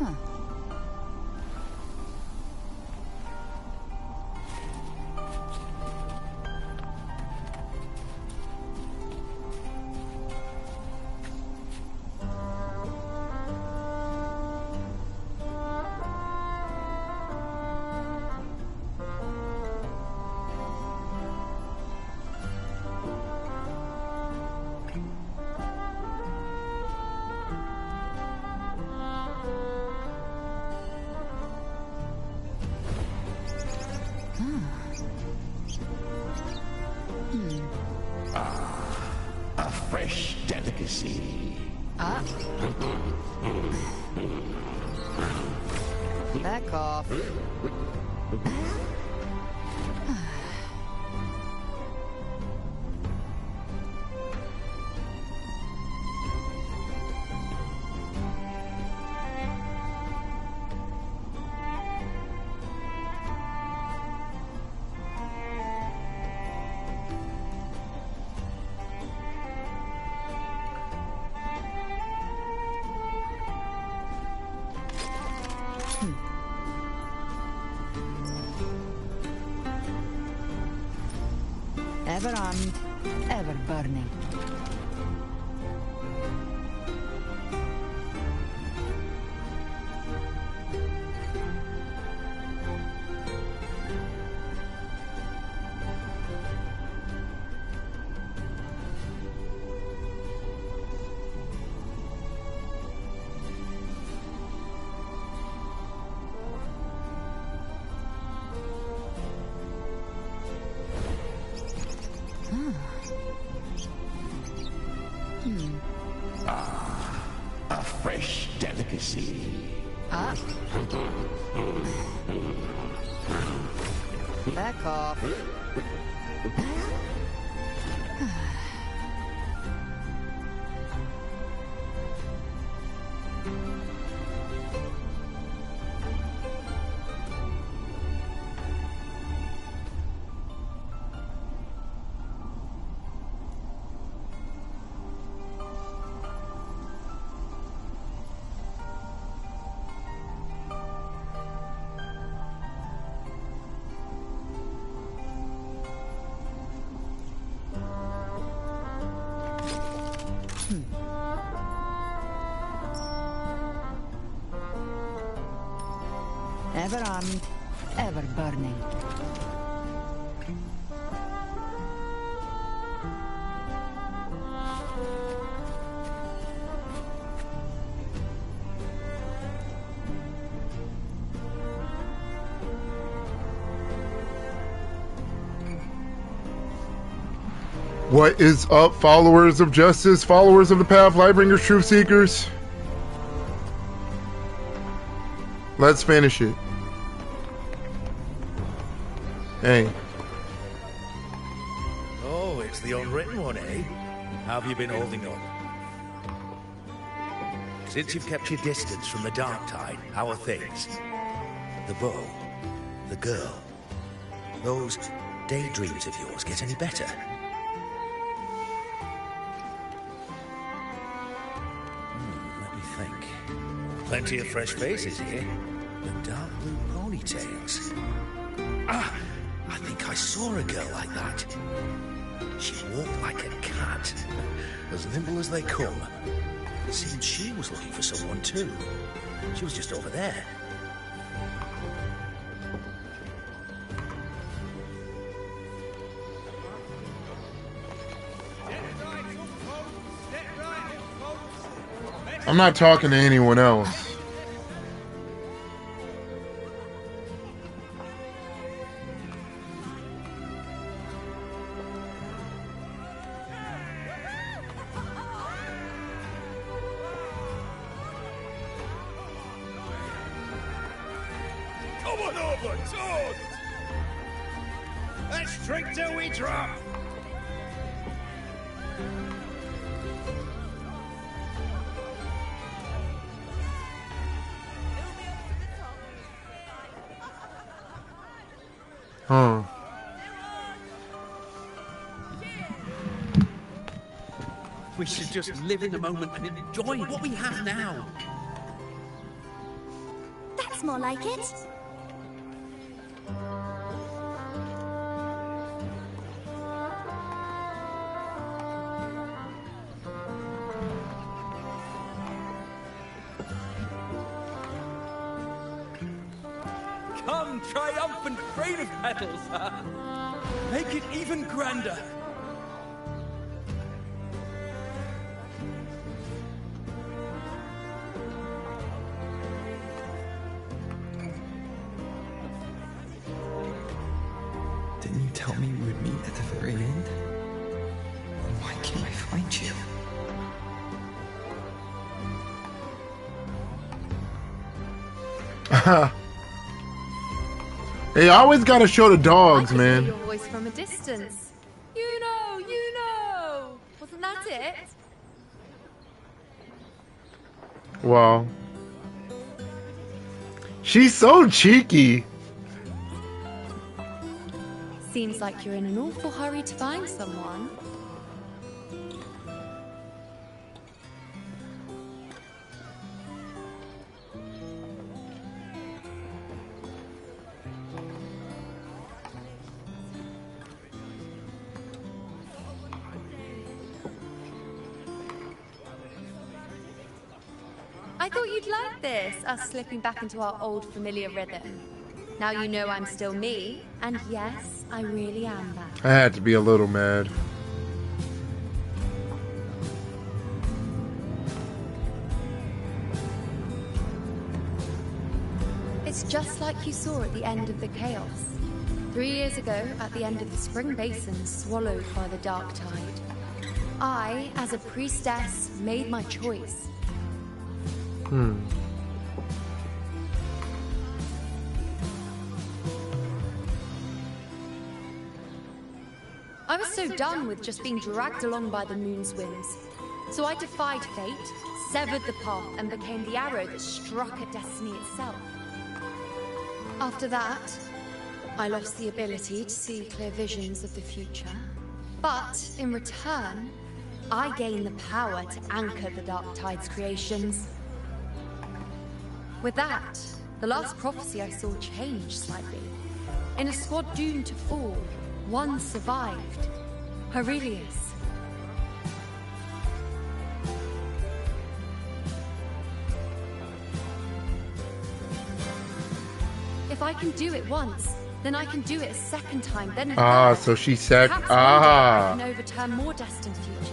Huh. A fresh delicacy. Back off. Ever armed, ever burning. A fresh delicacy. Back off. Ever armed, ever burning. What is up, followers of justice, followers of the path, Lightbringers, truth seekers? Let's finish it. Hey. Oh, it's the unwritten one, eh? How have you been holding up? Since you've kept your distance from the dark tide, how are things? The bow, the girl, those daydreams of yours get any better? Let me think. Plenty of fresh faces here, and dark blue ponytails. Ah, I think I saw a girl like that. She walked like a cat, as nimble as they come. It seemed she was looking for someone too. She was just over there. I'm not talking to anyone else. Come on over, toast! Let's drink till we drop! Huh. We should just live in the moment and enjoy what we have now. more like it. Come, triumphant rain of petals, huh? Make it even grander. Didn't you tell me we would meet at the very end? Why can't I find you? Hey, I always gotta show the dogs, I man. hear your voice from a distance. You know. Wasn't that it? Wow. She's so cheeky. Seems like you're in an awful hurry to find someone. I thought you'd like this, us slipping back into our old familiar rhythm. Now you know I'm still me, and yes, I really am that. I had to be a little mad. It's just like you saw at the end of the chaos. 3 years ago, at the end of the spring basin swallowed by the dark tide. I, as a priestess, made my choice. I was so done with just being dragged along by the moon's whims. So I defied fate, severed the path, and became the arrow that struck at destiny itself. After that, I lost the ability to see clear visions of the future. But in return, I gained the power to anchor the Dark Tide's creations. With that, the last prophecy I saw changed slightly. In a squad doomed to fall, one survived. Aurelius. If I can do it once, then I can do it a second time, then a third. So she Perhaps one day I Ah. can overturn more destined futures.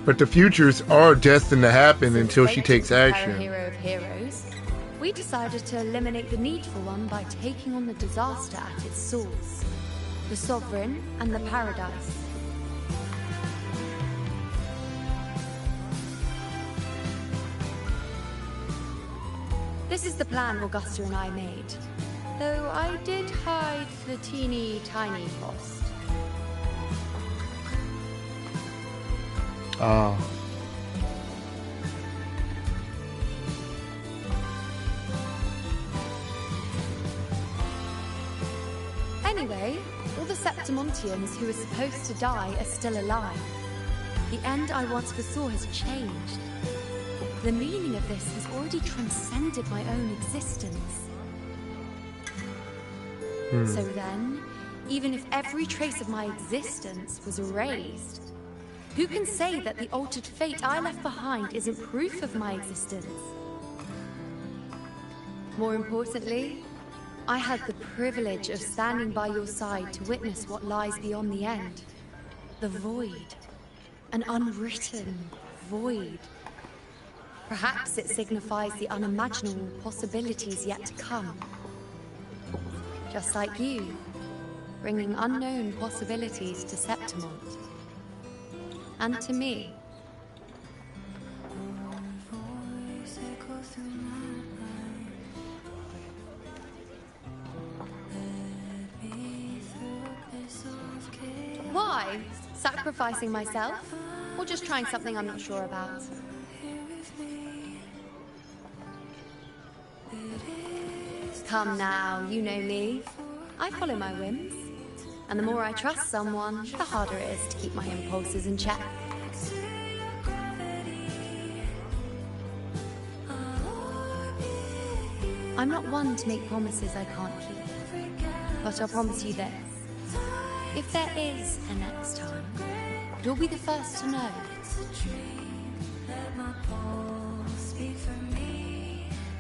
But the futures are destined to happen Since until she fate takes is the action. hero of heroes, we decided to eliminate the need for one by taking on the disaster at its source. The Sovereign and the Paradise. This is the plan Augusta and I made. Though I did hide the teeny tiny cost. Ah. Anyway, all the Septimontians who were supposed to die are still alive. The end I once foresaw has changed. The meaning of this has already transcended my own existence. So then, even if every trace of my existence was erased, who can say that the altered fate I left behind isn't proof of my existence? More importantly, I had the privilege of standing by your side to witness what lies beyond the end. The void. An unwritten void. Perhaps it signifies the unimaginable possibilities yet to come. Just like you, bringing unknown possibilities to Septimont. And to me. Why? Sacrificing myself? Or just trying something I'm not sure about? Come now, you know me. I follow my whims. And the more I trust someone, the harder it is to keep my impulses in check. I'm not one to make promises I can't keep. But I'll promise you this. If there is a next time, you'll be the first to know.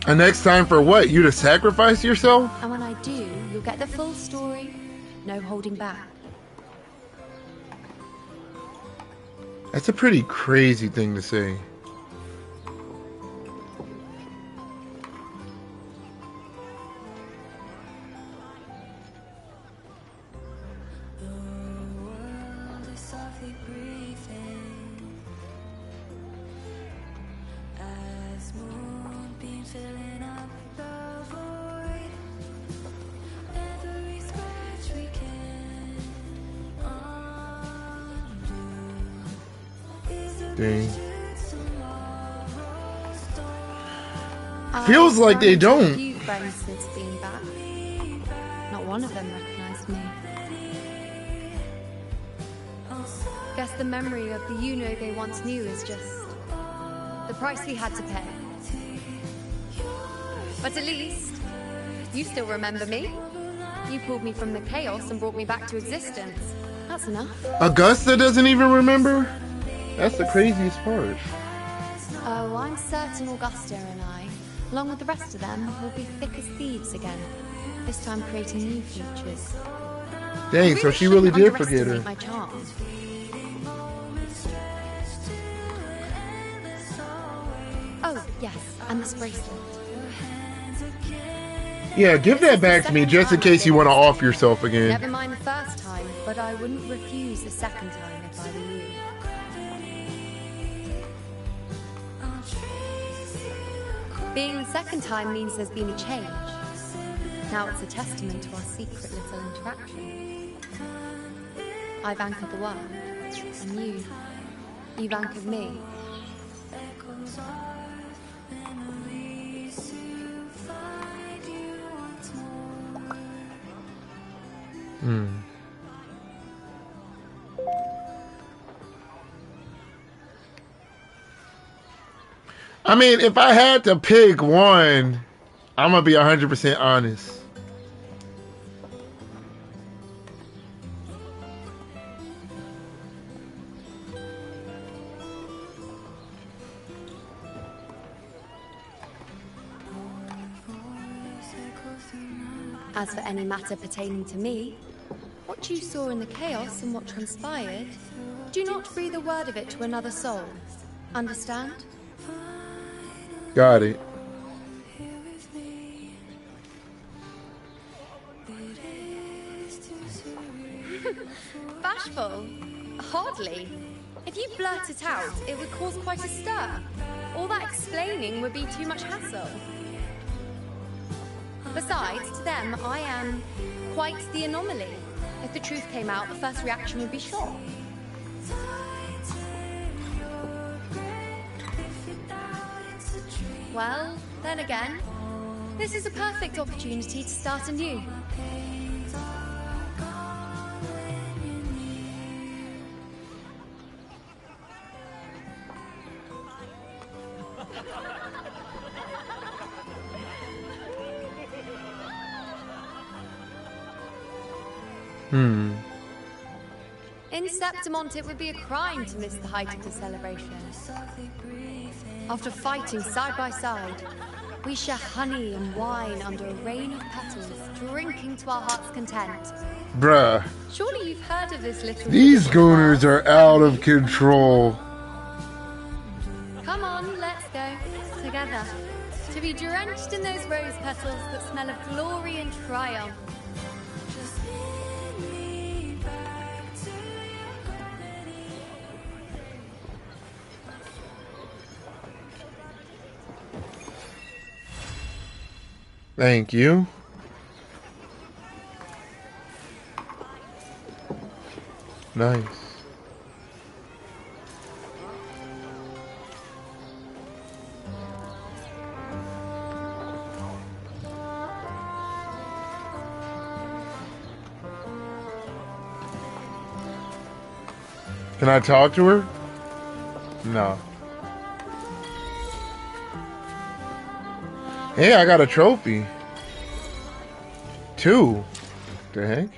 A next time for what? You to sacrifice yourself? And when I do, you'll get the full story. No holding back. That's a pretty crazy thing to say. Dang. Feels like they don't. Few friends since being back. Not one of them recognized me. Guess the memory of the you-know they once knew is just the price we had to pay. But at least you still remember me. You pulled me from the chaos and brought me back to existence. That's enough. Augusta doesn't even remember? That's the craziest part. Oh, I'm certain Augusta and I, along with the rest of them, will be thick as thieves again. This time creating new futures. Dang, so she really did forget her. My charm. Oh, yes, and this bracelet. Yeah, give that back to me just in case you want to off yourself again. Never mind the first time, but I wouldn't refuse the second time if I were you. Being the second time means there's been a change. Now it's a testament to our secret little interaction. I've anchored the world, and you've anchored me. I mean, if I had to pick one, I'm gonna be 100% honest. As for any matter pertaining to me, what you saw in the chaos and what transpired, do not breathe a word of it to another soul. Understand? Got it. Bashful? Hardly. If you blurt it out, it would cause quite a stir. All that explaining would be too much hassle. Besides, to them, I am quite the anomaly. If the truth came out, the first reaction would be shock. Well, then again, this is a perfect opportunity to start anew. In Septimont, it would be a crime to miss the height of the celebration. After fighting side by side, we share honey and wine under a rain of petals, drinking to our heart's content. Bruh. Surely you've heard of this little... These gooners are out of control. Come on, let's go. Together. To be drenched in those rose petals that smell of glory and triumph. Thank you. Nice. Can I talk to her? No. Hey, I got a trophy. 2. The heck?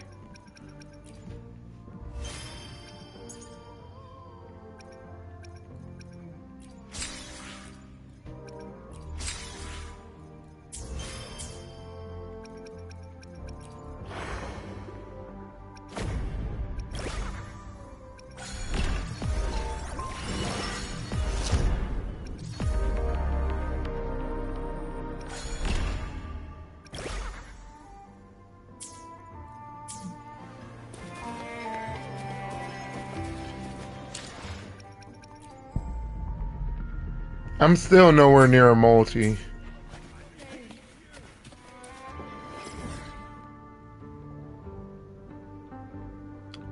I'm still nowhere near a multi.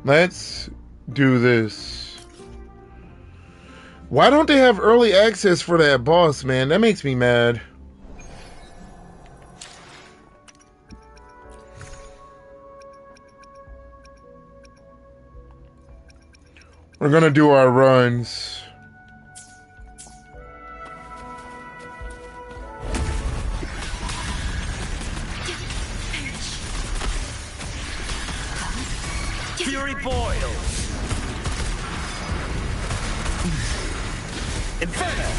Let's do this. Why don't they have early access for that boss, man? That makes me mad. We're gonna do our runs. Fury boils. Inferno.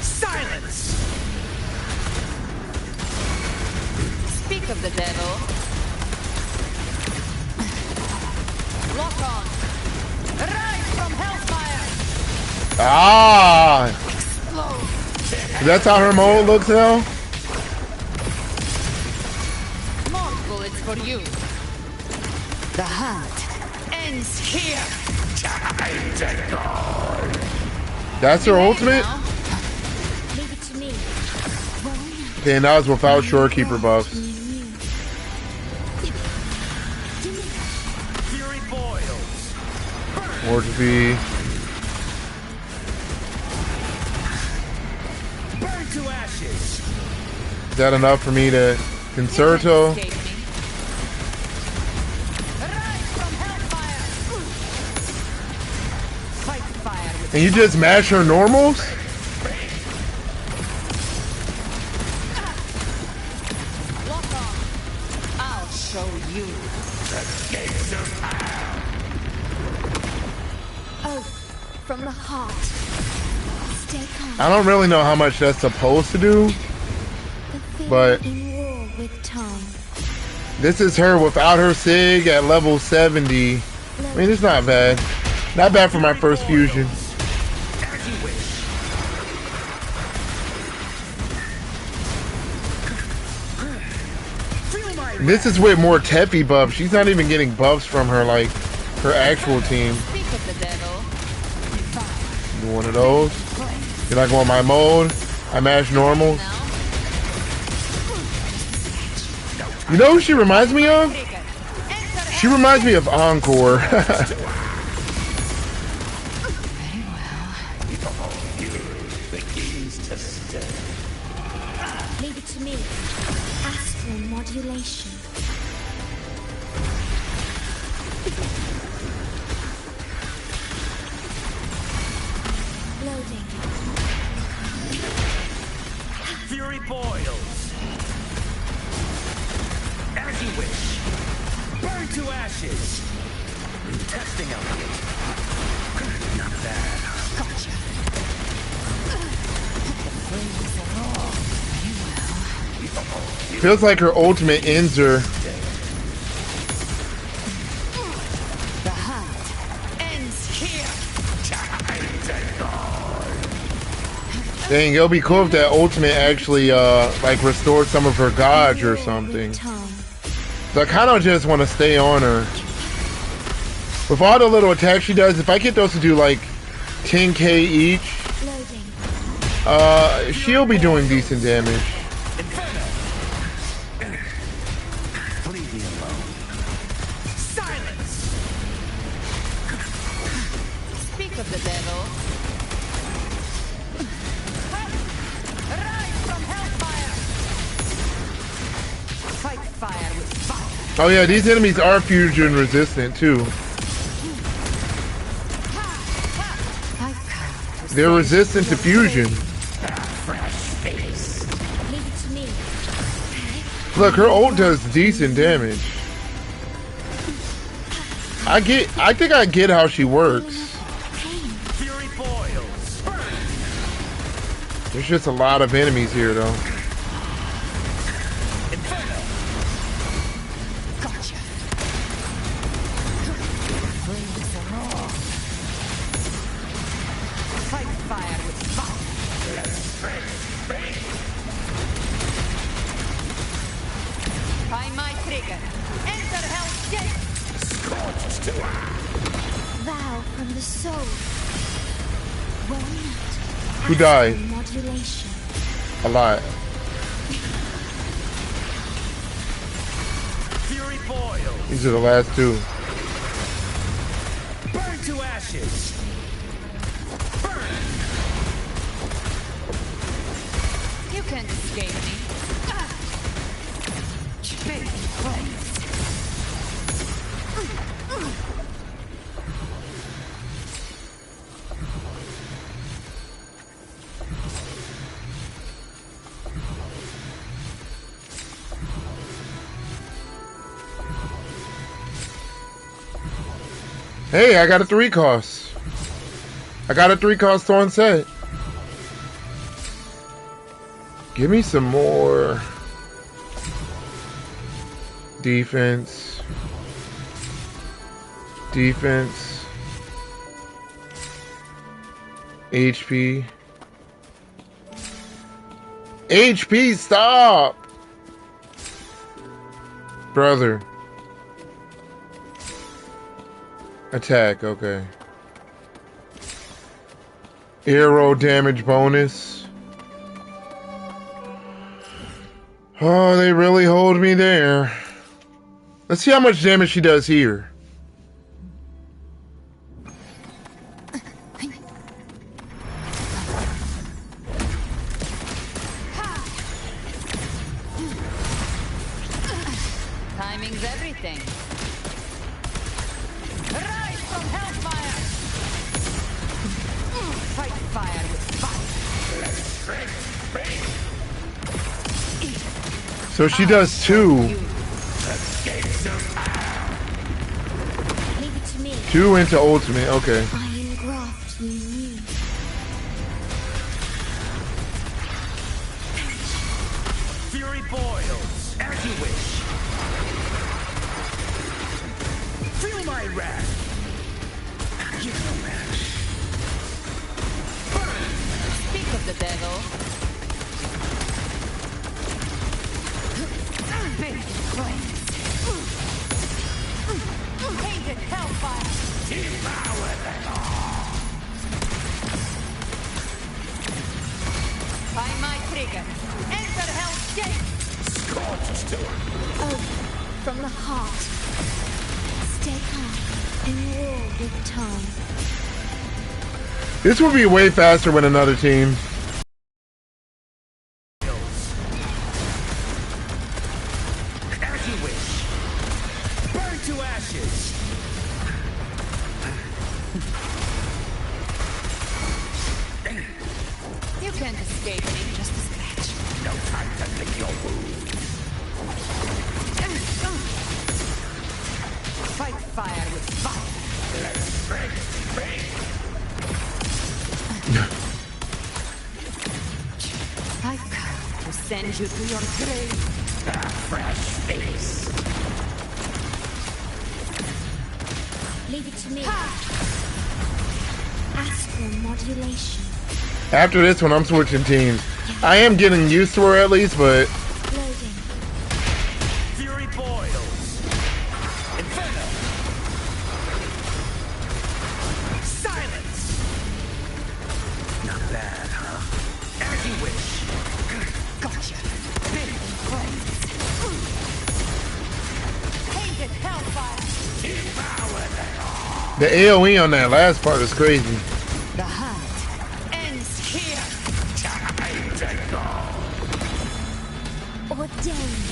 Silence. Speak of the devil. Lock on. Rise from hellfire. Ah! Explode. That's how her mode looks now? More bullets for you. The hunt ends here. That's her ultimate? Leave it to me. Okay, and that was without Shorekeeper buffs. Fury boils. Or to be... Burn to ashes. Is that enough for me to... Concerto? Escape me. Rise from hellfire. Fight fire with And you just mash her normals? lock on. I'll show you. Oh, from the heart. Stay calm. I don't really know how much that's supposed to do. The fear but- in war with time. This is her without her SIG at level 70. I mean, it's not bad. Not bad for my first fusion. As you wish. Feel my This is with more Teppy buffs. She's not even getting buffs from her, like, her actual team. Speak of the devil. Do one of those. You're not going my mode. I mash normals. Now, You know who she reminds me of? take it. Enter She reminds me of Encore. Leave it to me. Astral modulation. Loading. fury boils. As you wish. Burn to ashes. Testing out here. Not bad. Feels like her ultimate ends her. the hunt ends here. Dang, it'll be cool if that ultimate actually, like, restored some of her dodge or something. Time. So I kind of just want to stay on her. With all the little attacks she does, if I get those to do, like, 10k each, Loading. she'll be doing decent damage. Inferno. Leave me alone. Silence. Speak of the devil. Rise from hellfire. Fight fire with fire. Oh yeah, these enemies are fusion resistant too. I've come to They're save resistant to fusion. Leave it to me. Look, her ult does decent damage. I think I get how she works. Fury boils. There's just a lot of enemies here, though. Gotcha. Flames are raw. Fight fire with fire. Find my trigger. Enter Hell's Gate. Vow from the soul. Won't Who died? modulation. A lot. Fury boils. These are the last two. Burn to ashes. You can't escape me. Big flames. Hey, I got a 3-cost. I got a 3-cost on set. Give me some more defense. Defense. HP. HP, stop! Brother. Attack, okay. Arrow damage bonus. Oh, they really hold me there. Let's see how much damage she does here. Timing's everything. Rise from hellfire! Fight fire with fire. So she does 2. Leave it to me. 2 into ultimate, okay. I engraft you new. Fury boils. As you wish. Feel my wrath. You're no match. Speak of the devil. Big flames. Painted hellfire. Devour them all. Find my trigger. Enter Hell's Gate. Scorched to Oh, from the heart. Stay calm and war with time. This would be way faster with another team. As you wish. Burn to ashes. You can't escape me. Just a scratch. no time to lick your wound. Fight fire with fire. I've come to send you to your grave. A fresh face. Leave it to me. Astral modulation. After this one, I'm switching teams. I am getting used to her at least, but Loading. Fury boils. Inferno. Silence. Not bad, huh? As you wish. Gotcha. Big flames. Painted hellfire. the AoE on that last part is crazy. The hunt ends here. Time to go. Ordained.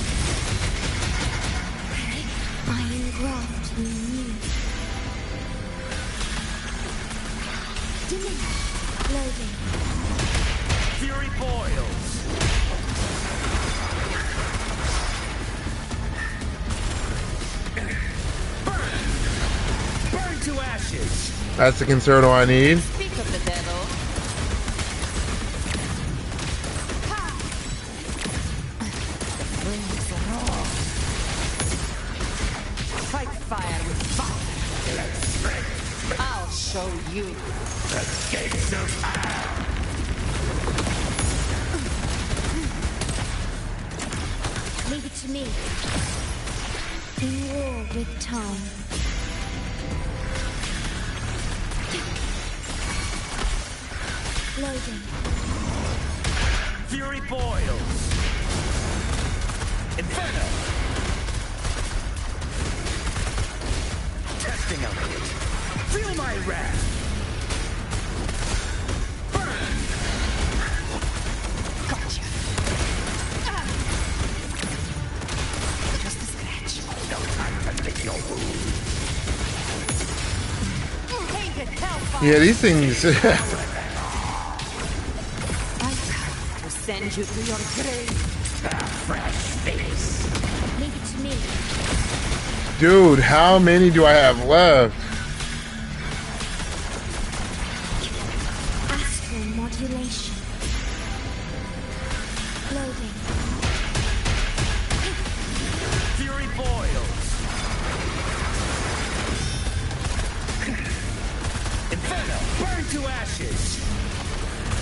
I engraft you new. Diminish. Loading. Fury boils. That's the concerto I need. Speak of the devil. Flames roar. Fight fire with fire. I'll show you. The gates of hell. Leave it to me. In war with time. Loading. Fury boils. Inferno. Testing element. Feel my wrath. Burn. Gotcha. Just a scratch. No time to lick your wounds. Tainted hellfire. Yeah, these things. I come to send you to your grave. The fresh face. Leave it to me. Dude, how many do I have left? Astral modulation. Loading. Fury boils. Inferno. Burn to ashes.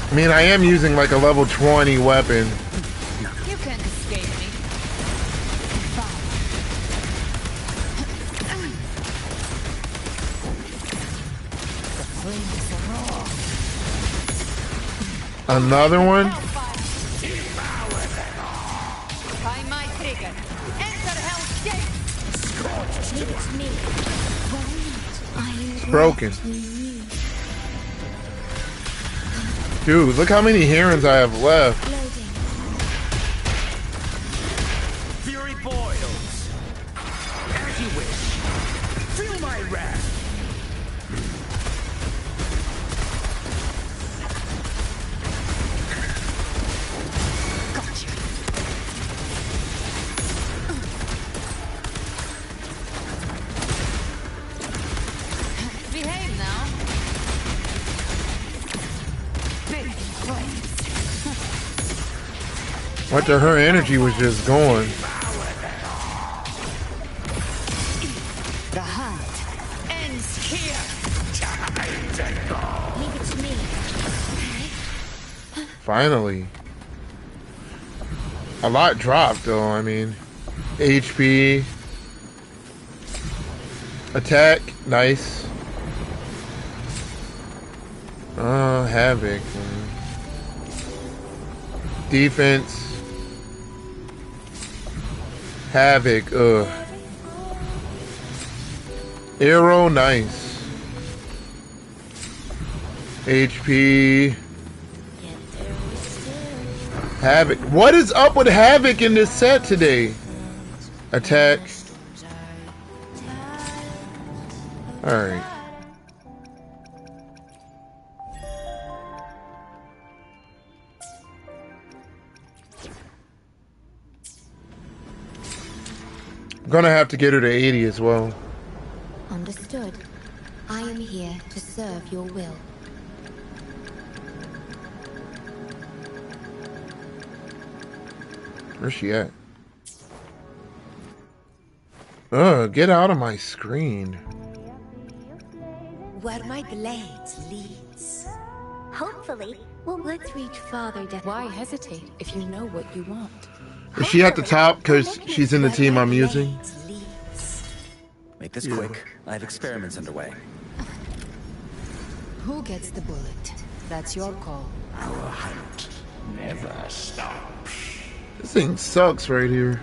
I mean, I am using like a level 20 weapon. You can't escape me. The flames roar. Another one? By my trigger. Enter Hell's Gate. Leave it to me. I am Broken. to you. Dude, look how many herons I have left. Loading. Fury boils. As you wish. Feel my wrath. Gotcha. Behave now. Big flames. What the her energy was just going. The hunt ends here. Leave it to me. Finally. A lot dropped though, I mean. HP. Attack, nice. Havoc. Defense. Havoc, Arrow, nice. HP. Havoc. What is up with Havoc in this set today? Attack. Alright. I'm gonna have to get her to 80 as well. Understood. I am here to serve your will. Where's she at? Get out of my screen. Where my blades leads. Hopefully, let's reach farther down. Why hesitate if you know what you want? Is she at the top because she's in the team I'm using? Make this quick. I have experiments underway. Who gets the bullet? That's your call. Our hunt never stops. This thing sucks right here.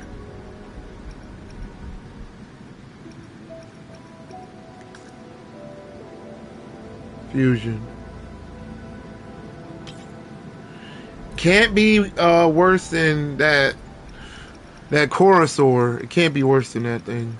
Fusion. Can't be worse than that Chorosaur. It can't be worse than that thing.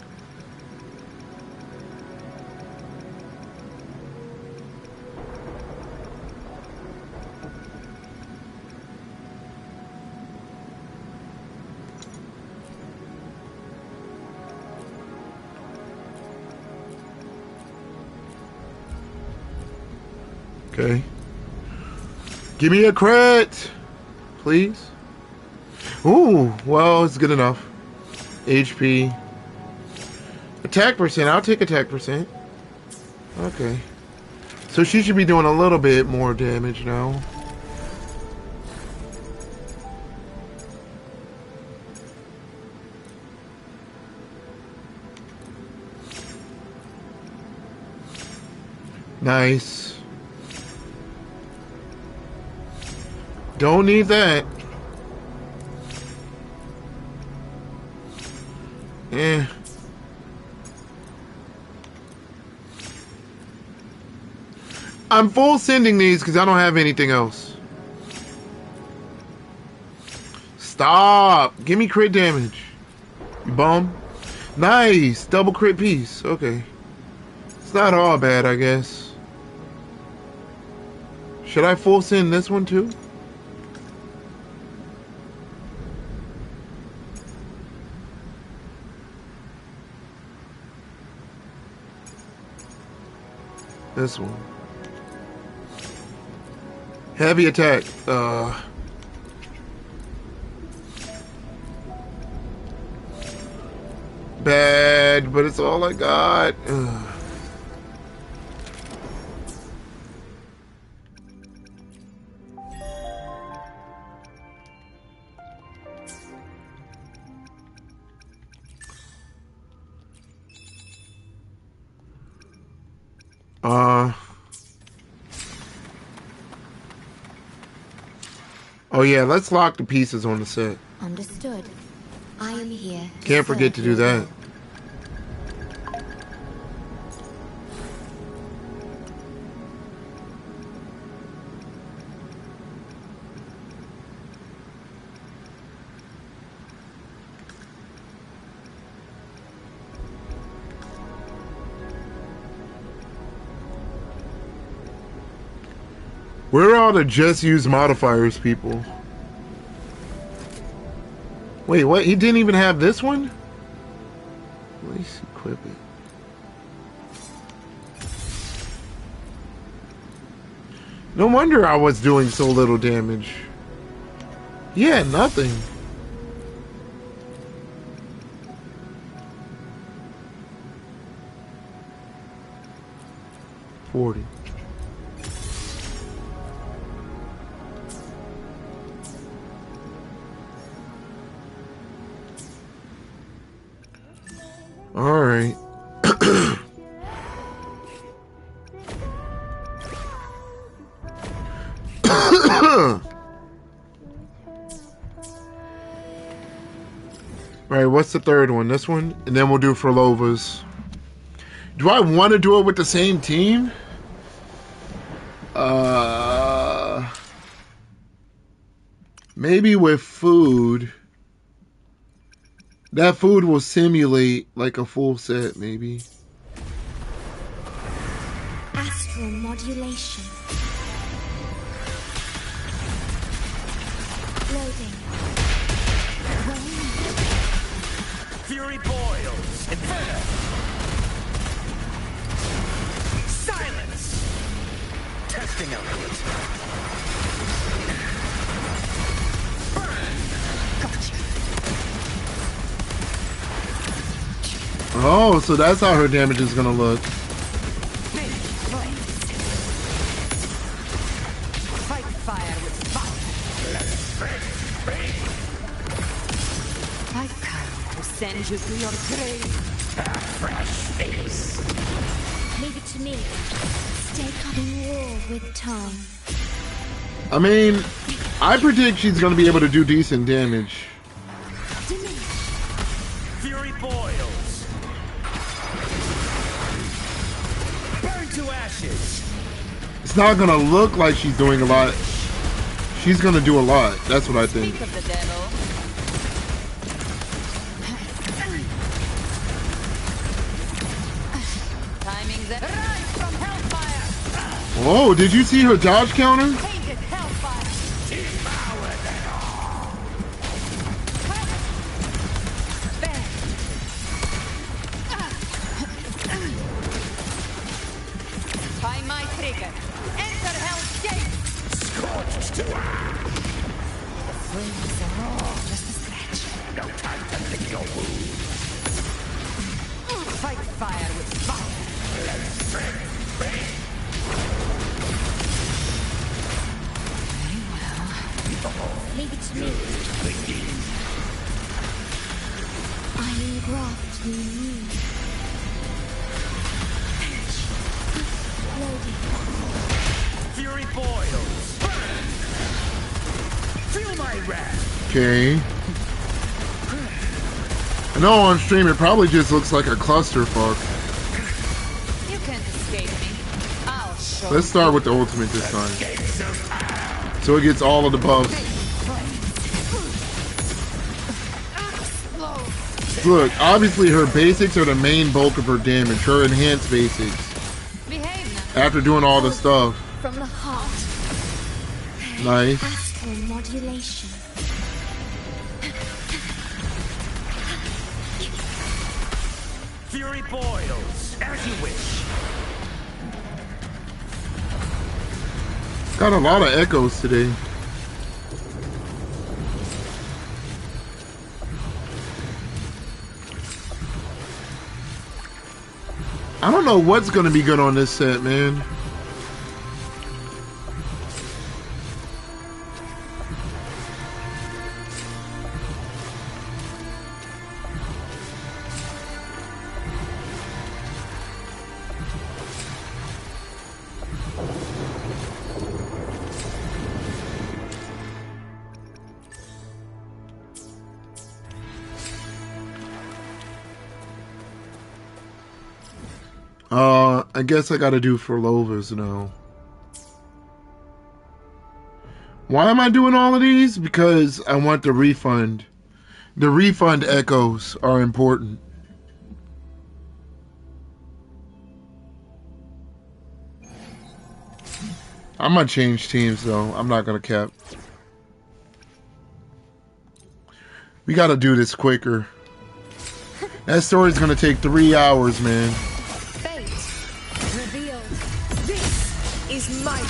Okay. Give me a crit, please. Ooh, well, it's good enough. HP. Attack percent. I'll take attack percent. Okay. So she should be doing a little bit more damage now. Nice. Don't need that. Eh. I'm full sending these because I don't have anything else. Stop. Give me crit damage. You bum. Nice. Double crit piece. Okay. It's not all bad, I guess. Should I full send this one too? This one. Heavy attack. Bad, but it's all I got. Oh yeah, let's lock the pieces on the set. Understood. I am here. Can't forget to do that. Where are all the just use modifiers people? Wait, what? He didn't even have this one? Let's equip it. No wonder I was doing so little damage. Yeah, nothing. $40. All right. All right, what's the third one? This one? And then we'll do Frolova's. Do I want to do it with the same team? Maybe with food. That food will simulate like a full set, maybe. Astral modulation. Loading. Fury boils. Inferno. Silence. Testing element. Burn. Gotcha. Oh, so that's how her damage is gonna look. Fight fire with fire. I come to send you to your grave. A fresh face. Leave it to me. Stay calm in war with time. I mean, I predict she's gonna be able to do decent damage. Fury boils. Burn to ashes. It's not gonna look like she's doing a lot. She's gonna do a lot. That's what I think. Speak of the devil. Timing the rise from hellfire. Oh, did you see her dodge counter? Tainted hellfire. Devour them all. By my trigger. Enter Brains are all just a scratch. No time to lick your wounds. Fight fire with fire. Leave it to me. I engraft in you. Loading. Fury boils. Burn. Feel my wrath. Okay. I know on stream it probably just looks like a clusterfuck. You can't escape me. I'll show Let's start with the ultimate this time. So it gets all of the buffs. Look, obviously her basics are the main bulk of her damage. Her enhanced basics. Behave now. After doing all the stuff. From the heart. Nice. Astral modulation. Fury boils. As you wish. Got a lot of echoes today. I don't know what's gonna be good on this set, man. I guess I gotta do for Lovas now. Why am I doing all of these? Because I want the refund. The refund echoes are important. I'm gonna change teams though. I'm not gonna cap. We gotta do this quicker. That story's gonna take 3 hours, man. Is mine.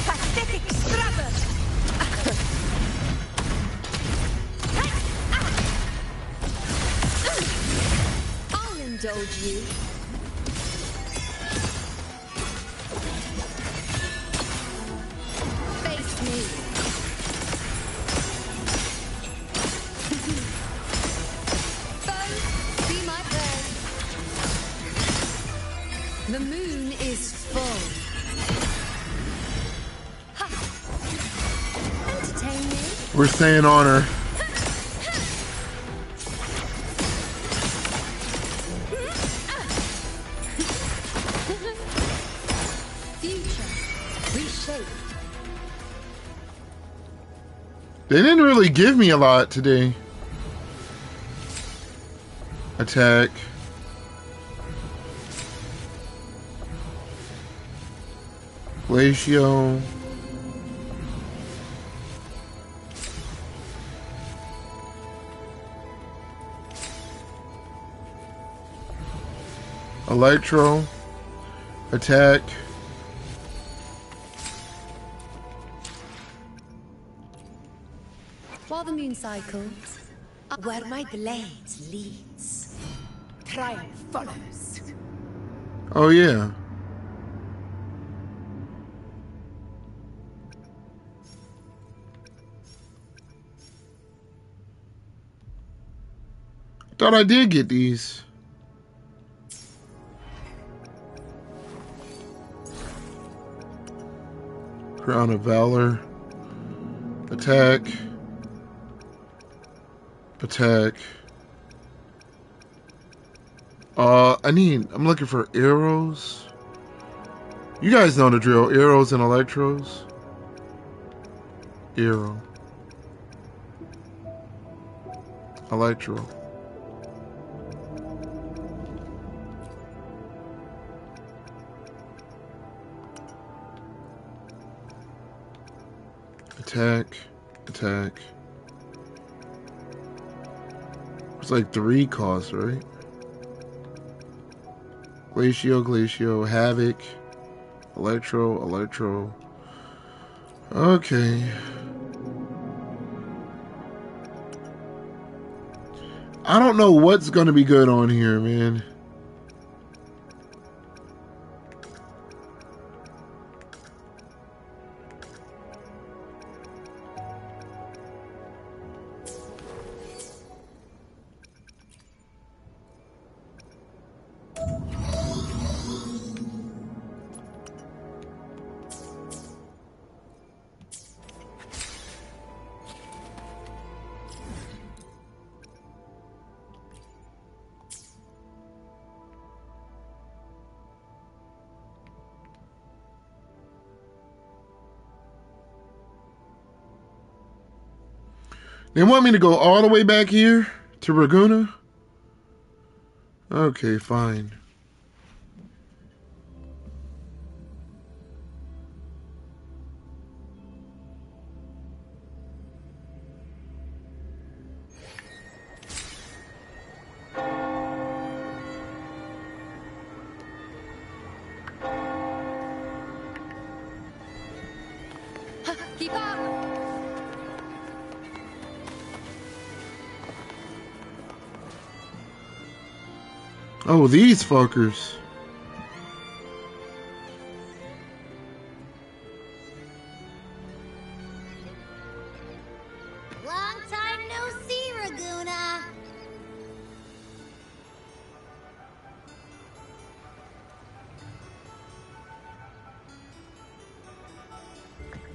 Pathetic struggle. I'll indulge you. The moon is full. Ha. Entertain me. We're staying on her. Future reshaped. They didn't really give me a lot today. Attack. Ratio. Electro. Attack. While the moon cycles, where my blade leads, triumph follows. Oh yeah. Thought I did get these. Crown of Valor. Attack. Attack. I'm looking for arrows. You guys know the drill. Arrows and electros. Arrow. Electro. Attack. Attack. It's like 3 costs, right? Glacio, Glacio, Havoc, Electro, Electro. Okay. I don't know what's gonna be good on here, man. They want me to go all the way back here to Raguna? Okay, fine. Keep up! Oh, these fuckers. Long time no see, Raguna.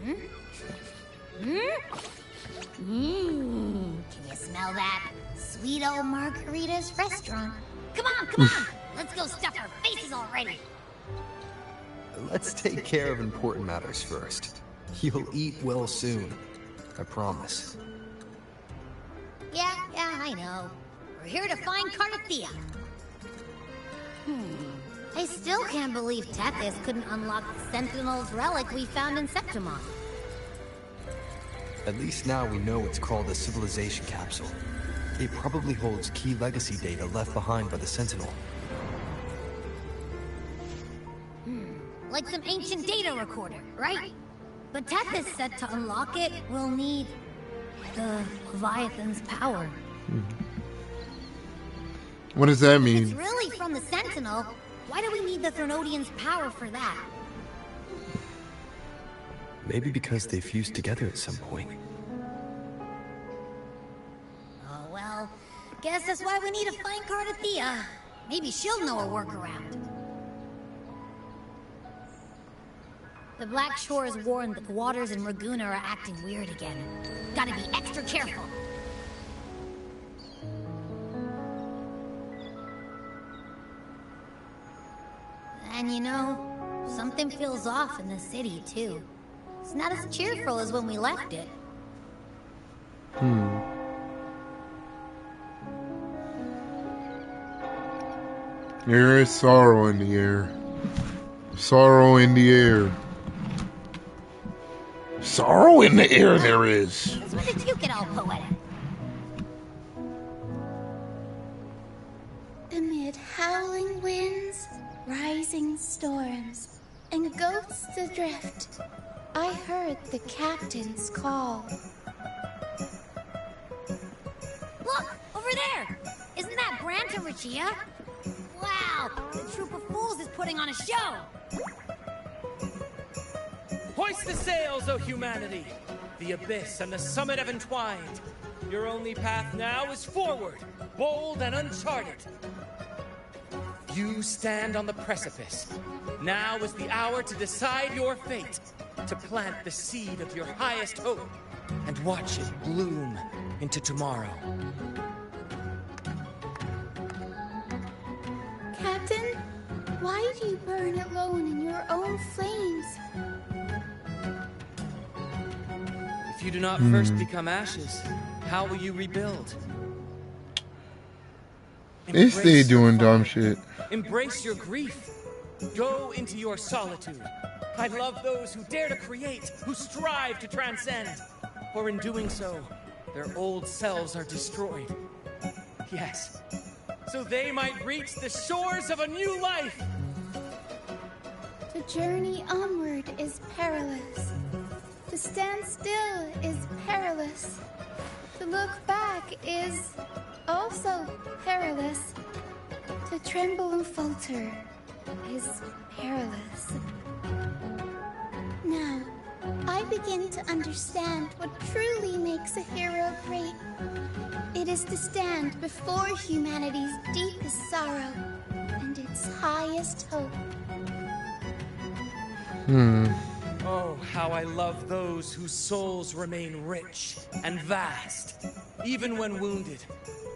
Can you smell that? Sweet old Margarita's restaurant. Come on, come on! Let's go stuff our faces already! Let's take care of important matters first. You'll eat well soon. I promise. Yeah, I know. We're here to find Cardathia. I still can't believe Tethys couldn't unlock the Sentinel's relic we found in Septimon. At least now we know it's called a civilization capsule. It probably holds key legacy data left behind by the Sentinel. Like some ancient data recorder, right? But Tethys said to unlock it, we'll need the Leviathan's power. What does that If mean? it's really from the Sentinel, why do we need the Threnodian's power for that? Maybe because they fused together at some point. Oh well, guess that's why we need to find Cardathia. Maybe she'll know a workaround. The Black Shore has warned that the waters in Raguna are acting weird again. Gotta be extra careful. And you know, something feels off in the city too. It's not as cheerful as when we left it. There is sorrow in the air. Sorrow in the air. Sorrow in the air there is. Since when did you get all poetic? Amid howling winds, rising storms, and ghosts adrift, I heard the captain's call. Look! Over there! Isn't that Brant and Rachia? Wow! The troop of fools is putting on a show! Hoist the sails, O humanity! The abyss and the summit have entwined. Your only path now is forward, bold and uncharted. You stand on the precipice. Now is the hour to decide your fate, to plant the seed of your highest hope, and watch it bloom into tomorrow. Captain, why do you burn alone in your own flames? If you do not first become ashes, how will you rebuild? They stay doing dumb shit. Embrace your grief. Go into your solitude. I love those who dare to create, who strive to transcend. For in doing so, their old selves are destroyed. Yes, so they might reach the shores of a new life. To journey onward is perilous. To stand still is perilous. To look back is also perilous. To tremble and falter is perilous. Now, I begin to understand what truly makes a hero great. It is to stand before humanity's deepest sorrow and its highest hope. Oh, how I love those whose souls remain rich and vast, even when wounded,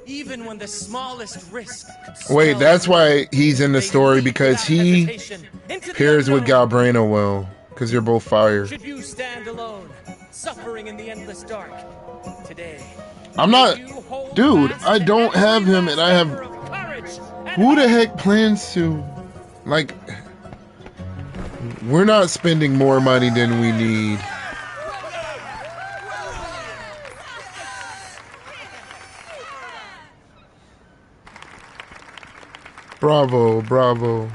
even when the smallest risk could Wait, swell that's them. why he's in the They story, leap because without he hesitation into the pairs with unknown. Galbrino well, because they're both fire. Should you stand alone, suffering in the endless dark, today, I'm will not, you hold dude. fast I to don't every have him, and last I have. ember of courage and Who the hope? heck plans to, like? We're not spending more money than we need. Bravo, bravo.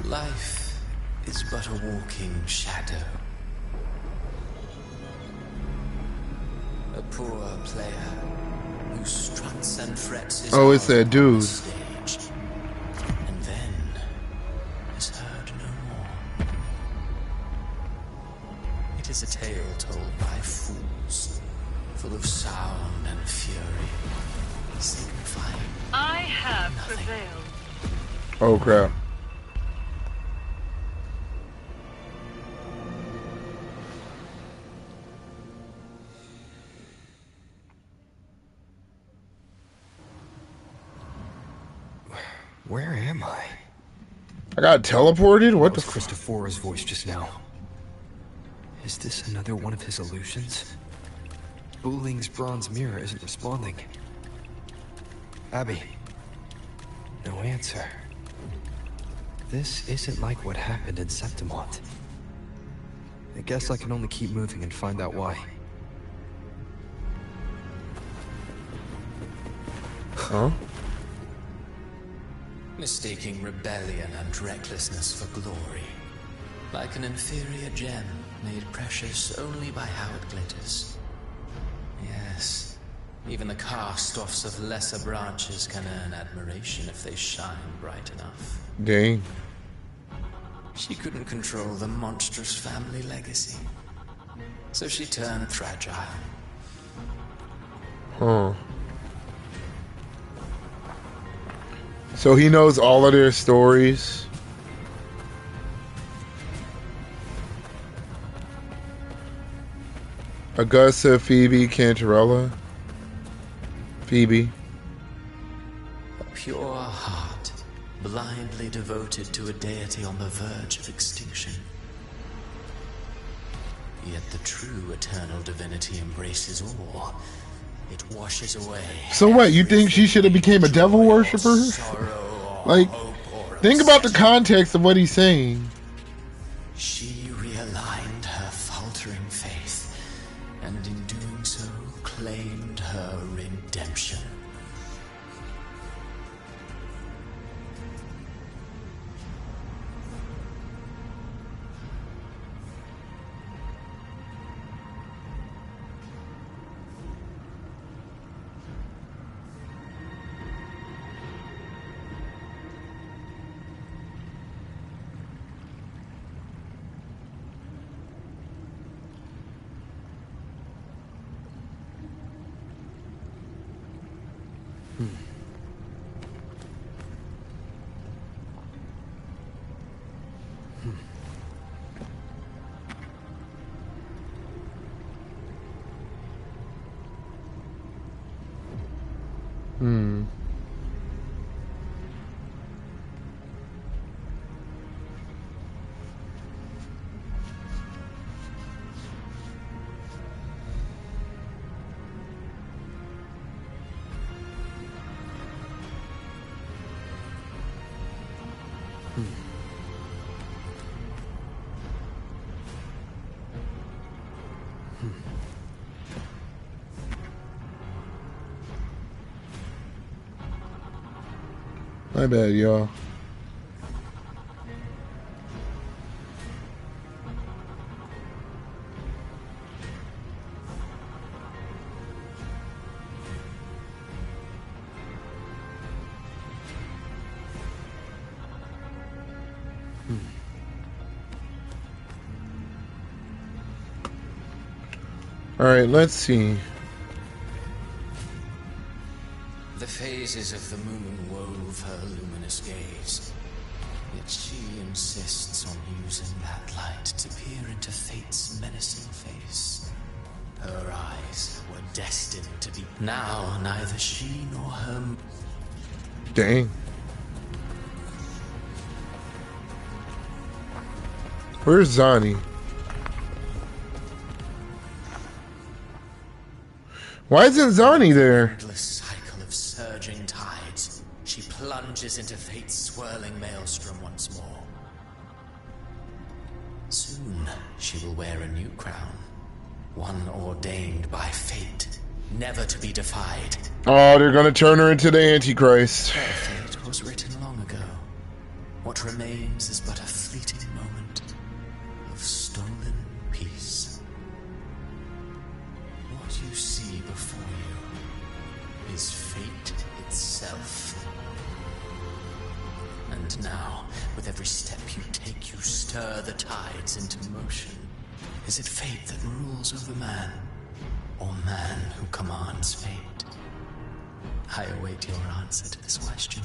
Life is but a walking shadow. A poor player who struts and frets his Oh, it's art that dude. on the stage, and then is heard no more. It is a tale told by fools, full of sound and fury, signifying I have nothing. prevailed. Oh crap. Where am I? I got teleported? What That the was Christophora's voice just now. Is this another one of his illusions? Buling's bronze mirror isn't responding. Abby. No answer. This isn't like what happened in Septimont. I guess I can only keep moving and find out why. Huh? Mistaking rebellion and recklessness for glory. Like an inferior gem, made precious only by how it glitters. Yes, even the cast-offs of lesser branches can earn admiration if they shine bright enough. Dang. She couldn't control the monstrous family legacy, so she turned fragile. Huh. So he knows all of their stories. Augusta, Phoebe, Cantarella. Phoebe. A pure heart, blindly devoted to a deity on the verge of extinction. Yet the true eternal divinity embraces all. It washes away. So what, you think she should have became a devil worshiper? Like, think about the context of what he's saying. She realigned her faltering faith, and in doing so, claimed her redemption. My bad, y'all. Alright, let's see. The phases of the moon wove her luminous gaze. Yet she insists on using that light to peer into fate's menacing face. Her eyes were destined to be... Now, neither she nor her... Dang. Where's Zani? Why isn't Zani there? Endless cycle of surging tides. She plunges into fate's swirling maelstrom once more. Soon, she will wear a new crown. One ordained by fate, never to be defied. Oh, they're gonna turn her into the Antichrist. Her fate was written long ago. What remains is but a fleeting moment of stolen peace. What you see before you is fate itself. And now, with every step you take, you stir the tides into motion. Is it fate that rules over man, or man who commands fate? I await your answer to this question.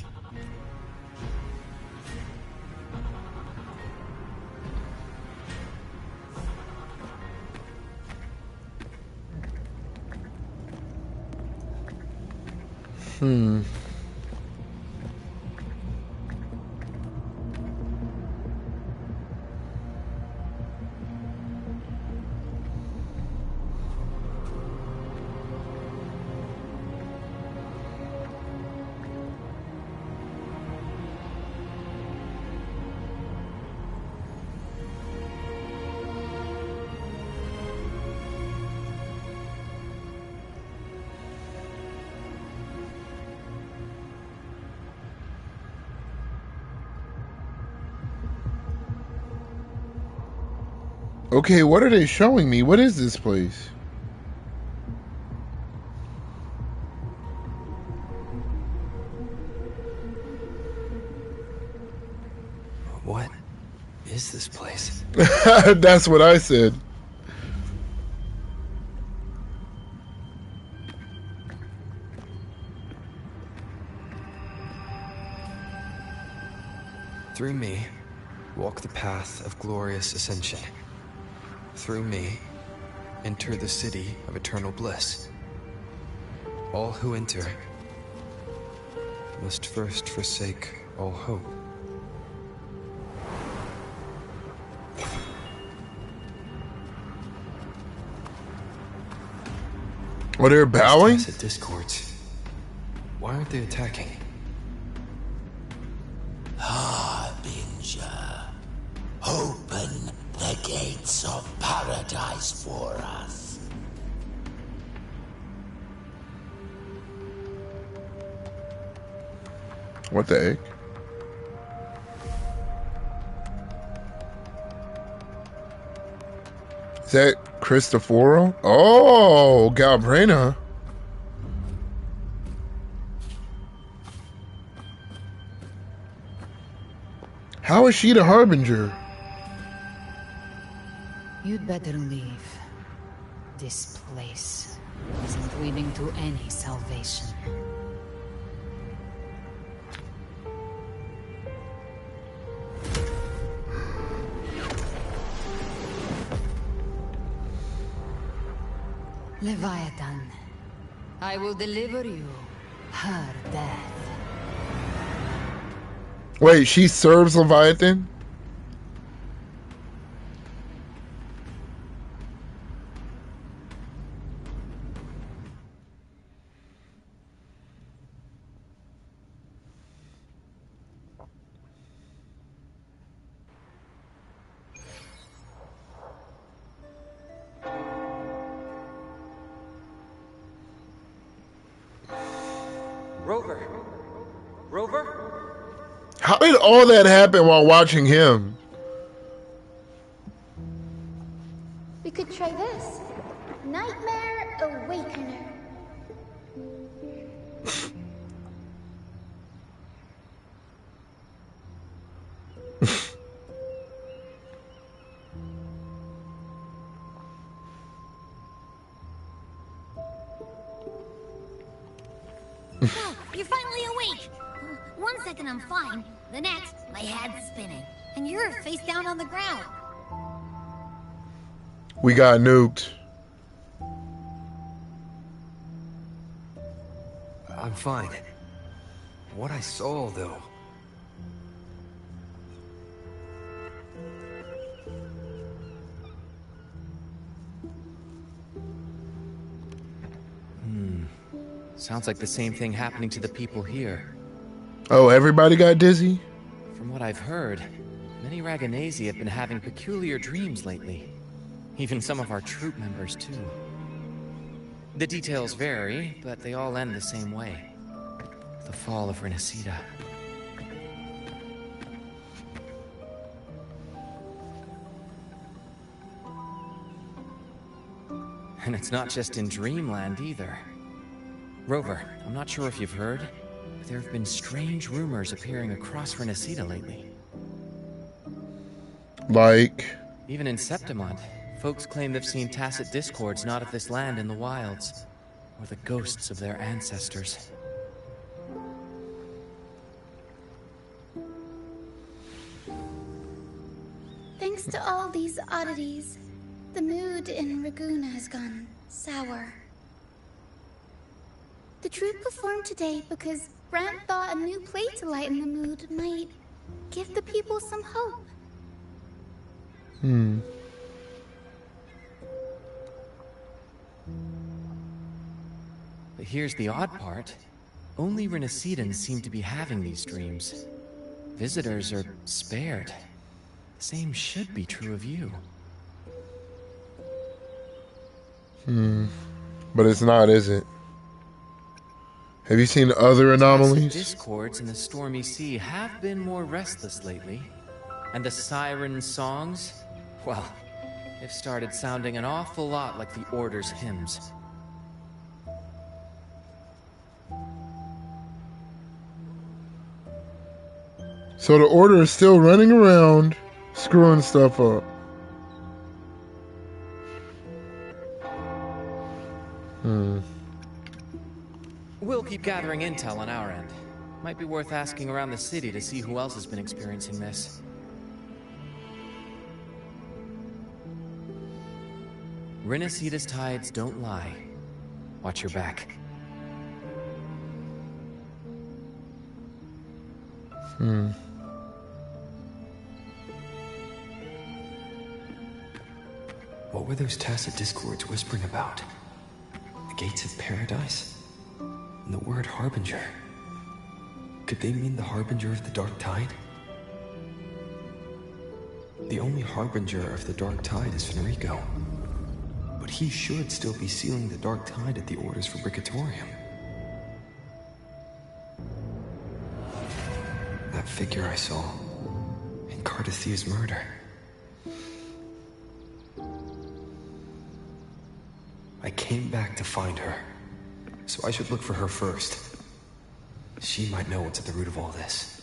Okay, what are they showing me? What is this place? What is this place? That's what I said. Through me, walk the path of glorious ascension. Through me, enter the city of eternal bliss. All who enter must first forsake all hope. Oh, they're bowing? At discords. Why aren't they attacking? Harbinger, open the gates of paradise for us. What the heck? Is that Cristoforo? Oh, Galbrena. How is she the Harbinger? You'd better leave. This place isn't leading to any salvation. Leviathan, I will deliver you her death. Wait, she serves Leviathan? Rover? Rover? How did all that happen while watching him? We could try this. Nightmare Awakener. You're finally awake! 1 second I'm fine, the next, my head's spinning. And you're face down on the ground. We got nuked. I'm fine. What I saw, though. Sounds like the same thing happening to the people here. Oh, everybody got dizzy? From what I've heard, many Raganesi have been having peculiar dreams lately. Even some of our troop members, too. The details vary, but they all end the same way. The fall of Renacida. And it's not just in Dreamland, either. Rover, I'm not sure if you've heard, but there have been strange rumors appearing across Renacida lately. Like? Even in Septimont, folks claim they've seen tacit discords not of this land in the wilds, or the ghosts of their ancestors. Thanks to all these oddities, the mood in Raguna has gone sour. The troupe performed today because Brant thought a new play to lighten the mood might give the people some hope. But here's the odd part. Only Renacidans seem to be having these dreams. Visitors are spared. The same should be true of you. But it's not, is it? Have you seen other anomalies? Discords in the stormy sea have been more restless lately. And the siren songs, well, they've started sounding an awful lot like the Order's hymns. So the Order is still running around, screwing stuff up. We'll keep gathering intel on our end. Might be worth asking around the city to see who else has been experiencing this. Renacida's tides don't lie. Watch your back. What were those tacit discords whispering about? The gates of paradise? And the word harbinger? Could they mean the harbinger of the dark tide? The only harbinger of the dark tide is Fenrico. But he should still be sealing the dark tide at the orders for Brigatorium. That figure I saw in Cardathia's murder. I came back to find her, so I should look for her first. She might know what's at the root of all this.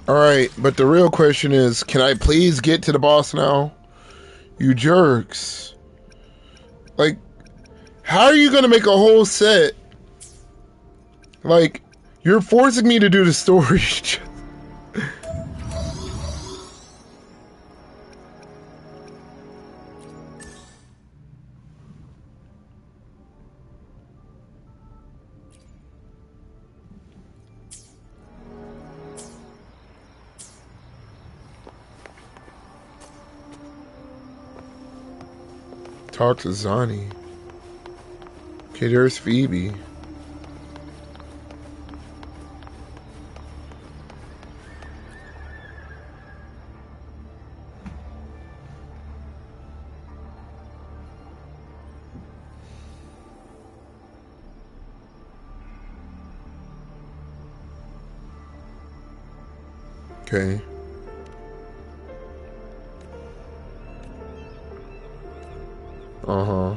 Alright, but the real question is, can I please get to the boss now? You jerks. Like, how are you gonna make a whole set? Like, you're forcing me to do the story. Talk to Zani. Okay, there's Phoebe. Okay. Uh-huh.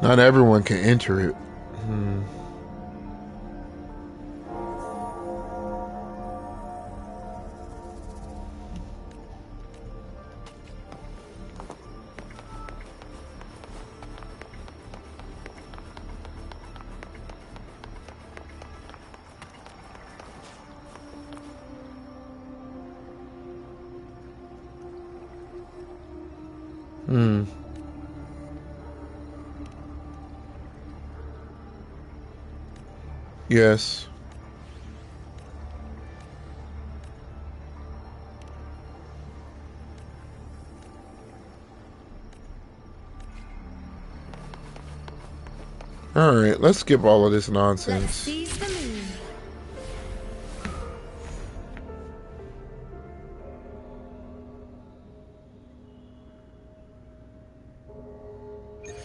Not everyone can enter it. Hmm. Hmm. Yes. All right, let's skip all of this nonsense. Let's seize the moon.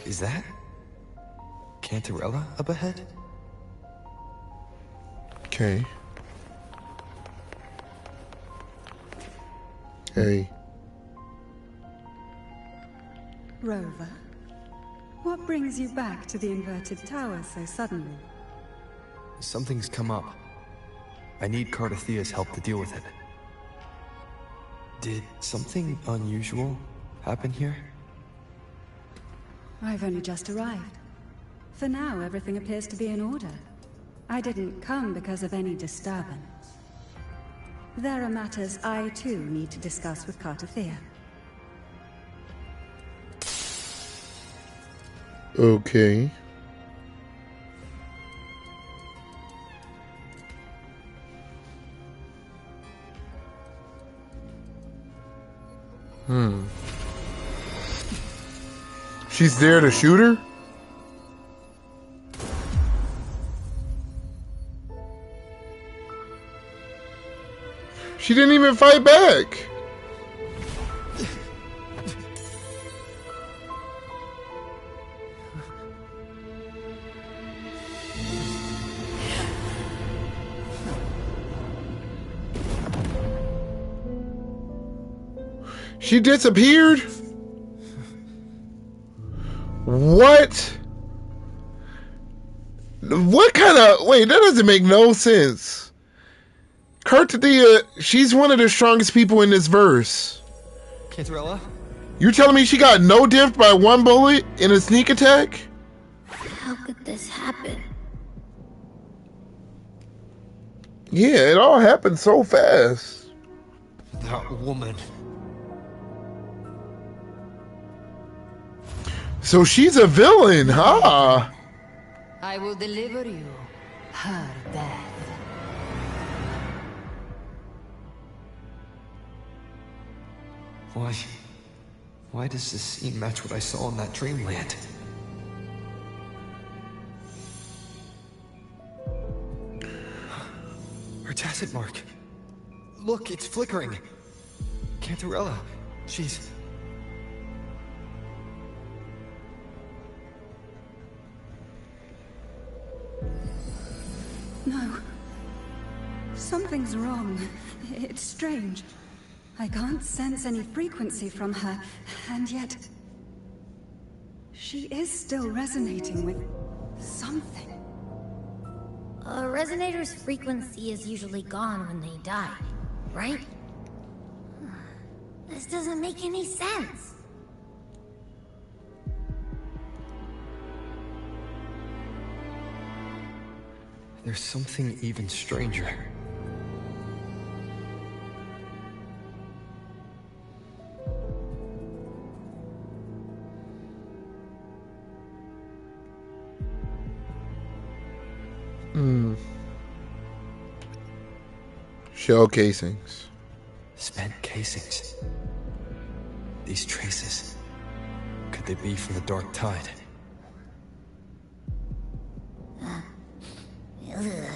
Is that Cantarella up ahead? Okay. Hey. Rover, what brings you back to the inverted tower so suddenly? Something's come up. I need Cardathea's help to deal with it. Did something unusual happen here? I've only just arrived. For now, everything appears to be in order. I didn't come because of any disturbance. There are matters I, too, need to discuss with Cardathea. Okay. She's there to shoot her? She didn't even fight back. She disappeared? What? What kind of... Wait, that doesn't make no sense. Cartadia, she's one of the strongest people in this verse. Cantarella? You're telling me she got no dent by one bullet in a sneak attack? How could this happen? Yeah, it all happened so fast. That woman. So she's a villain, huh? I will deliver you her death. Why does this scene match what I saw in that dreamland? Her tacit mark. Look, it's flickering. Cantarella, she's... No. Something's wrong. It's strange. I can't sense any frequency from her, and yet... she is still resonating with... something. A resonator's frequency is usually gone when they die, right? This doesn't make any sense. There's something even stranger. Shell casings. Spent casings. These traces. Could they be from the Dark Tide?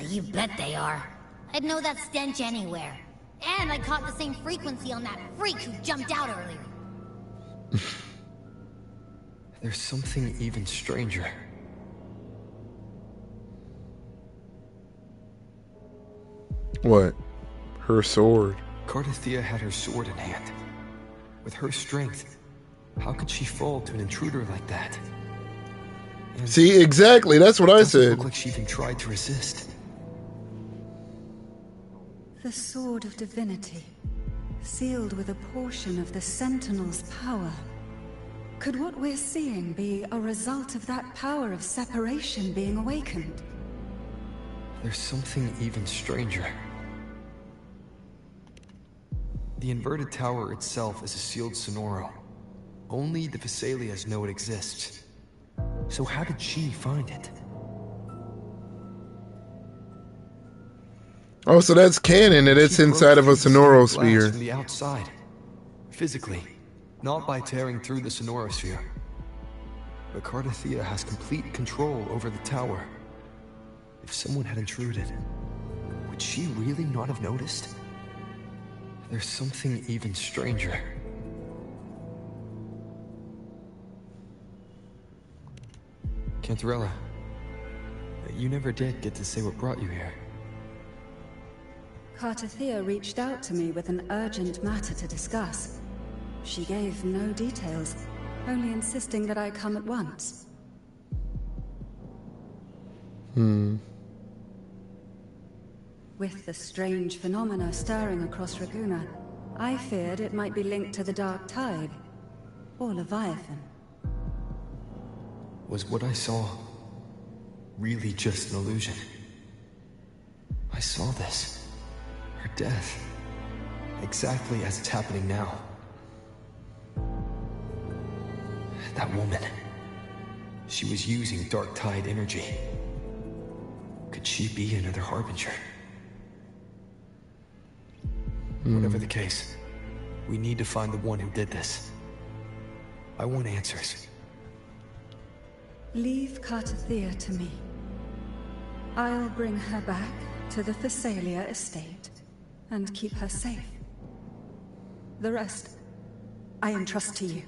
You bet they are. I'd know that stench anywhere. And I caught the same frequency on that freak who jumped out earlier. There's something even stranger. What? Her sword. Cardathea had her sword in hand. With her strength, how could she fall to an intruder like that? And see, exactly. That's what I doesn't said. look like she even tried to resist. The Sword of Divinity, sealed with a portion of the Sentinel's power. Could what we're seeing be a result of that power of separation being awakened? There's something even stranger. The inverted tower itself is a sealed Sonoro. Only the Vesalias know it exists. So how did she find it? Oh, so that's canon, and it's She broke inside of a through the Sonoro stained glass sphere. from the outside. Physically, not by tearing through the Sonorosphere. But Cardathea has complete control over the tower. If someone had intruded, would she really not have noticed? There's something even stranger. Cantarella, you never did get to say what brought you here. Cardathea reached out to me with an urgent matter to discuss. She gave no details, only insisting that I come at once. With the strange phenomena stirring across Raguna, I feared it might be linked to the Dark Tide, or Leviathan. Was what I saw really just an illusion? I saw this. Her death. Exactly as it's happening now. That woman. She was using Dark Tide energy. Could she be another Harbinger? Whatever the case, we need to find the one who did this. I want answers. Leave Cardathea to me. I'll bring her back to the Thessalia estate and keep her safe. The rest, I entrust to you.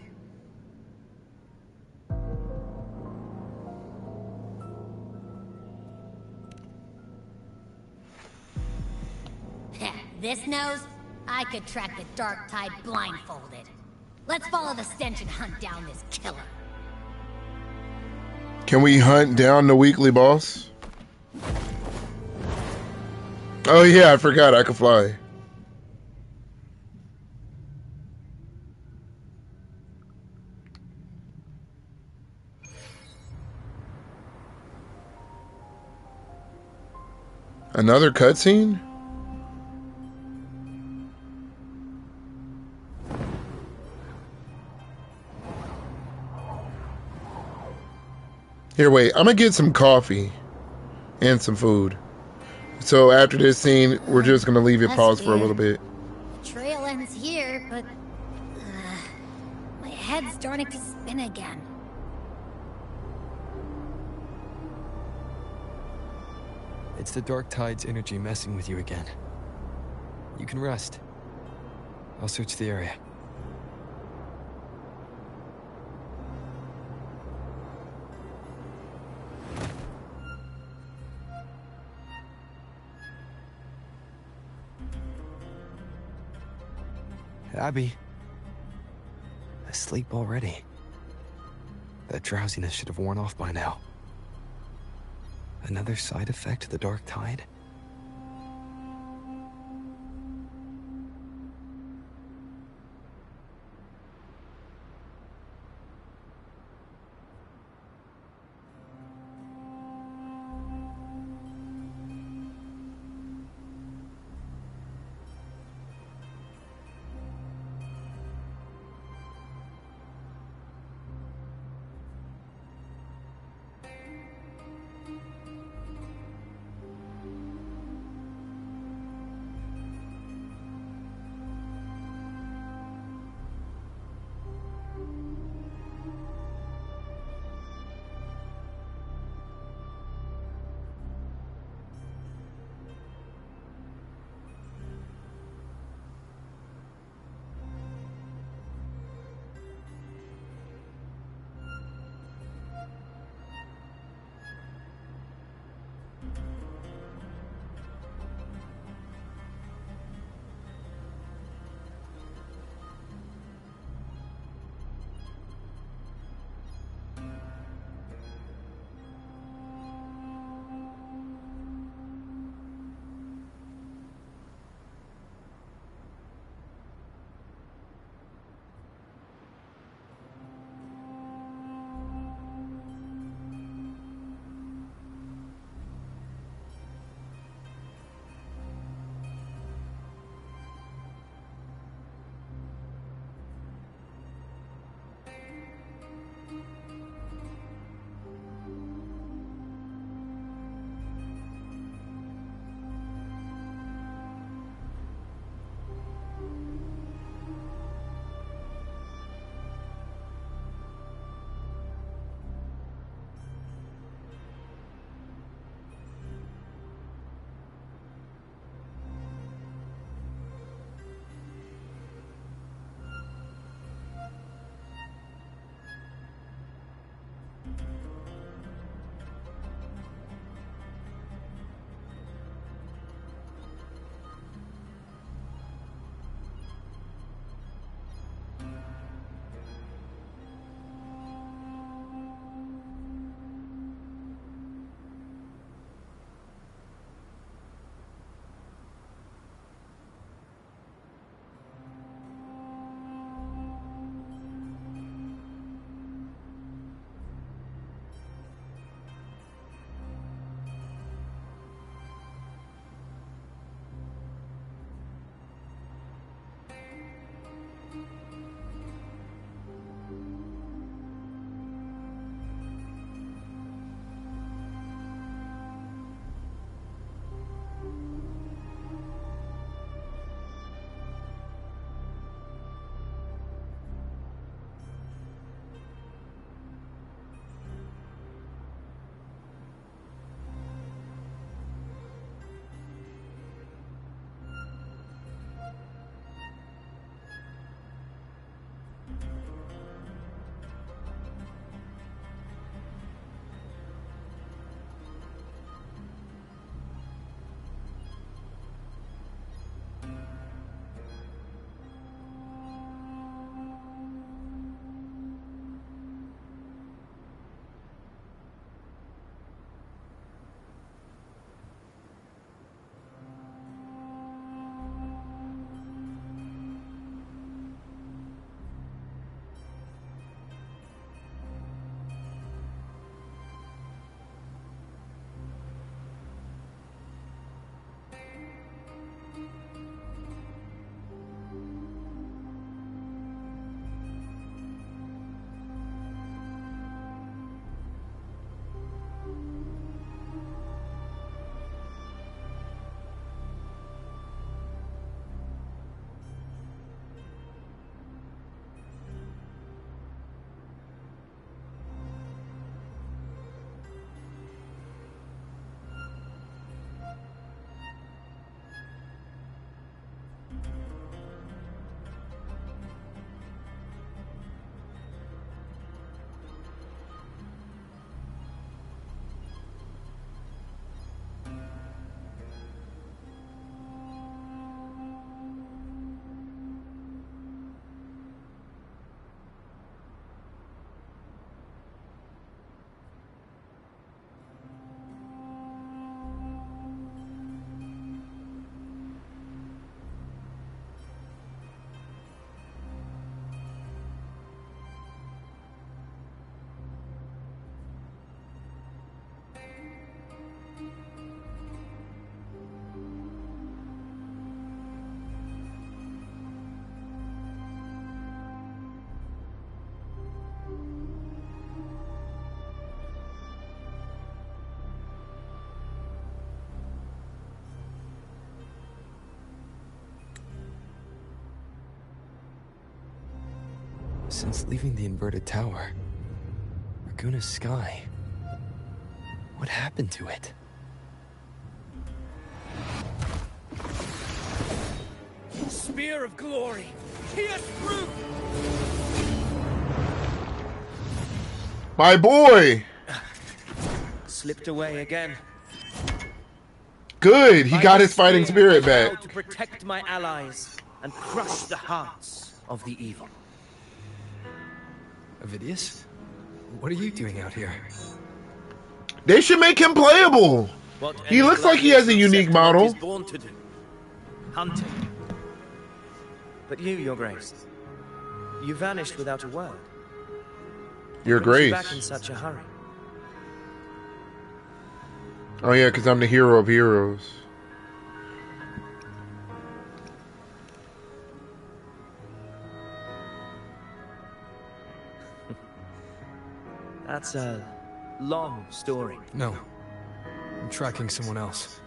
This nose? I could track the Dark Tide blindfolded. Let's follow the stench and hunt down this killer. Can we hunt down the weekly boss? Oh yeah, I forgot I could fly. Another cutscene? Here, wait. I'm gonna get some coffee and some food. So after this scene, we're just gonna leave it That's paused for a weird. little bit. The trail ends here, but... my head's starting to spin again. It's the Dark Tide's energy messing with you again. You can rest. I'll search the area. Abby. Asleep already. That drowsiness should have worn off by now. Another side effect of the Dark Tide? Since leaving the inverted tower, Raguna's sky, what happened to it? Spear of glory! Pierce through! My boy! Slipped away again. Good, he got his fighting spirit back. To protect my allies and crush the hearts of the evil. Avidius? What are you doing out here? They should make him playable. He looks like he has a unique model. He's born to do. Hunting. But you, Your Grace, you vanished without a word. Your What brings you Grace. back in such a hurry? Oh yeah, because I'm the hero of heroes. That's a long story. No. I'm tracking someone else.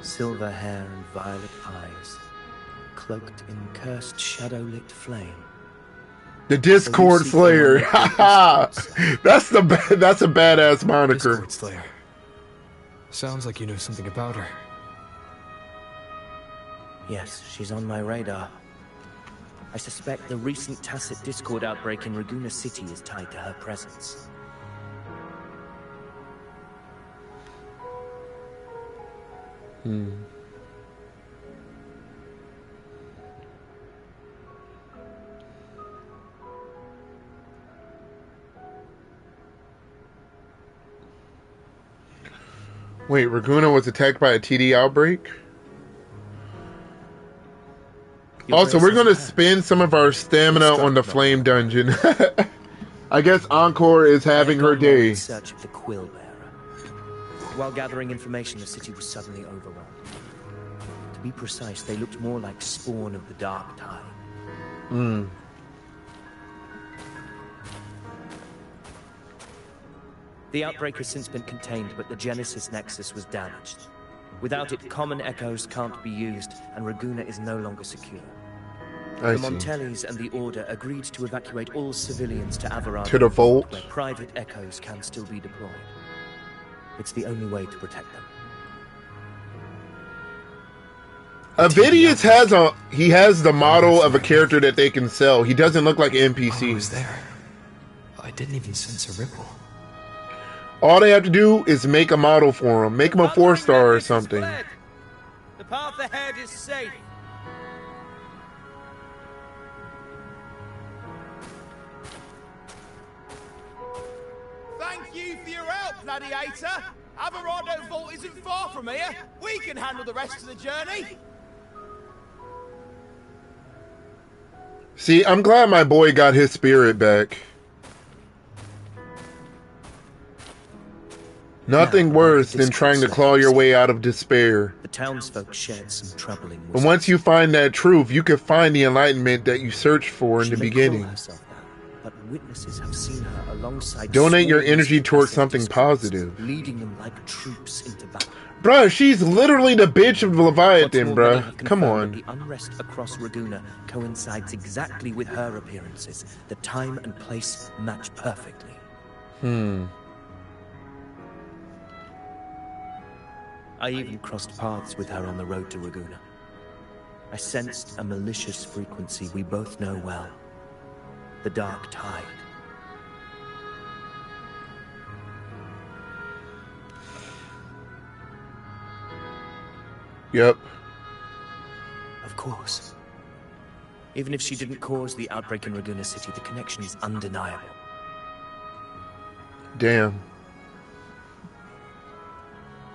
Silver hair and violet eyes, cloaked in cursed shadow-lit flame. The Discord Slayer. That's a badass moniker. Discord Slayer. Sounds like you know something about her. Yes, she's on my radar. I suspect the recent tacit Discord outbreak in Raguna City is tied to her presence. Wait, Raguna was attacked by a TD outbreak? Also, we're going to spend some of our stamina on the flame dungeon. I guess Encore is having her day. In search of the Quill Bearer. While gathering information, the city was suddenly overrun. To be precise, they looked more like spawn of the Dark Tide. The outbreak has since been contained, but the Genesis Nexus was damaged. Without it, common echoes can't be used, and Raguna is no longer secure. I The see. Montellis and the Order agreed to evacuate all civilians to Averard, To the vault? where private echoes can still be deployed. It's the only way to protect them. Avidius has the model of a character that they can sell. He doesn't look like an NPC. I was there. I didn't even sense a ripple. All they have to do is make a model for him. Make him a 4-star or something. The path ahead is safe. Thank you for your help, Gladiator. Averado Vault isn't far from here. We can handle the rest of the journey. See, I'm glad my boy got his spirit back. Nothing worse than trying to claw your way out of despair. The townsfolk shared some troubling But once you find that truth, you can find the enlightenment that you searched for in the She may beginning. call herself that, but witnesses have seen her alongside Donate your swords energy of towards passive something discords, positive. leading them like troops into battle. Bruh, she's literally the bitch of Leviathan, What's more, many bruh. have Come confirmed on. that the unrest across Raguna coincides exactly with her appearances. The time and place match perfectly. I even crossed paths with her on the road to Raguna. I sensed a malicious frequency we both know well. The Dark Tide. Yep. Of course. Even if she didn't cause the outbreak in Raguna City, the connection is undeniable. Damn.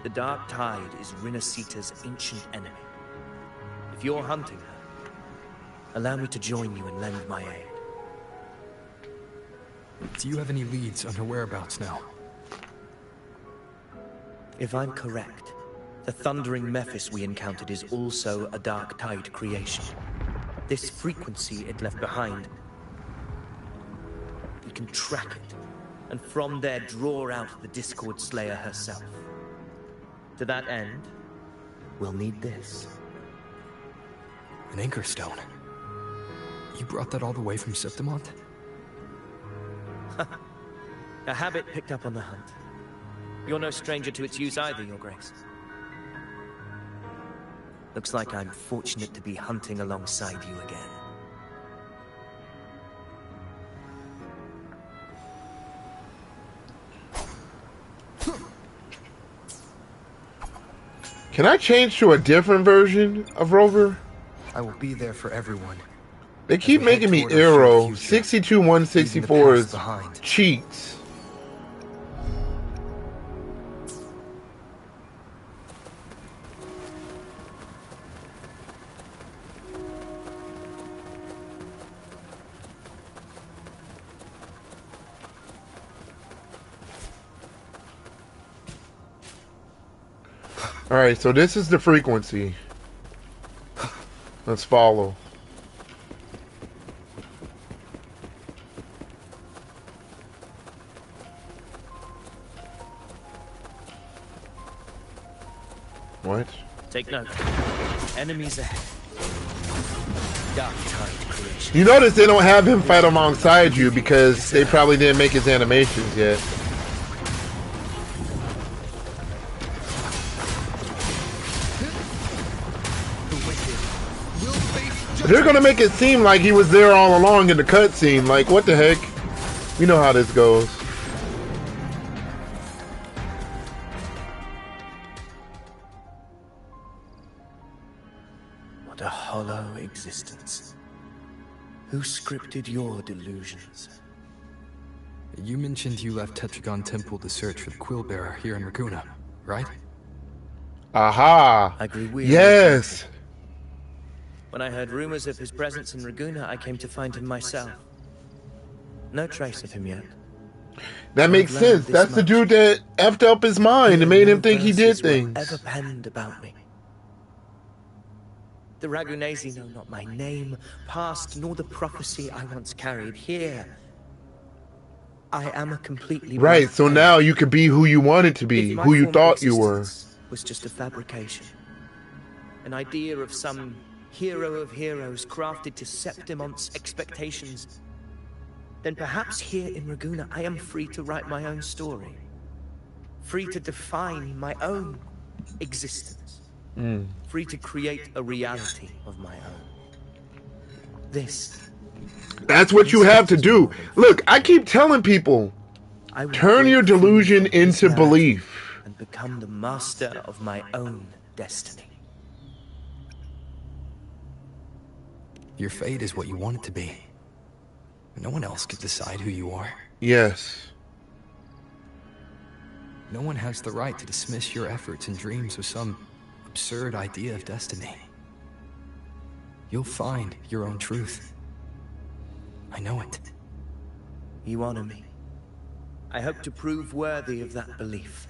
The Dark Tide is Rinasita's ancient enemy. If you're hunting her, allow me to join you and lend my aid. Do you have any leads on her whereabouts now? If I'm correct, the thundering Mephis we encountered is also a Dark Tide creation. This frequency it left behind, we can track it, and from there draw out the Discord Slayer herself. To that end, we'll need this. An anchor stone. You brought that all the way from Septimont? A habit picked up on the hunt. You're no stranger to its use either, Your Grace. Looks like I'm fortunate to be hunting alongside you again. Can I change to a different version of Rover? I will be there for everyone. They keep making me Arrow. 62 164 is cheats. Alright, so this is the frequency. Let's follow. What? Take note. Enemies ahead. Dark Tide creation. You notice they don't have him fight alongside you because they probably didn't make his animations yet. They're gonna make it seem like he was there all along in the cutscene. Like, what the heck? You know how this goes. What a hollow existence. Who scripted your delusions? You mentioned you left Tetragon Temple to search for the Quill Bearer here in Raguna, right? Aha! I grew weary. Yes! When I heard rumors of his presence in Raguna, I came to find him myself. No trace of him yet. That makes sense. That's the dude that effed up his mind and made him think he did things. Ever penned about me. The Ragunesi know not my name, past, nor the prophecy I once carried. Here, I am a completely right. So now you could be who you wanted to be, who you thought you were. Was just a fabrication, an idea of some hero of heroes crafted to Septimont's expectations. Then perhaps here in Raguna I am free to write my own story. Free to define my own existence. Free to create a reality of my own. That's what you have to do. Look, I keep telling people, turn your delusion into belief. And become the master of my own destiny. Your fate is what you want it to be. No one else can decide who you are. Yes. No one has the right to dismiss your efforts and dreams with some absurd idea of destiny. You'll find your own truth. I know it. You honor me. I hope to prove worthy of that belief.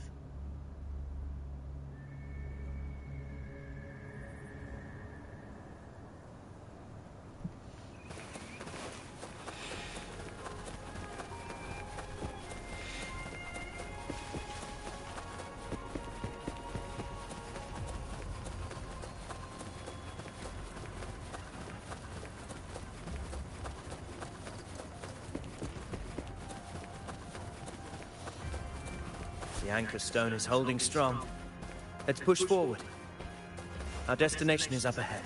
The anchor stone is holding strong. Let's push forward. Our destination is up ahead.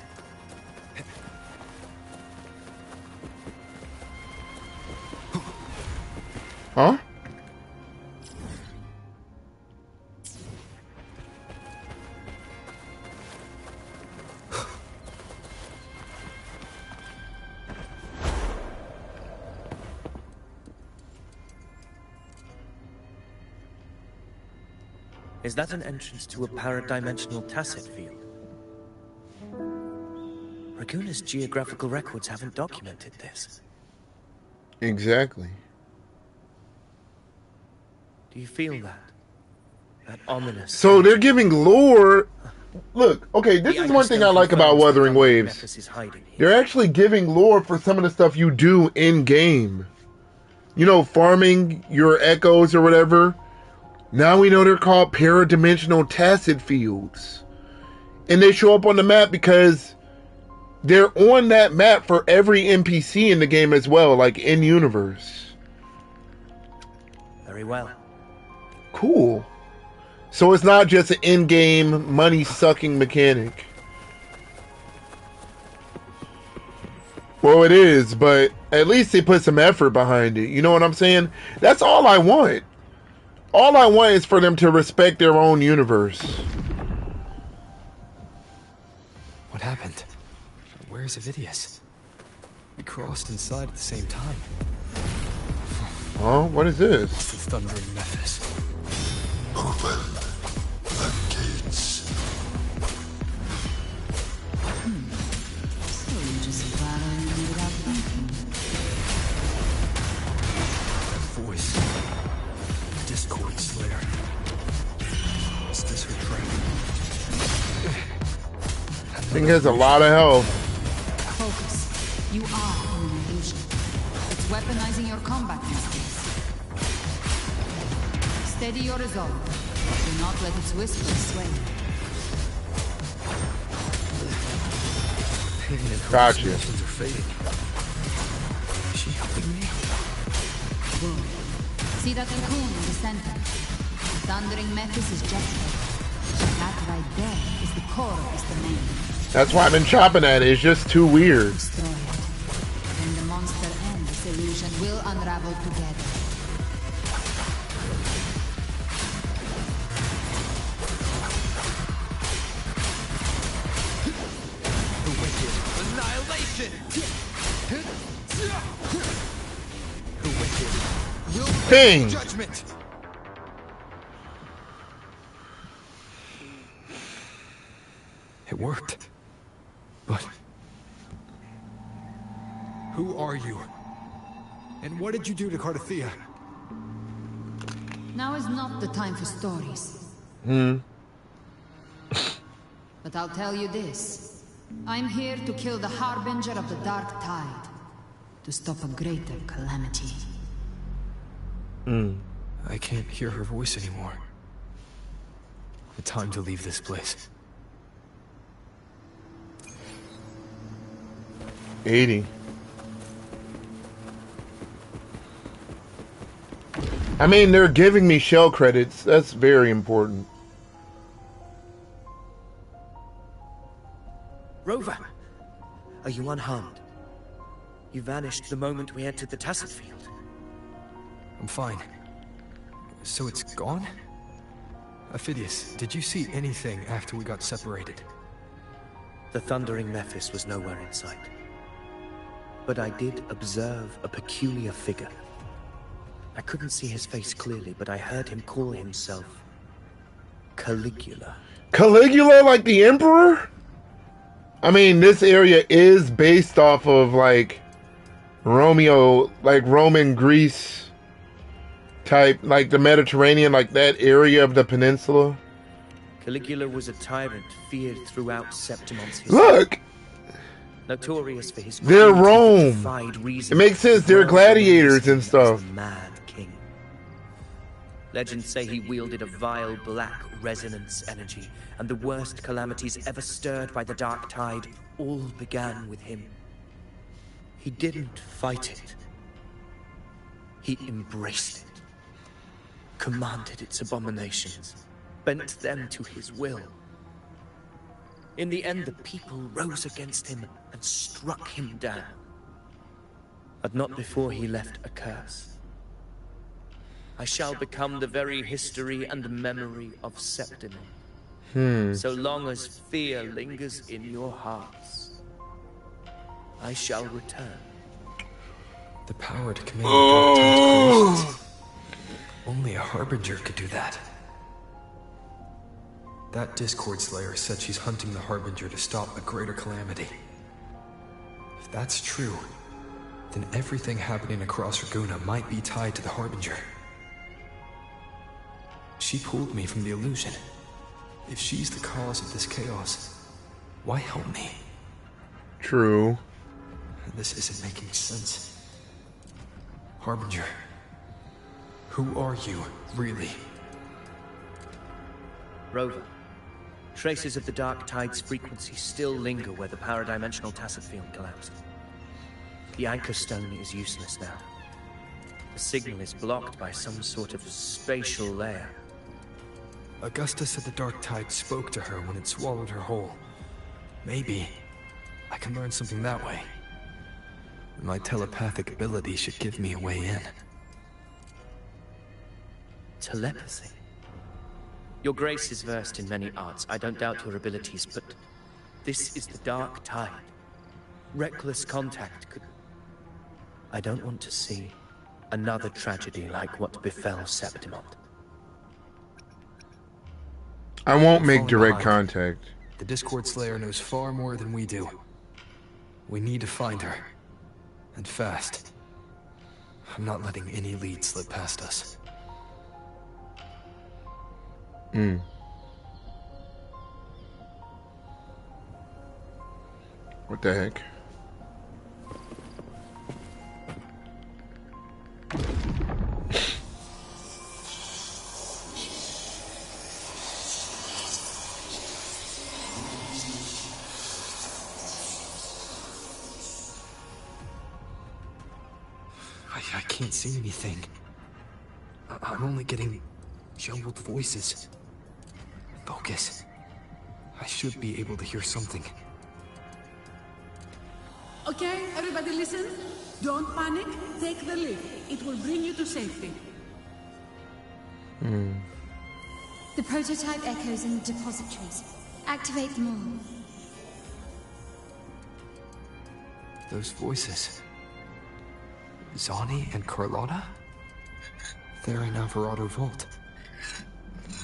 Huh? Is that an entrance to a paradimensional tacit field? Raguna's geographical records haven't documented this. Exactly. Do you feel that? That ominous... So they're giving lore... Look, okay, this is one thing I like about Wuthering Waves. They're actually giving lore for some of the stuff you do in-game. You know, farming your echoes or whatever. Now we know they're called paradimensional tacit fields. And they show up on the map because they're on that map for every NPC in the game as well, like in universe. Very well. Cool. So it's not just an in-game money-sucking mechanic. Well, it is, but at least they put some effort behind it. You know what I'm saying? That's all I want. All I want is for them to respect their own universe. What happened? Where's Avidius? We crossed inside at the same time. Oh, what is this? It's the thundering Mephis. Open the gates. So you just following me without thinking. Voice. Discord Slayer. Is this her trap? Thing has a lot of health. Focus. You are in an illusion. It's weaponizing your combat instincts. Steady your resolve. Do not let its whispers sway you. Pain and Gotcha. hallucinations are fading. Is she helping me? Good. See that cocoon in the center? The thundering Mephis is just there. That right there is the core of this domain. That's why I've been chopping at it. It's just too weird. Destroy it. Then the monster and this illusion will unravel together. The wicked. Annihilation! The wicked. Will Bing! judgment! It worked. But... who are you? And what did you do to Cardathea? Now is not the time for stories. But I'll tell you this. I'm here to kill the Harbinger of the Dark Tide. To stop a greater calamity. I can't hear her voice anymore. The time to leave this place. 80. I mean, they're giving me shell credits. That's very important. Rover, are you unharmed? You vanished the moment we entered the Tacet Field. I'm fine. So it's gone? Aphidius, did you see anything after we got separated? The thundering Mephis was nowhere in sight. But I did observe a peculiar figure. I couldn't see his face clearly, but I heard him call himself Caligula. Caligula, like the Emperor? I mean, this area is based off of, like, Roman Greece type, like the Mediterranean, like that area of the peninsula. Caligula was a tyrant feared throughout Septimon's history. Look! Notorious for his They're cruelty that Rome. defied reason. It makes sense, they're Well, gladiators and stuff. the Mad King. Legends say he wielded a vile black resonance energy, and the worst calamities ever stirred by the Dark Tide all began with him. He didn't fight it. He embraced it, commanded its abominations, bent them to his will. In the end, the people rose against him and struck him down. But not before he left a curse. I shall become the very history and memory of Septimon. So long as fear lingers in your hearts, I shall return. The power to command Dark Tide's creations. Only a Harbinger could do that. That Discord Slayer said she's hunting the Harbinger to stop a greater calamity. If that's true, then everything happening across Raguna might be tied to the Harbinger. She pulled me from the illusion. If she's the cause of this chaos, why help me? True. This isn't making sense. Harbinger, who are you, really? Rover, Traces of the Dark Tide's frequency still linger where the paradimensional tacit field collapsed. The anchor stone is useless now. The signal is blocked by some sort of spatial layer. Augusta said the Dark Tide spoke to her when it swallowed her whole. Maybe I can learn something that way. My telepathic ability should give me a way in. Telepathy? Your Grace is versed in many arts. I don't doubt your abilities, but this is the Dark Tide. Reckless contact could... I don't want to see another tragedy like what befell Septimont. I won't make direct contact. The Discord Slayer knows far more than we do. We need to find her. And fast. I'm not letting any lead slip past us. What the heck? I can't see anything. I'm only getting jumbled voices. Focus. I should be able to hear something. Okay, everybody listen. Don't panic. Take the lead. It will bring you to safety. The prototype echoes in the depositories. Activate them all. Those voices. Zani and Carlotta? They're in Alvarado Vault.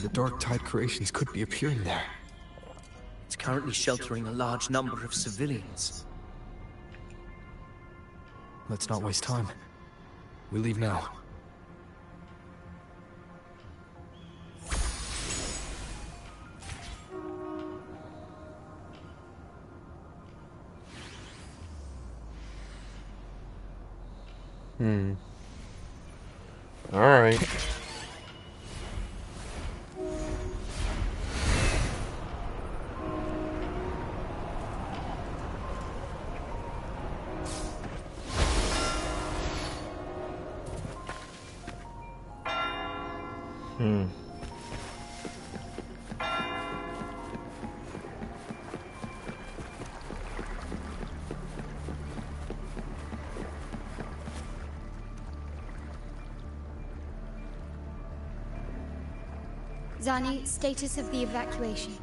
The Dark Tide creations could be appearing there. It's currently sheltering a large number of civilians. Let's not waste time. We leave now. All right. Zani, status of the evacuation.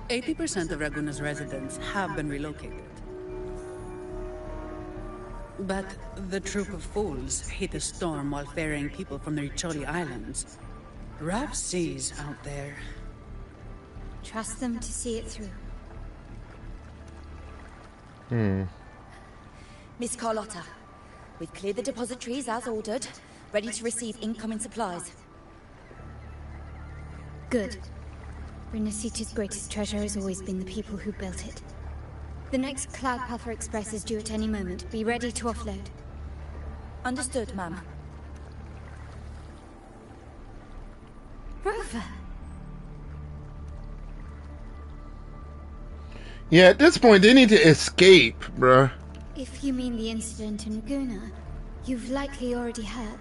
80% of Raguna's residents have been relocated. But the troop of fools hit a storm while ferrying people from the Riccioli Islands. Rough seas out there. Trust them to see it through. Miss Carlotta, we've cleared the depositories as ordered, ready to receive incoming supplies. Good. Renacita's greatest treasure has always been the people who built it. The next Cloudpather Express is due at any moment. Be ready to offload. Understood, ma'am. Rover! Yeah, at this point, they need to escape, bruh. If you mean the incident in Laguna, you've likely already heard.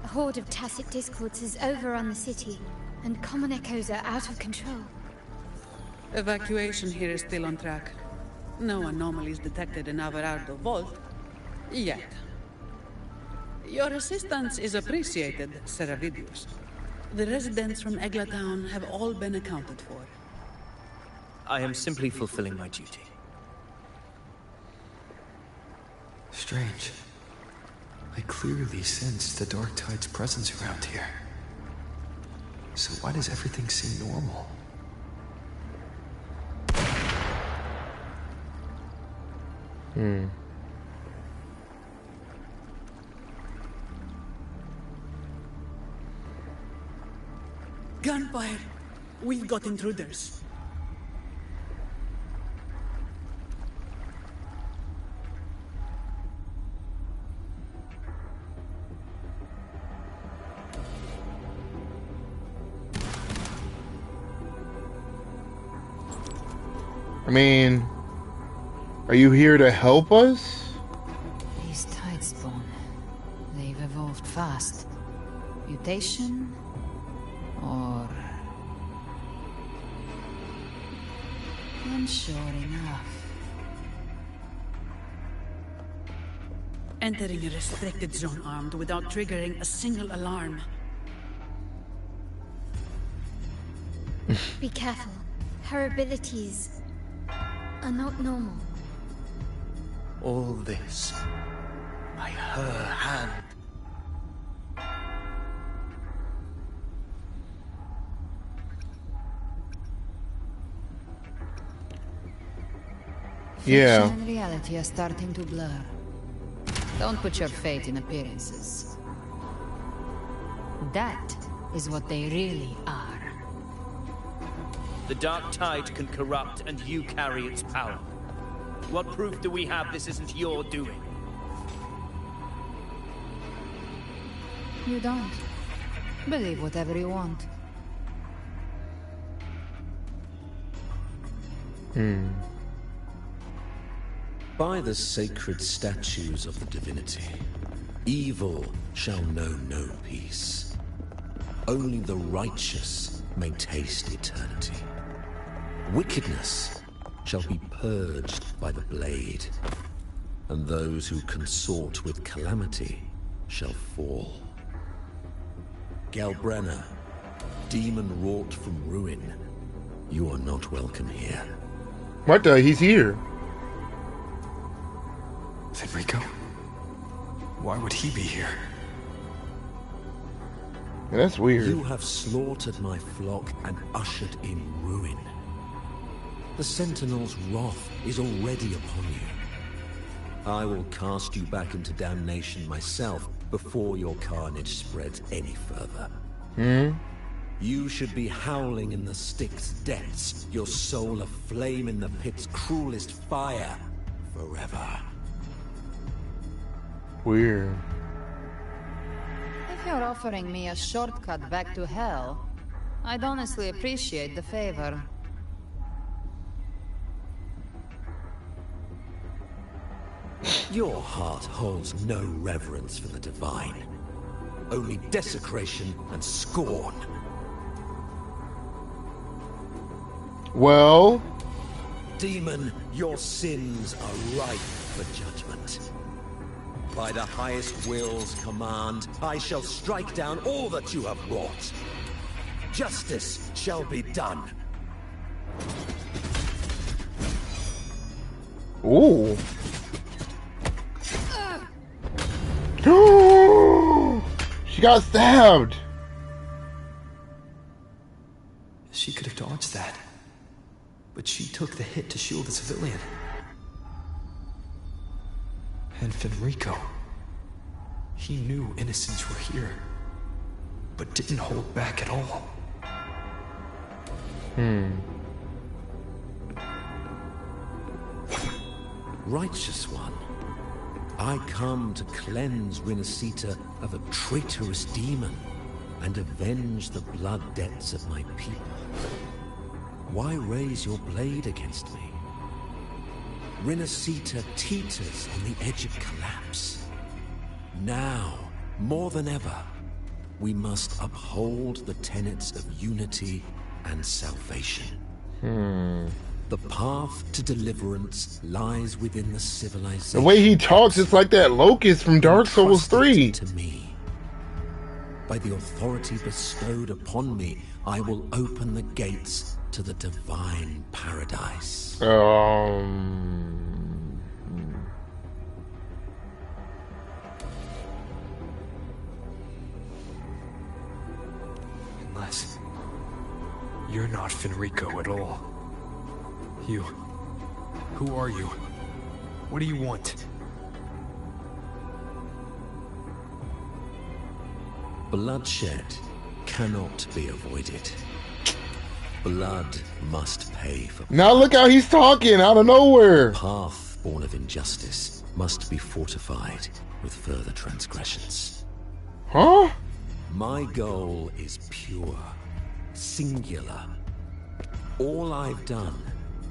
A horde of tacit discords has overrun the city, and common echoes are out of control. Evacuation here is still on track. No anomalies detected in Alvarado Vault. Yet. Your assistance is appreciated, Seravidius. The residents from Eglatown have all been accounted for. I am simply fulfilling my duty. Strange. I clearly sense the Dark Tide's presence around here. So why does everything seem normal? Gunfire! We've got intruders. mean, are you here to help us? These Tidespawn, they've evolved fast. Mutation? Or... unsure enough. Entering a restricted zone armed without triggering a single alarm. Be careful. Her abilities are not normal. All this by her hand. Yeah. Fiction and reality are starting to blur. Don't put your faith in appearances. That is what they really are. The dark tide can corrupt, and you carry its power. What proof do we have this isn't your doing? You don't. Believe whatever you want. By the sacred statues of the divinity, evil shall know no peace. Only the righteous may taste eternity. Wickedness shall be purged by the blade, and those who consort with calamity shall fall. Galbrenna, demon wrought from ruin, you are not welcome here. What the? He's here. Fenrico? Why would he be here? Yeah, that's weird. You have slaughtered my flock and ushered in ruin. The Sentinel's wrath is already upon you. I will cast you back into damnation myself before your carnage spreads any further. You should be howling in the Styx's depths, your soul aflame in the pit's cruelest fire, forever. Weird. If you're offering me a shortcut back to hell, I'd honestly appreciate the favor. Your heart holds no reverence for the divine. Only desecration and scorn. Well? Demon, your sins are ripe for judgment. By the highest will's command, I shall strike down all that you have wrought. Justice shall be done. Ooh. She got stabbed. She could have dodged that. But she took the hit to shield the civilian. And Fenrico. He knew innocents were here, but didn't hold back at all. Righteous one, I come to cleanse Rinascita of a traitorous demon and avenge the blood debts of my people. Why raise your blade against me? Rinascita teeters on the edge of collapse. Now, more than ever, we must uphold the tenets of unity and salvation. The path to deliverance lies within the civilization. The way he talks is like that Locust from Dark Souls 3. To me. By the authority bestowed upon me, I will open the gates to the divine paradise. Unless you're not Fenrico at all. You. Who are you? What do you want? Bloodshed cannot be avoided. Blood must pay for... Now look how he's talking out of nowhere. The path born of injustice must be fortified with further transgressions. Huh? My goal is pure, singular. All I've done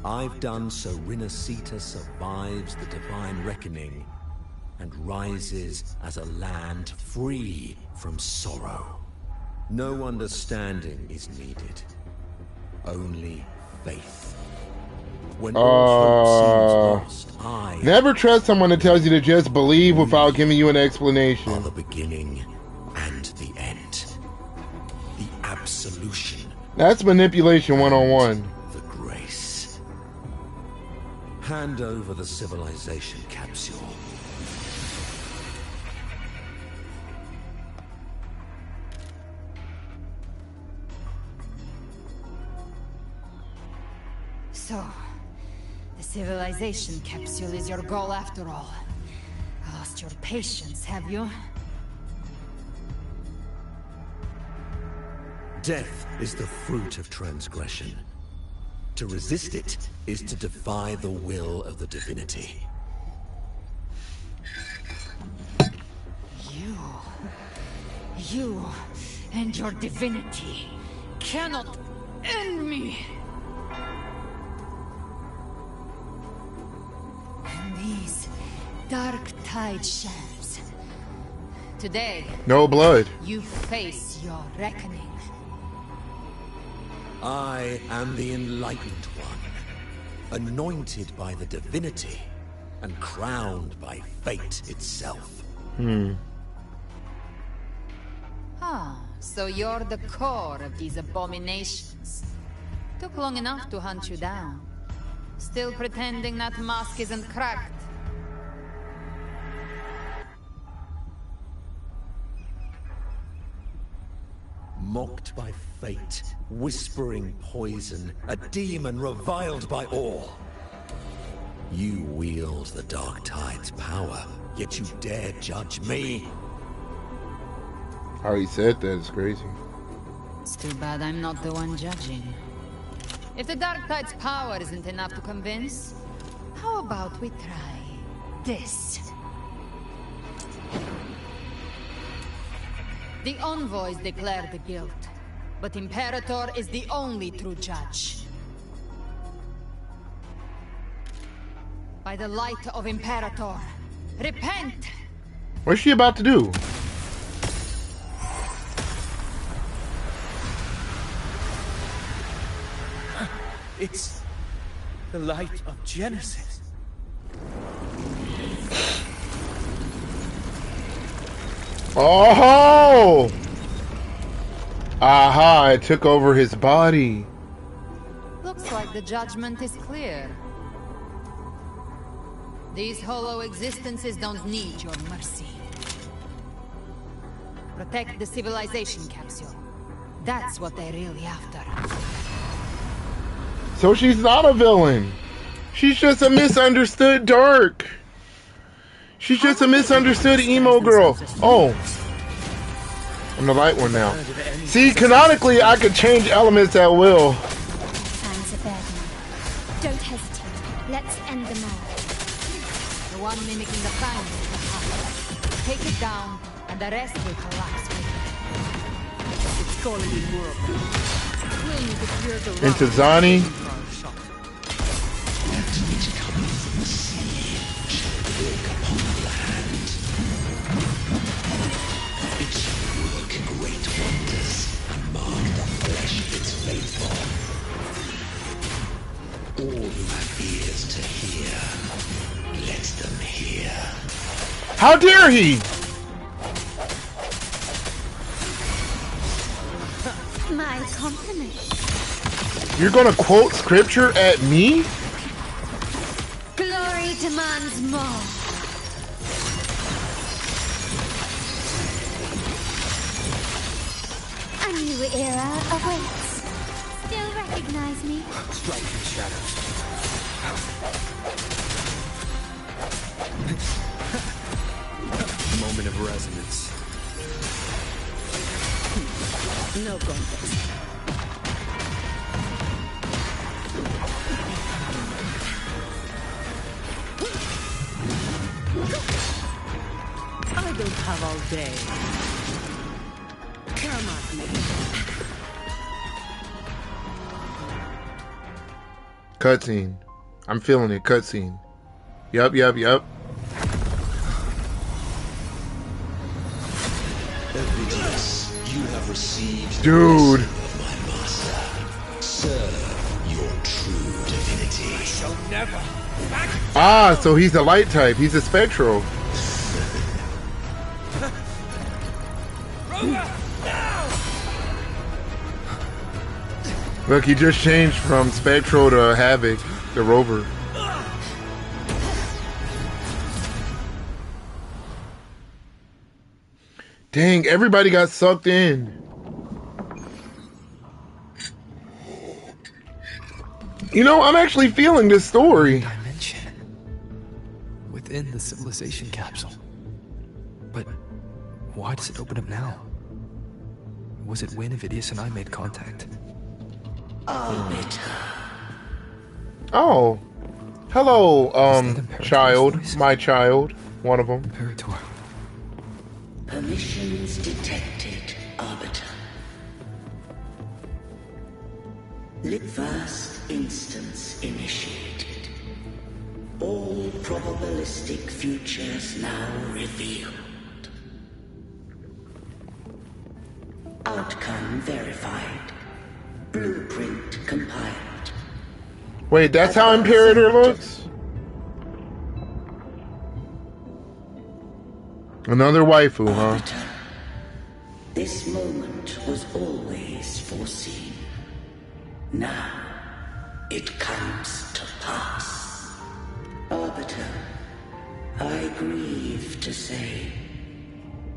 I've done so Rinascita survives the divine reckoning and rises as a land free from sorrow. No understanding is needed, only faith. When all hope seems lost, never trust someone that tells you to just believe without giving you an explanation. are the beginning and the end. The absolution. That's manipulation 101. The grace. Hand over the civilization capsule. So, the civilization capsule is your goal after all. Lost your patience, have you? Death is the fruit of transgression. To resist it is to defy the will of the divinity. You and your divinity cannot end me! And these dark tide shams. Today, no blood. You face your reckoning. I am the Enlightened One, anointed by the divinity and crowned by fate itself. Ah, so you're the core of these abominations. Took long enough to hunt you down. Still pretending that mask isn't cracked. Mocked by fate, whispering poison, a demon reviled by all. You wield the Dark Tide's power, yet you dare judge me? How he said that is crazy. It's too bad I'm not the one judging. If the Dark Tide's power isn't enough to convince, how about we try this? The envoys declare the guilt, but Imperator is the only true judge. By the light of Imperator, repent! What's she about to do? It's the light of Genesis. Oh! Aha, it took over his body. Looks like the judgment is clear. These hollow existences don't need your mercy. Protect the civilization capsule. That's what they're really after. So she's not a villain. She's just a misunderstood dark. She's just a misunderstood emo girl. Oh. I'm the light one now. See, canonically, I could change elements at will. Hands are burdened. Don't hesitate. Let's end them all. The one mimicking the fangs is the heart. Take it down, and the rest will collapse with it. It's calling in more of them. We'll need to clear the Into Zani. All who have ears to hear, let them hear. How dare he? My compliments. You're gonna quote scripture at me? Glory demands more. A new era awaits. Still recognize me? Strike the shadows. Moment of resonance. No contest. I don't have all day. Come at me. Cutscene. I'm feeling it. Cutscene. Yup. Ovidius, you have received Dude. the blessing of my master. Serve your true divinity. I shall never back. Ah, so he's a light type. He's a spectral. Look, he just changed from spectral to havoc, the rover. Dang, everybody got sucked in. You know, I'm actually feeling this story. Dimension. Within the civilization capsule. But why does it open up now? Was it when Ovidius and I made contact? Oh. Hello, child. My child. One of them. Imperator. Permissions detected, Arbiter. First instance initiated. All probabilistic futures now revealed. Outcome verified. Blueprint compiled. Wait, that's how Imperator looks? Another waifu, huh? This moment was always foreseen. Now, it comes to pass. Arbiter, I grieve to say,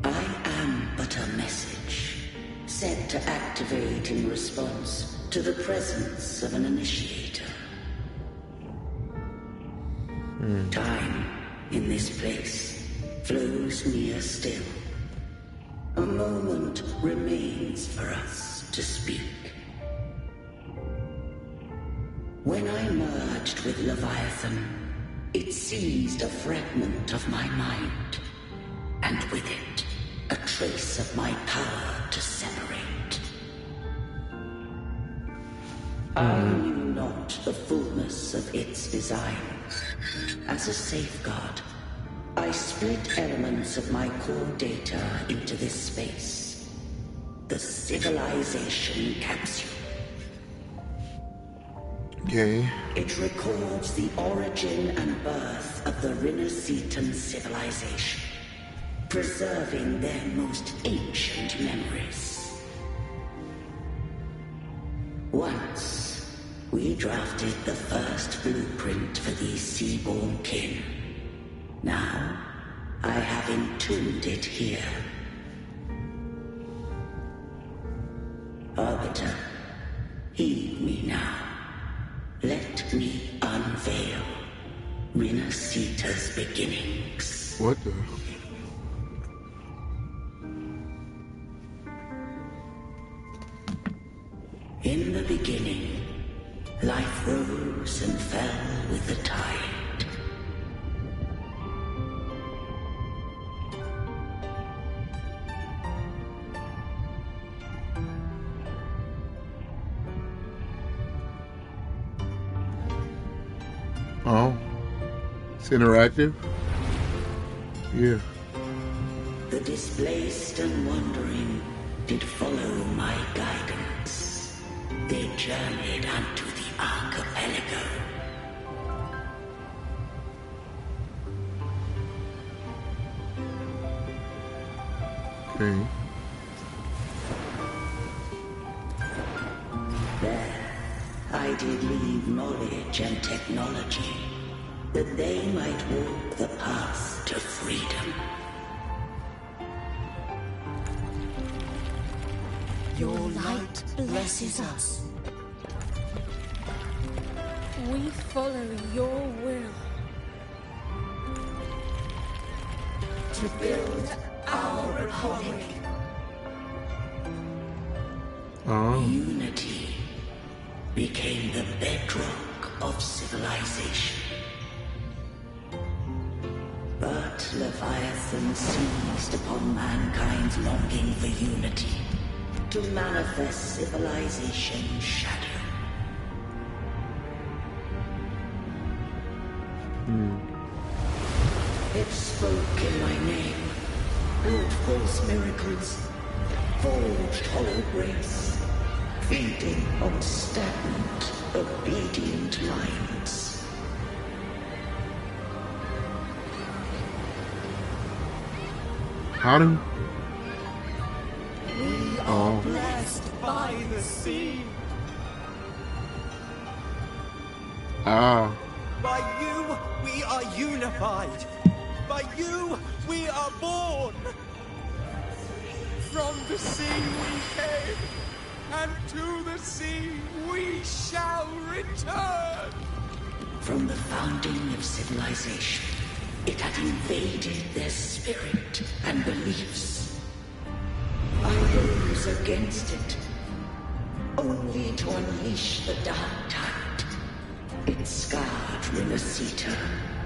I am but a message, sent to activate in response to the presence of an initiator. Time, in this place, flows near still. A moment remains for us to speak. When I merged with Leviathan, it seized a fragment of my mind, and with it, a trace of my power to separate. I knew not the fullness of its design. As a safeguard, I split elements of my core data into this space. The civilization capsule. Okay. It records the origin and birth of the Rinnesetan civilization, preserving their most ancient memories. Once, we drafted the first blueprint for these seaborn kin. Now, I have entombed it here. Arbiter, heed me now. Let me unveil Rinneseta's beginnings. What the? In the beginning, life rose and fell with the tide. Oh. It's interactive? Yeah. The displaced and wandering did follow my guidance. They journeyed unto the archipelago. Okay. There, I did leave knowledge and technology, that they might walk the path to freedom. Your light blesses us. We follow your will. To build our republic. Unity became the bedrock of civilization. But Leviathan seized upon mankind's longing for unity to manifest civilization's shadow. It spoke in my name, wrought false miracles, forged hollow grace, feeding on stagnant, obedient minds. How do? We are blessed by the sea. Ah. By you, we are unified. By you, we are born. From the sea we came, and to the sea we shall return. From the founding of civilization, it had invaded their spirit and beliefs. I rose against it, only to unleash the dark tide. It scarred Renacita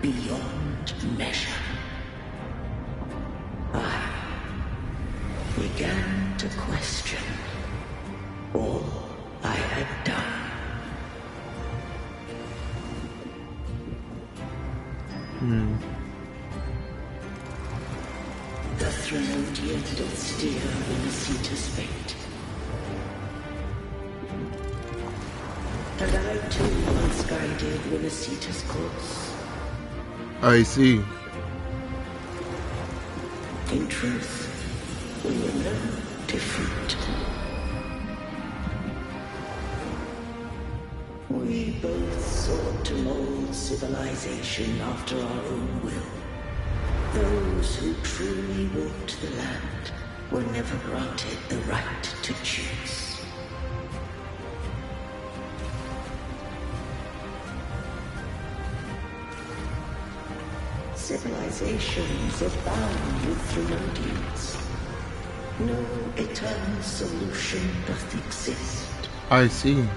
beyond measure. I began to question all I had done. The Threnodian did steer Renacita's fate. And I too once guided Renacita's course. I see. In truth, we were no different. We both sought to mold civilization after our own will. Those who truly walked the land were never granted the right to choose. Civilizations abound with Threnodians. No eternal solution doth exist. I see.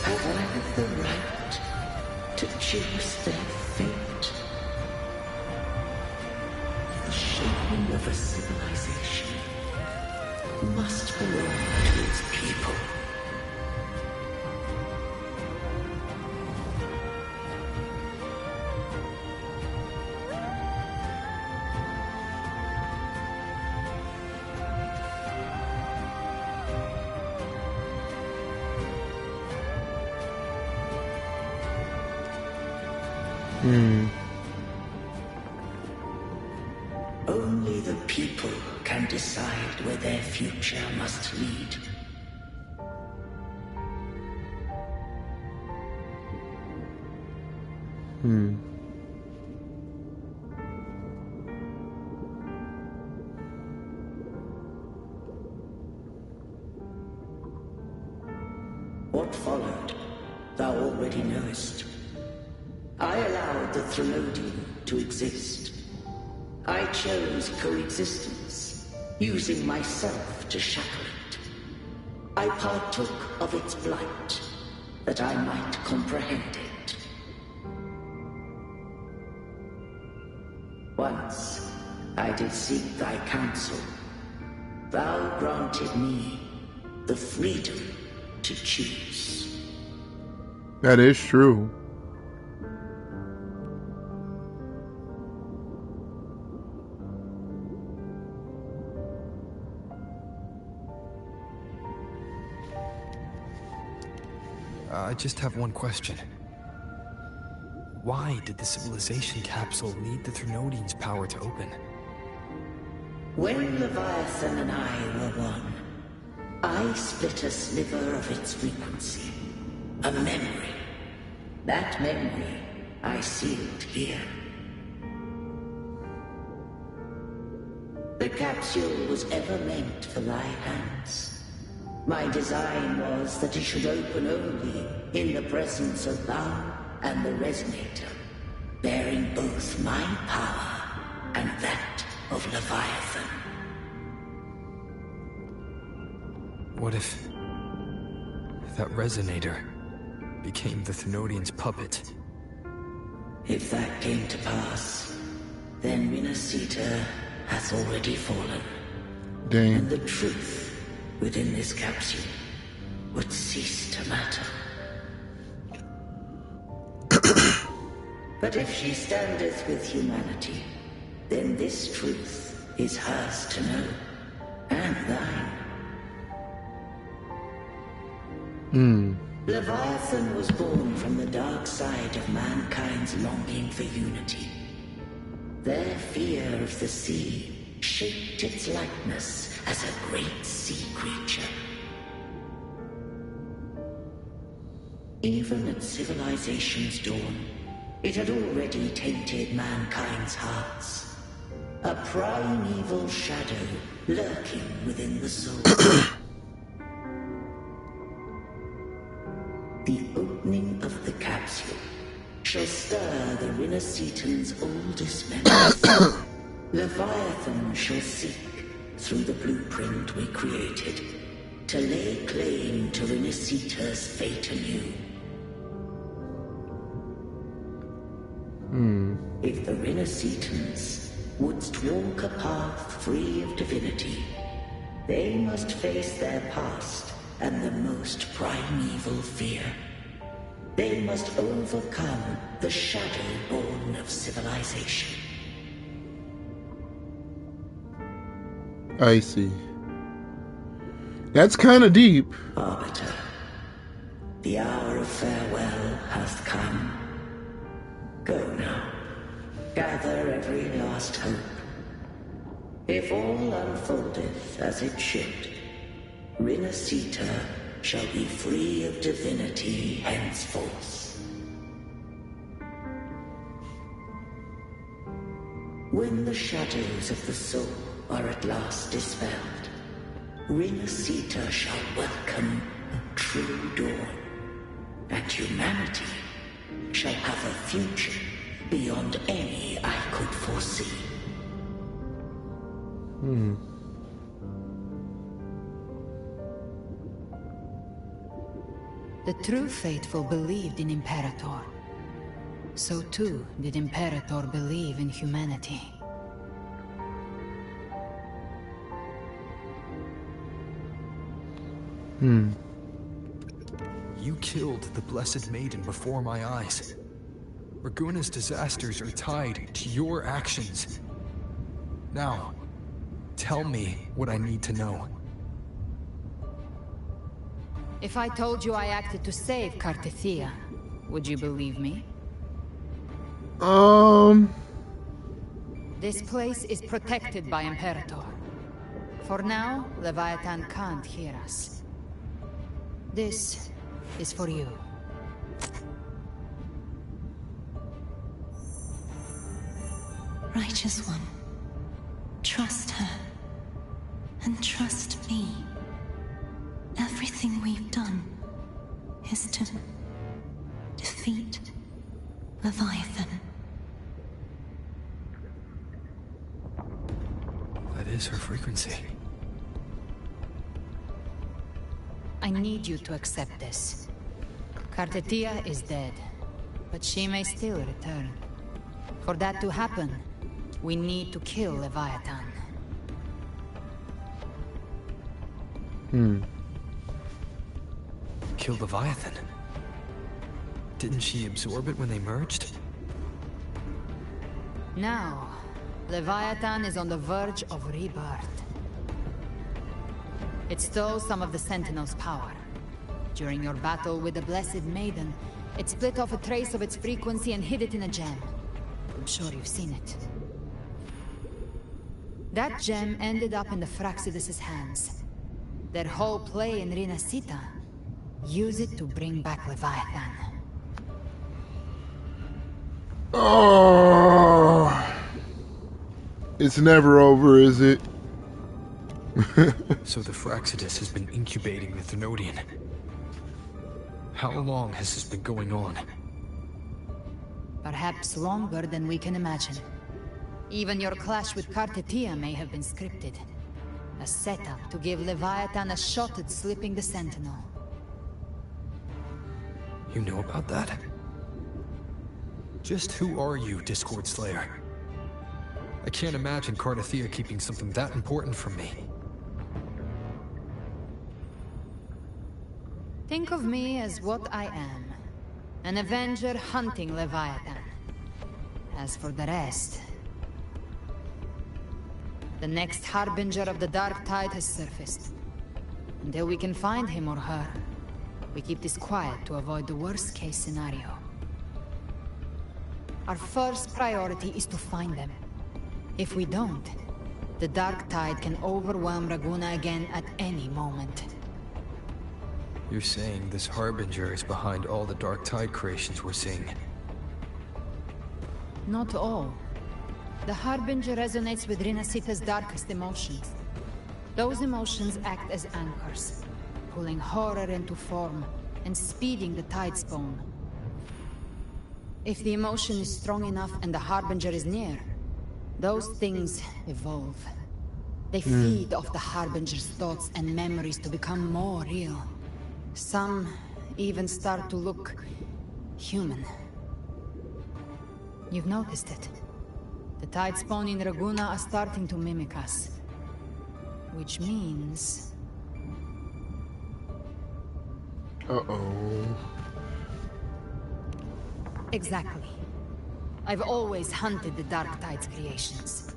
Have I the right to choose their fate? The shaping of a civilization must belong to its people. Only the people can decide where their future must lead. What followed, thou already knowest. I allowed the Threnodian to exist. I chose coexistence, using myself to shackle it. I partook of its blight, that I might comprehend it. Once, I did seek thy counsel. Thou granted me the freedom to choose. That is true. I just have one question. Why did the civilization capsule need the Threnodian's power to open? When Leviathan and I were one, I split a sliver of its frequency. A memory. That memory I sealed here. The capsule was ever meant for thy hands. My design was that it should open only in the presence of thou and the Resonator, bearing both my power and that of Leviathan. What if that Resonator became the Threnodian's puppet? If that came to pass, then Renacita hath already fallen. Dang. And the truth within this capsule would cease to matter. But if she standeth with humanity, then this truth is hers to know, and thine. Leviathan was born from the dark side of mankind's longing for unity. Their fear of the sea shaped its likeness as a great sea creature. Even at civilization's dawn, it had already tainted mankind's hearts. A primeval shadow lurking within the soul. The opening of the capsule shall stir the Rinascitan's oldest memories. Leviathan shall seek, through the blueprint we created, to lay claim to Rinascita's fate anew. If the Rinascitans wouldst walk a path free of divinity, they must face their past and the most primeval fear. They must overcome the shadow born of civilization. I see. That's kind of deep. Arbiter, the hour of farewell hath come. Go now. Gather every last hope. If all unfoldeth as it should, Rinascita shall be free of divinity henceforth. When the shadows of the soul are at last dispelled, Rinascita shall welcome a true dawn, and humanity shall have a future beyond any I could foresee. The true faithful believed in Imperator. So too did Imperator believe in humanity. You killed the Blessed Maiden before my eyes. Raguna's disasters are tied to your actions. Now, tell me what I need to know. If I told you I acted to save Cartethia, would you believe me? This place is protected by Imperator. For now, Leviathan can't hear us. This is for you. Righteous One, trust her, and trust me. Everything we've done is to defeat Leviathan. That is her frequency. I need you to accept this. Cartethia is dead, but she may still return. For that to happen, we need to kill Leviathan. Kill Leviathan? Didn't she absorb it when they merged? Now, Leviathan is on the verge of rebirth. It stole some of the Sentinel's power. During your battle with the Blessed Maiden, it split off a trace of its frequency and hid it in a gem. I'm sure you've seen it. That gem ended up in the Fraxidus' hands. Their whole play in Rinascita, use it to bring back Leviathan. Oh, it's never over, is it? So the Fraxidus has been incubating the Thenodian. How long has this been going on? Perhaps longer than we can imagine. Even your clash with Cartethia may have been scripted. A setup to give Leviathan a shot at slipping the Sentinel. You know about that? Just who are you, Discord Slayer? I can't imagine Cartethia keeping something that important from me. Think of me as what I am. An Avenger hunting Leviathan. As for the rest... The next Harbinger of the Dark Tide has surfaced. Until we can find him or her, we keep this quiet to avoid the worst-case scenario. Our first priority is to find them. If we don't, the Dark Tide can overwhelm Raguna again at any moment. You're saying this Harbinger is behind all the Dark Tide creations we're seeing? Not all. The Harbinger resonates with Rinasita's darkest emotions. Those emotions act as anchors, pulling horror into form and speeding the Tidespawn. If the emotion is strong enough and the Harbinger is near, those things evolve. They feed off the Harbinger's thoughts and memories to become more real. Some even start to look human. You've noticed it. The Tidespawn in Raguna are starting to mimic us. Which means... Uh-oh. Exactly. I've always hunted the Dark Tide's creations.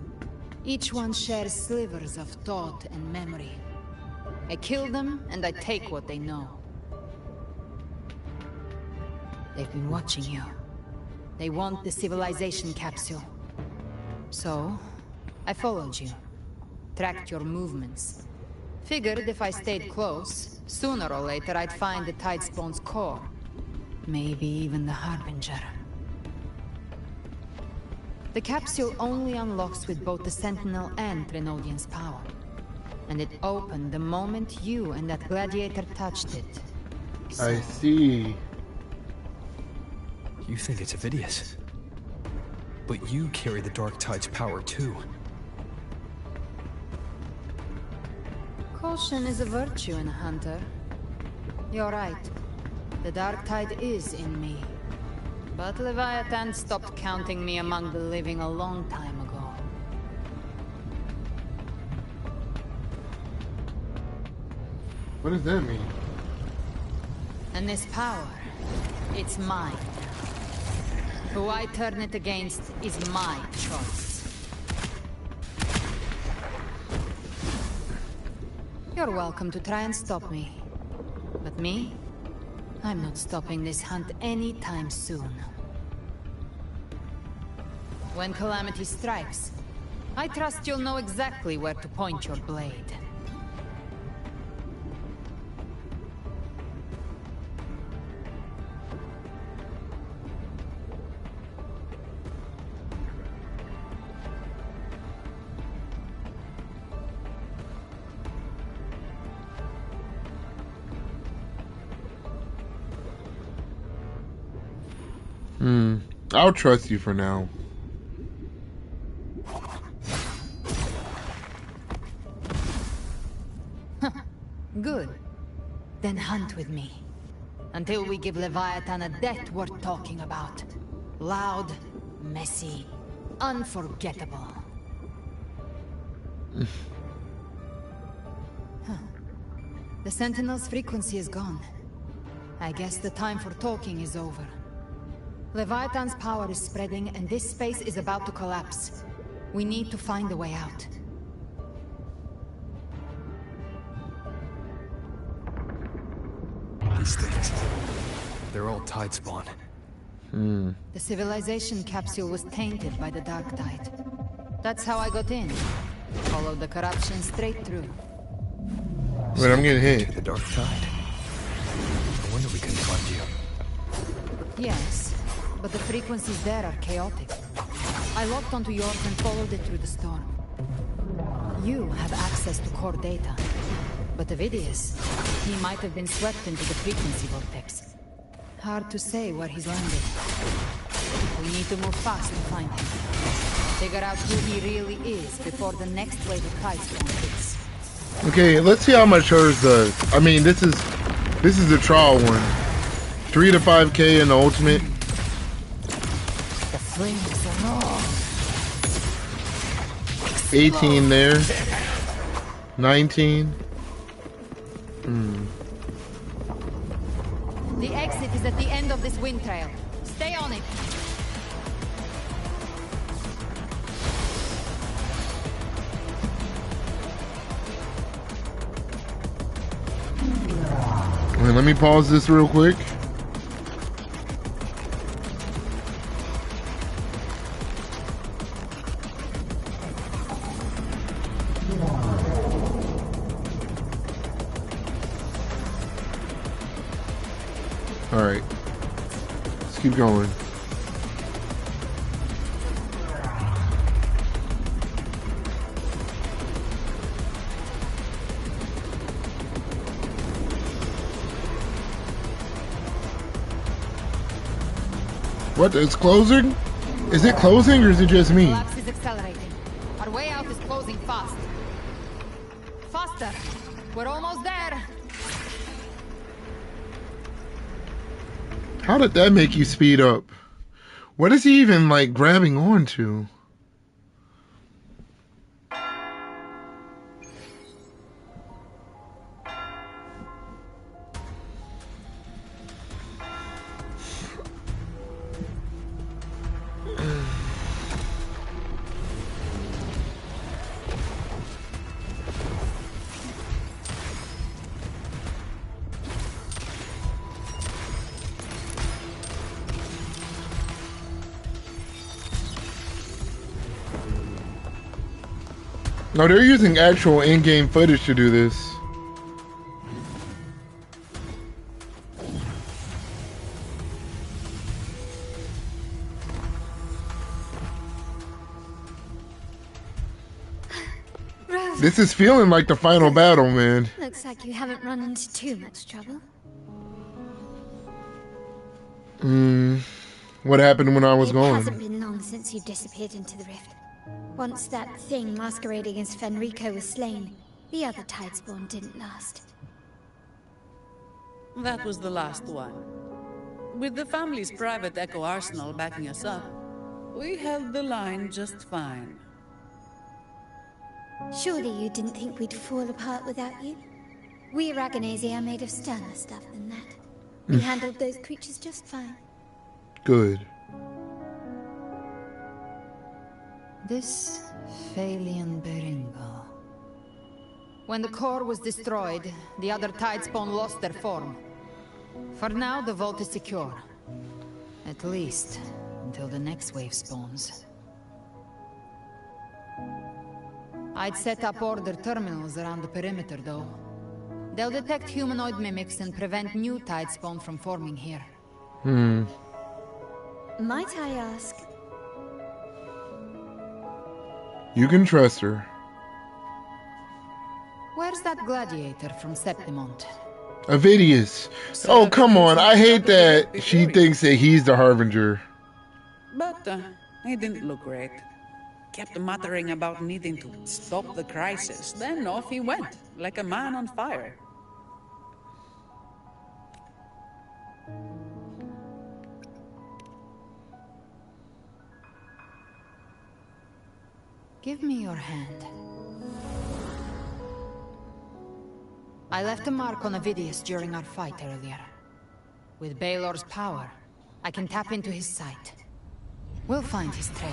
Each one shares slivers of thought and memory. I kill them, and I take what they know. They've been watching you. They want the civilization capsule. So, I followed you. Tracked your movements. Figured if I stayed close, sooner or later I'd find the Tidespawn's core. Maybe even the Harbinger. The capsule only unlocks with both the Sentinel and Trinodian's power. And it opened the moment you and that gladiator touched it. So... I see. You think it's Avidius. But you carry the Dark Tide's power too. Caution is a virtue in a hunter. You're right. The Dark Tide is in me. But Leviathan stopped counting me among the living a long time ago. What does that mean? And this power, it's mine. Who I turn it against is my choice. You're welcome to try and stop me. But me? I'm not stopping this hunt anytime soon. When calamity strikes, I trust you'll know exactly where to point your blade. I'll trust you for now. Good. Then hunt with me. Until we give Leviathan a death worth talking about. Loud, messy, unforgettable. The Sentinel's frequency is gone. I guess the time for talking is over. Leviathan's power is spreading, and this space is about to collapse. We need to find a way out. These things, they're all Tidespawn. The civilization capsule was tainted by the Dark Tide. That's how I got in. Followed the corruption straight through. Wait, I'm getting hit. The Dark Tide. No wonder we couldn't find you. Yes. But the frequencies there are chaotic. I locked onto yours and followed it through the storm. You have access to core data. But Avidius, he might have been swept into the frequency vortex. Hard to say where he's landed. We need to move fast to find him. Figure out who he really is before the next wave of Tidespawn hits. Okay, let's see how much hers does. I mean, this is the trial one. 3 to 5k in the ultimate. The flames are raw. 18 there. 19. The exit is at the end of this wind trail. Stay on it. Wait, let me pause this real quick. Alright. Let's keep going. What? It's closing? Is it closing or is it just me? Collapse is accelerating. Our way out is closing fast. Faster. We're almost there. How did that make you speed up? What is he even like grabbing onto? No, they're using actual in-game footage to do this. This is feeling like the final battle, man. Looks like you haven't run into too much trouble. What happened when I was gone? It hasn't been long since you disappeared into the rift. Once that thing masquerading as Fenrico was slain, the other Tidespawn didn't last. That was the last one. With the family's private Echo Arsenal backing us up, we held the line just fine. Surely you didn't think we'd fall apart without you? We Aragonese are made of sterner stuff than that. We handled those creatures just fine. Good. This Phalian Beringo. When the core was destroyed, the other Tidespawn lost their form. For now, the vault is secure. At least, until the next wave spawns. I'd set up order terminals around the perimeter, though. They'll detect humanoid mimics and prevent new Tidespawn from forming here. Might I ask? You can trust her. Where's that gladiator from Septimont? Avidius. Oh, come on. I hate that she thinks that he's the Harbinger. But he didn't look great. Kept muttering about needing to stop the crisis. Then off he went, like a man on fire. Give me your hand. I left a mark on Avidius during our fight earlier. With Baelor's power, I can tap into his sight. We'll find his trail.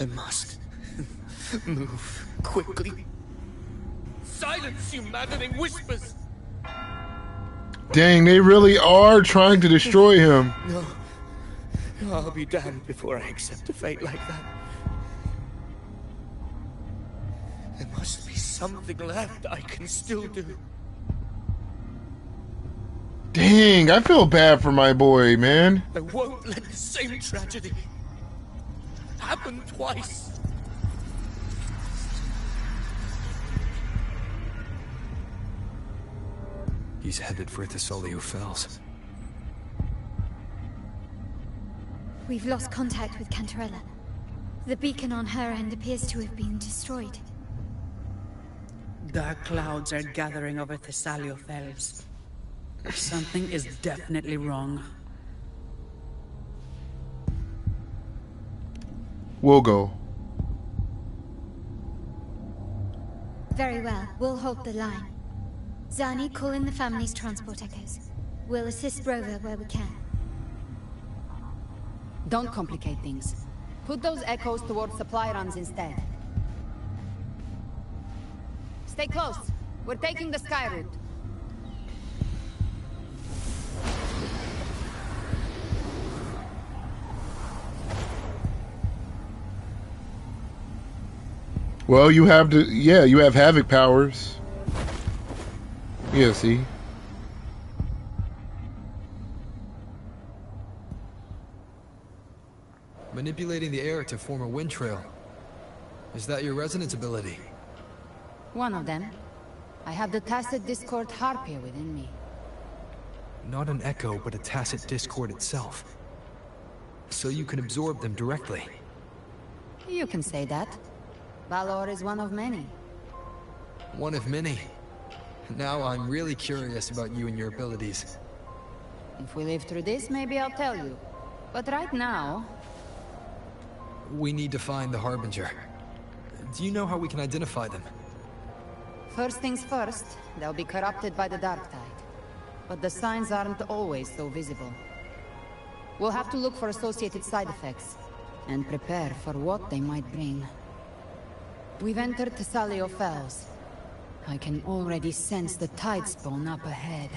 I must move quickly. Silence, you maddening whispers! Dang, they really are trying to destroy him. No. I'll be damned before I accept a fate like that. There must be something left I can still do. Dang, I feel bad for my boy, man. I won't let the same tragedy happen twice. He's headed for Thessalio Fells. We've lost contact with Cantarella. The beacon on her end appears to have been destroyed. Dark clouds are gathering over Thessalio Fells. Something is definitely wrong. We'll go. Very well. We'll hold the line. Zani, call in the family's transport echoes. We'll assist Rover where we can. Don't complicate things. Put those echoes towards supply runs instead. Stay close. We're taking the sky route. Well, you have to, yeah, you have Havoc powers. Yeah, see? Manipulating the air to form a wind trail. Is that your resonance ability? One of them. I have the Tacit Discord Harpier within me. Not an echo, but a Tacit Discord itself. So you can absorb them directly. You can say that. Balor is one of many. One of many. Now I'm really curious about you and your abilities. If we live through this, maybe I'll tell you. But right now... We need to find the Harbinger. Do you know how we can identify them? First things first, they'll be corrupted by the Dark Tide. But the signs aren't always so visible. We'll have to look for associated side effects, and prepare for what they might bring. We've entered Thessalio Fells. I can already sense the Tidespawn up ahead.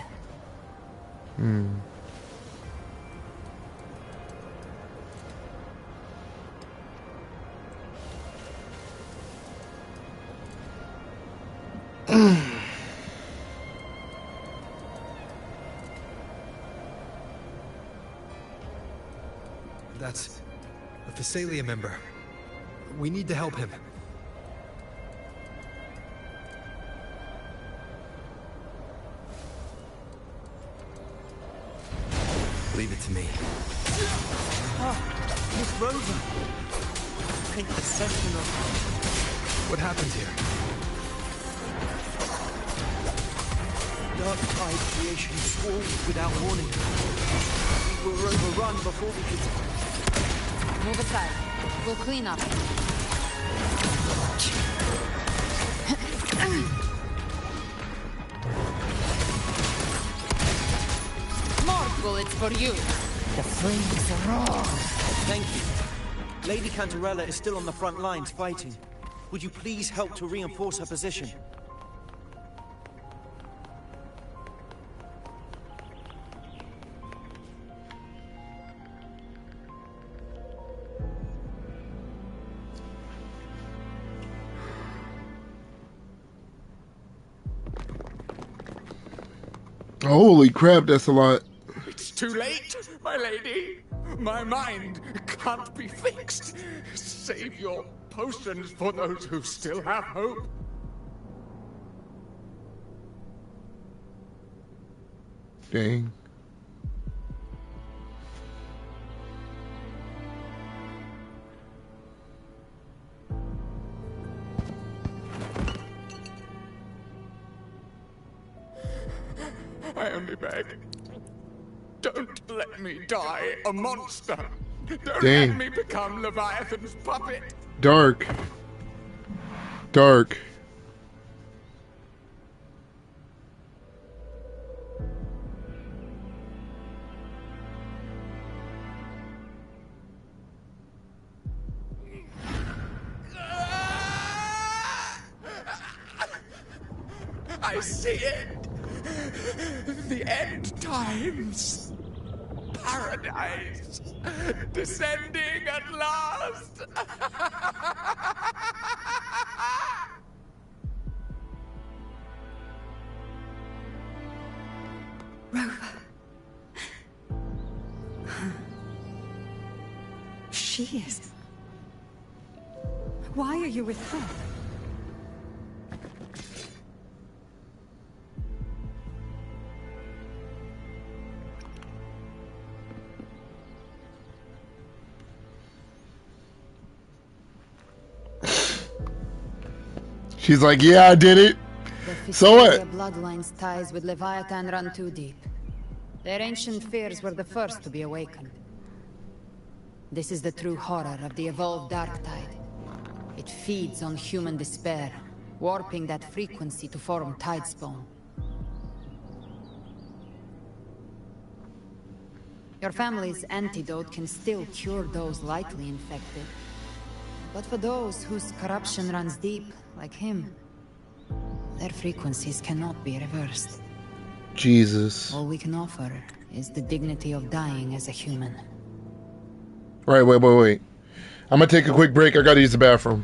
That's a Thessalia member. We need to help him. Leave it to me. Miss Rover! Take the Sentinel. What happened here? Dark Tide creation swarmed without warning. We were overrun before we could... Move aside. We'll clean up. More bullets for you. The flames are on. Thank you. Lady Cantarella is still on the front lines fighting. Would you please help to reinforce her position? Holy crap, that's a lot. It's too late, my lady. My mind can't be fixed. Save your potions for those who still have hope. Dang. I only beg. Don't let me die a monster. Don't Dang. let me become Leviathan's puppet. Dark. Dark. I see it. The end times. Paradise. Descending at last. Rover. She is. Why are you with her? She's like, yeah, I did it. So what? Bloodline's ties with Leviathan run too deep. Their ancient fears were the first to be awakened. This is the true horror of the evolved Dark Tide. It feeds on human despair, warping that frequency to form Tidespawn. Your family's antidote can still cure those lightly infected. But for those whose corruption runs deep, like him, their frequencies cannot be reversed. Jesus. All we can offer is the dignity of dying as a human. Right, wait. I'm gonna take a quick break. I gotta use the bathroom.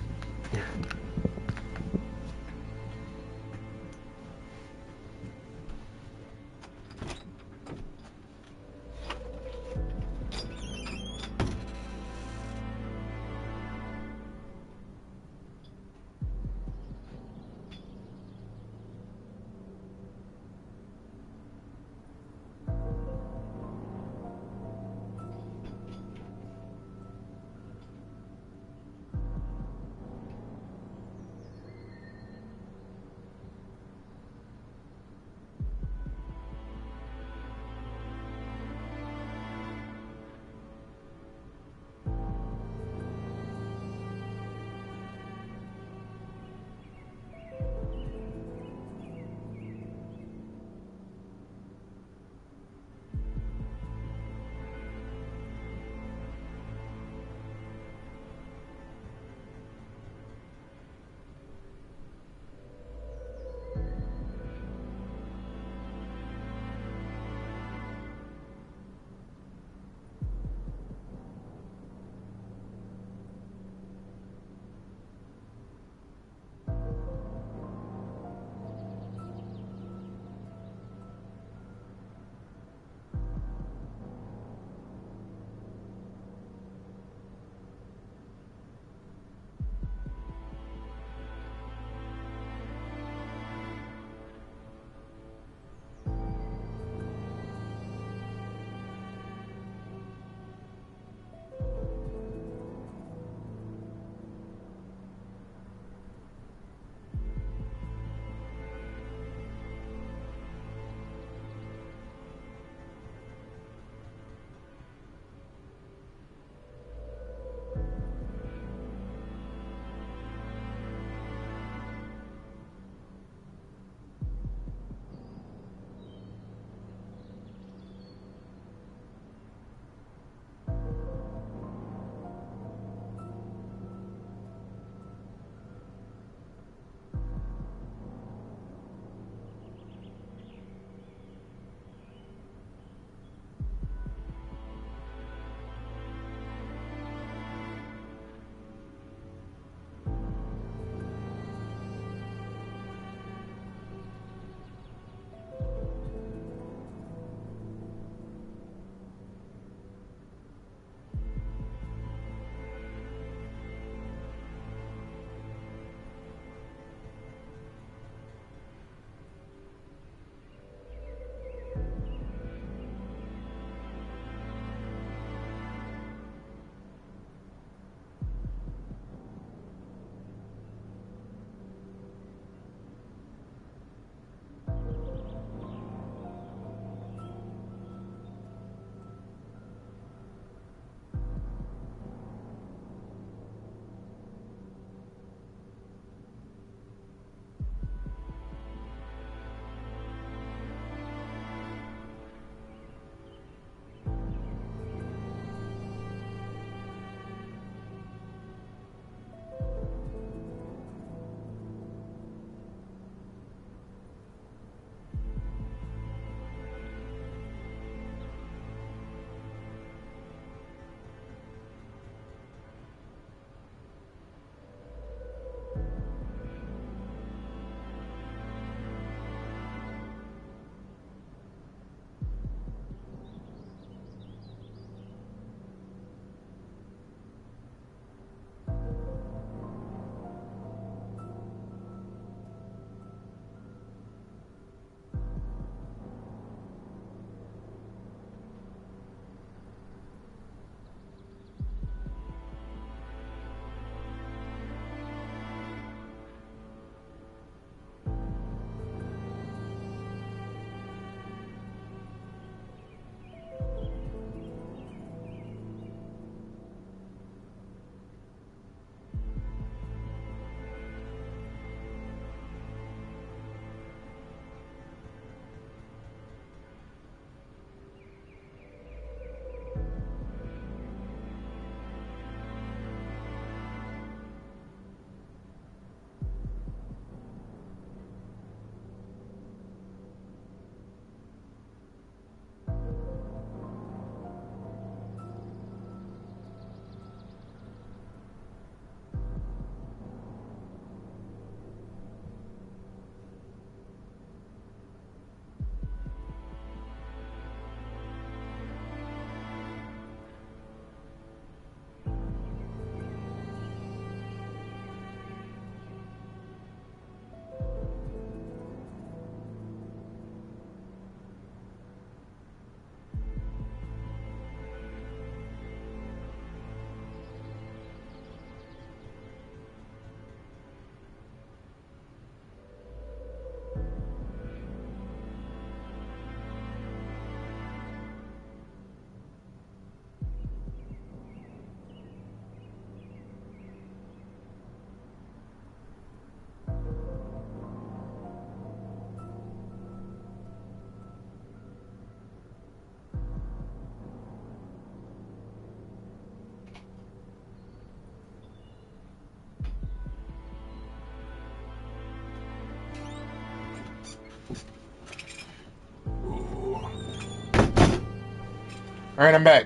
Alright, I'm back.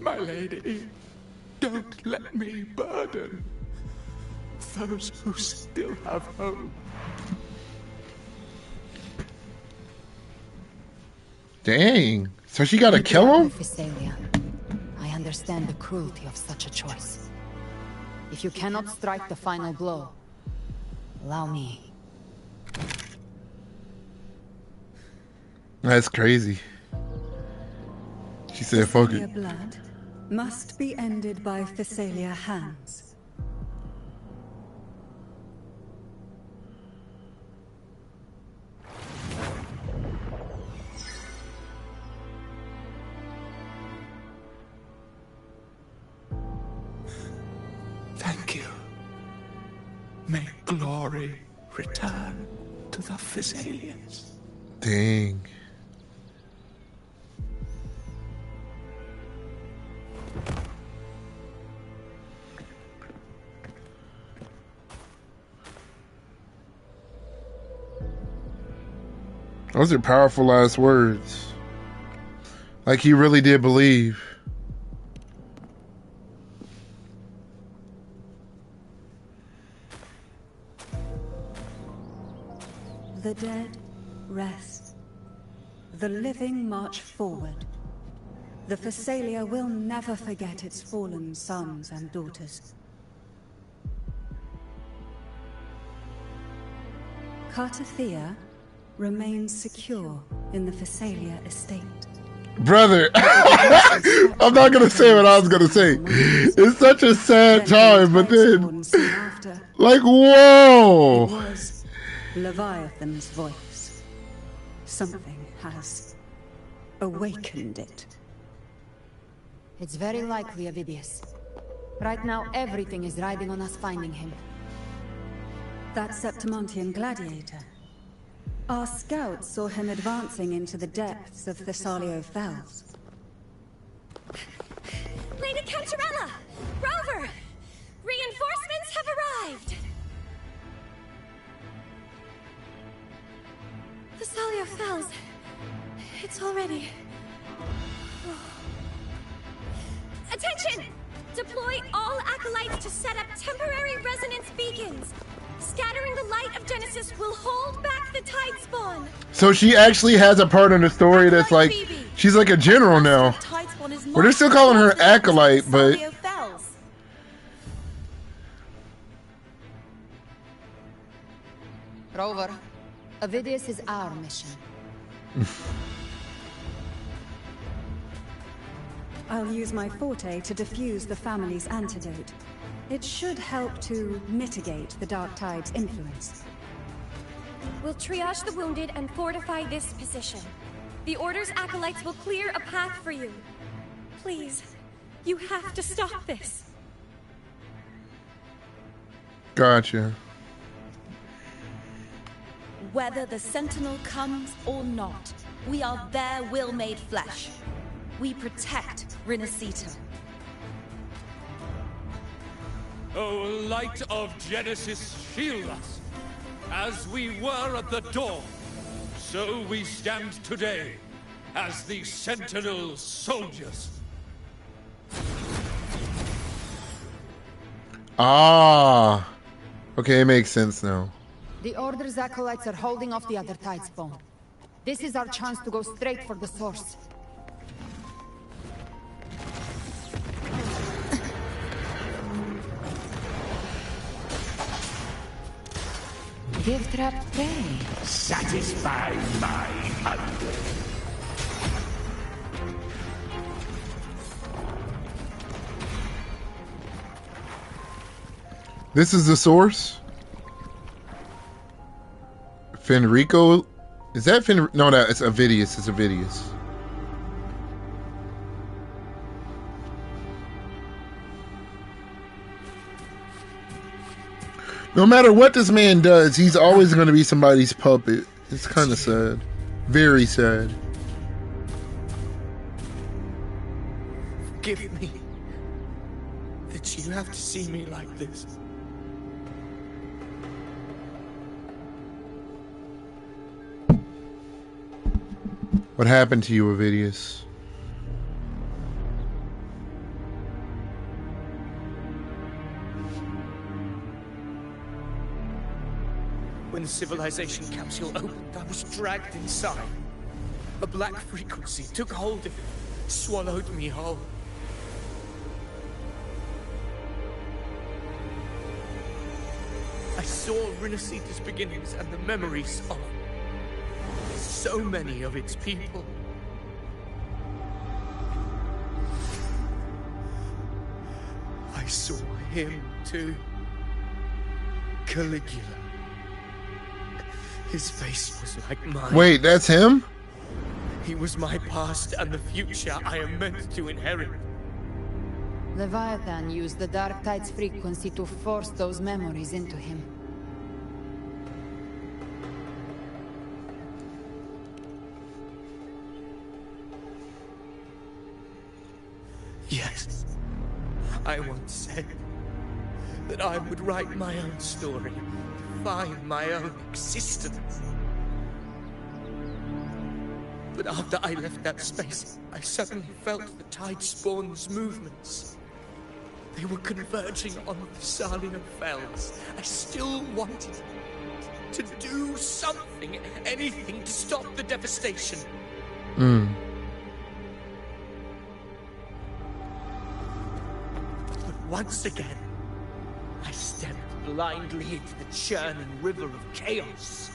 My lady, don't let me burden those who still have hope. Dang. So she gotta kill him? Physalia. I understand the cruelty of such a choice. If you cannot strike the final blow, allow me. That's crazy. She said, fuck Physalia it. blood must be ended by Physalia hands. Thank you. May glory return to the Physalians. Dang. Those are powerful last words. Like he really did believe. The dead rest. The living march forward. The Physalia will never forget its fallen sons and daughters. Cartathea remains secure in the Physalia estate. Brother, I'm not gonna say what I was gonna say. It's such a sad time, but then, like, whoa! It was Leviathan's voice. Something has awakened it. It's very likely, Avidius. Right now, everything is riding on us finding him. That Septimontian gladiator. Our scouts saw him advancing into the depths of Thessalio Fells. Lady Cantarella! Rover! Reinforcements have arrived! Thessalio Fells. It's already... Attention! Deploy all acolytes to set up temporary resonance beacons. Scattering the light of Genesis will hold back the tide spawn. So she actually has a part in the story that's like, she's like a general now. But they're still calling her acolyte, but... Rover, Avidius is our mission. I'll use my forte to defuse the family's antidote. It should help to mitigate the Dark Tide's influence. We'll triage the wounded and fortify this position. The Order's acolytes will clear a path for you. Please, you have to stop this. Gotcha. Whether the Sentinel comes or not, we are their will made flesh. We protect Renacita. O light of Genesis, shield us. As we were at the dawn, so we stand today as the Sentinel soldiers. Ah. Okay, it makes sense now. The Order's acolytes are holding off the other tide spawn. This is our chance to go straight for the source. Give trap prey. Satisfy my hunger. This is the source? Fenrico? Is that Fen? No, it's Avidius. It's Avidius. No matter what this man does, he's always going to be somebody's puppet. It's kind of sad. Very sad. Forgive me that you have to see me like this. What happened to you, Ovidius? When the civilization capsule opened, I was dragged inside. A black frequency took hold of me, swallowed me whole. I saw Rinasita's beginnings and the memories of so many of its people. I saw him too. Caligula. His face was like mine. Wait, that's him? He was my past and the future I am meant to inherit. Leviathan used the Dark Tide's frequency to force those memories into him. Yes. I once said that I would write my own story, define my own existence. But after I left that space, I suddenly felt the Tidespawn's movements. They were converging on the Thessalian Fells. I still wanted to do something, anything to stop the devastation. But once again, I stepped blindly into the churning river of chaos.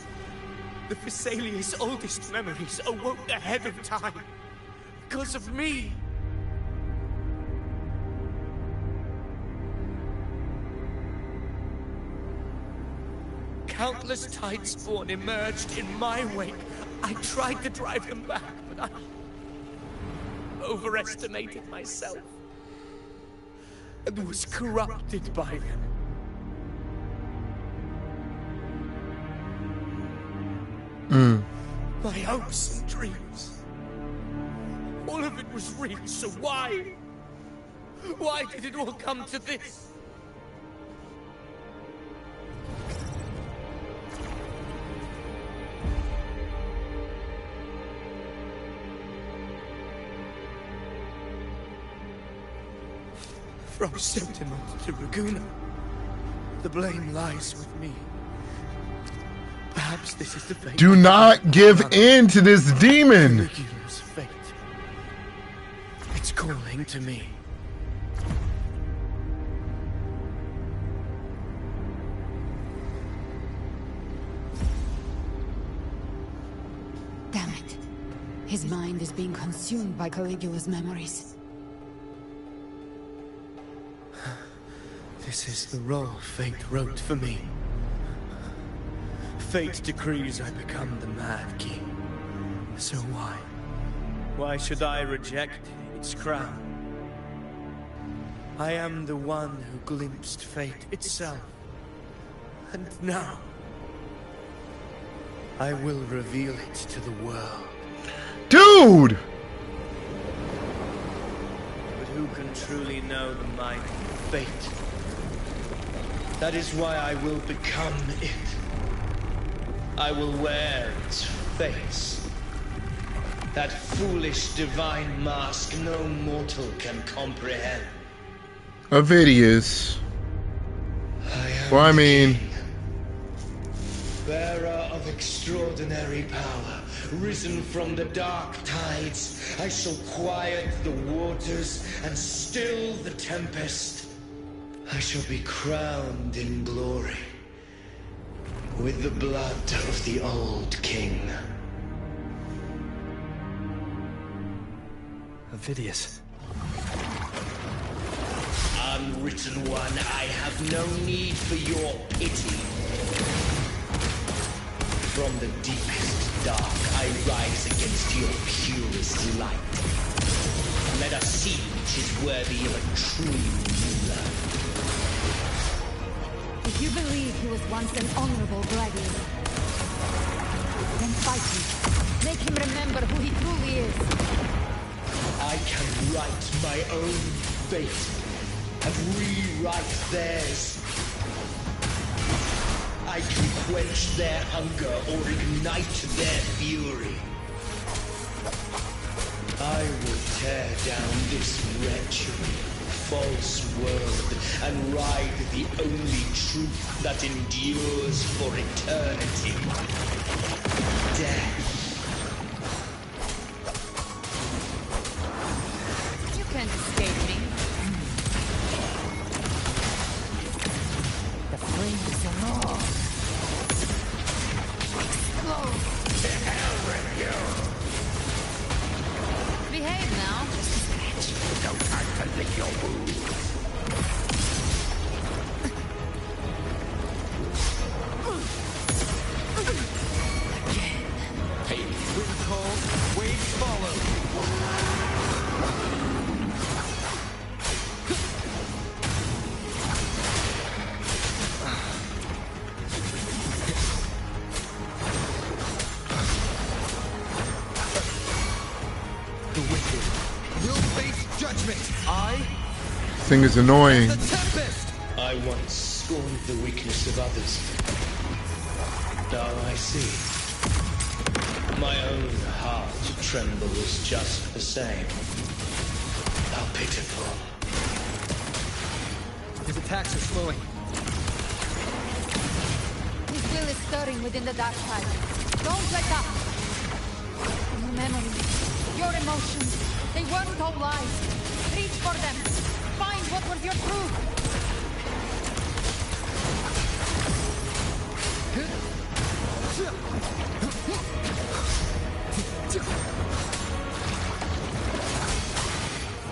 The Thessalia's oldest memories awoke ahead of time. Because of me. Countless Tidespawn emerged in my wake. I tried to drive them back, but I overestimated myself. And was corrupted by them. My hopes and dreams. All of it was real, so why? Why did it all come to this? From Sentinel to Raguna, the blame lies with me. Perhaps this is the fate. Do not give in to this demon. Caligula's fate. It's calling to me. Damn it. His mind is being consumed by Caligula's memories. This is the role fate wrote for me. Fate decrees I become the Mad King. So why? Why should I reject its crown? I am the one who glimpsed fate itself. And now, I will reveal it to the world. Dude! But who can truly know the mind of fate? That is why I will become it. I will wear its face. That foolish divine mask no mortal can comprehend. Ovidius. Well, I mean... Bearer of extraordinary power, risen from the dark tides, I shall quiet the waters and still the tempest. I shall be crowned in glory. With the blood of the old king. Ovidius. Unwritten one, I have no need for your pity. From the deepest dark, I rise against your purest light. Let us see which is worthy of a true ruler. If you believe he was once an honorable gladiator, then fight him. Make him remember who he truly is. I can write my own fate and rewrite theirs. I can quench their hunger or ignite their fury. I will tear down this wretched, false world and ride the only truth that endures for eternity. Death. You can't escape me. The flames are more. Explode. To hell with you! Behave now. Just a scratch. No time to lick your wounds. Again. Hey, wind calls, waves follow. The wicked will face judgment. This thing is annoying. I once scorned the weakness of others. Now I see. My own heart trembles just the same. How pitiful. His attacks are slowing. His will is stirring within the dark side. Don't let up. Your memories, your emotions, they weren't all lies. Reach for them. Find what was your truth.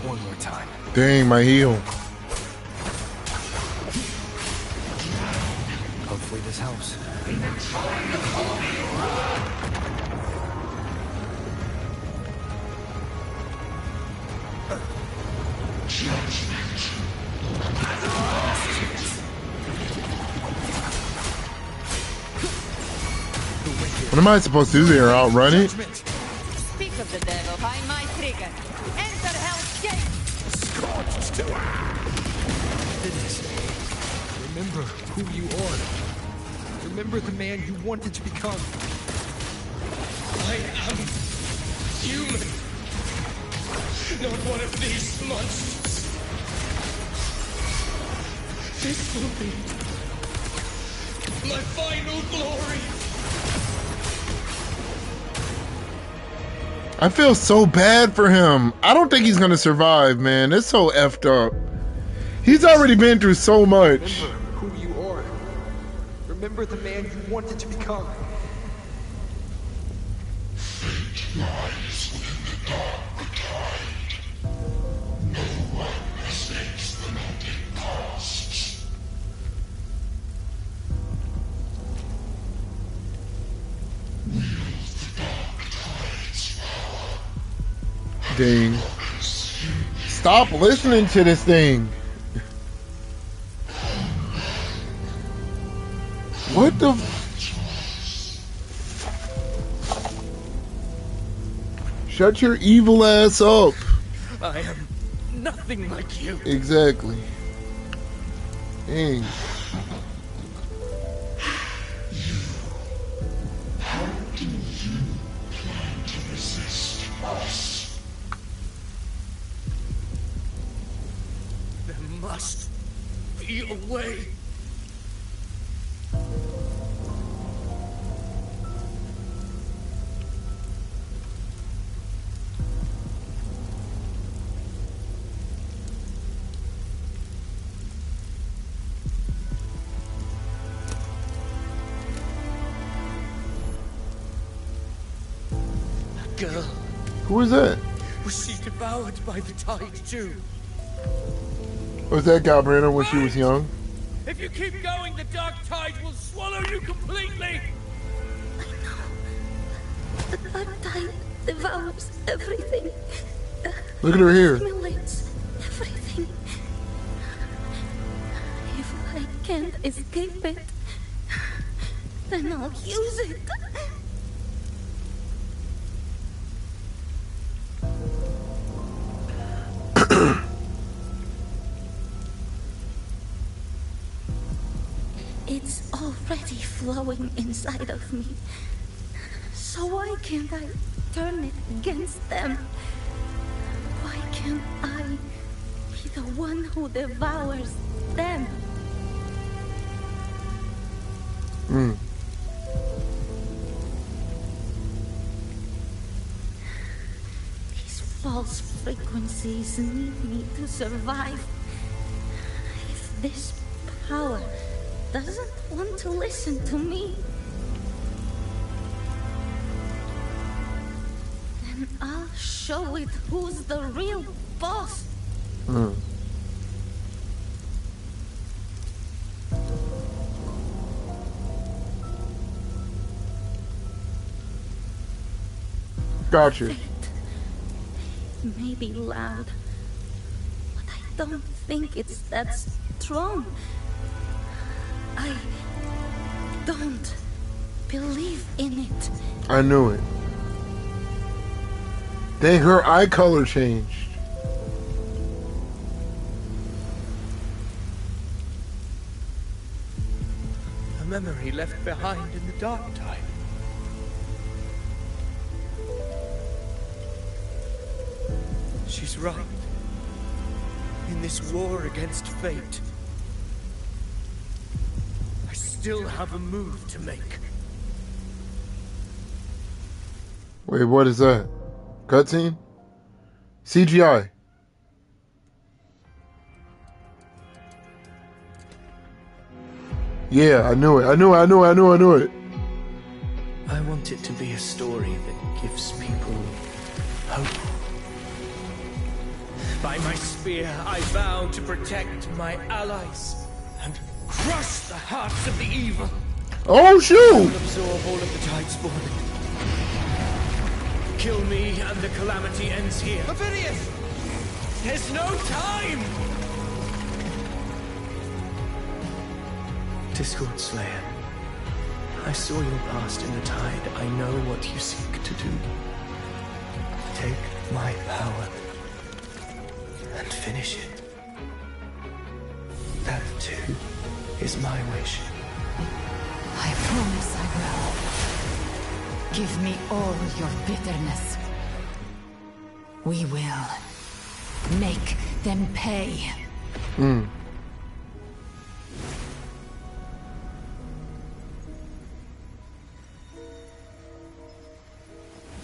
One more time. Dang, my heel. Hopefully this helps. What am I supposed to do there? Outrun it? Speak of the devil by my trigger. Enter Hell's Gate. Scorched to Goodness. Remember who you are. Remember the man you wanted to become. I am human. Not one of these monsters. This will be my final glory. I feel so bad for him. I don't think he's gonna survive, man. It's so effed up. He's already been through so much. Remember who you are. Remember the man you wanted to become. Fate lies within the dark tide. No one escapes the melting costs. Wield the dark tide's power. Dang. Stop listening to this thing. What the Shut your evil ass up. I am nothing like you. Exactly. Dang. How do you plan to resist us? There must be a way. Girl. Who is that? Was she devoured by the tide too? Was that Galbrina when she was young? If you keep going, the dark tide will swallow you completely! The dark tide devours everything. Look at her here. Assimilates everything. If I can't escape it, then I'll use it. It's already flowing inside of me. So why can't I turn it against them? can I be the one who devours them? These false frequencies need me to survive. If this power doesn't want to listen to me, then I'll show it who's the real boss. Gotcha. It may be loud, but I don't think it's that strong. I don't believe in it. I knew it. Dang, her eye color changed. A memory left behind in the dark time. She's right. In this war against fate, I still have a move to make. Wait, what is that? Cutscene? CGI. Yeah, I knew it. I knew it. I want it to be a story that gives people hope. By my spear, I vow to protect my allies and crush the hearts of the evil. Oh, shoot! I will absorb all of the Tidespawn. Kill me and the calamity ends here. Ophidius! There's no time! Discord Slayer, I saw your past in the tide. I know what you seek to do. Take my power and finish it. That too is my wish. I promise I will. Give me all your bitterness. We will make them pay.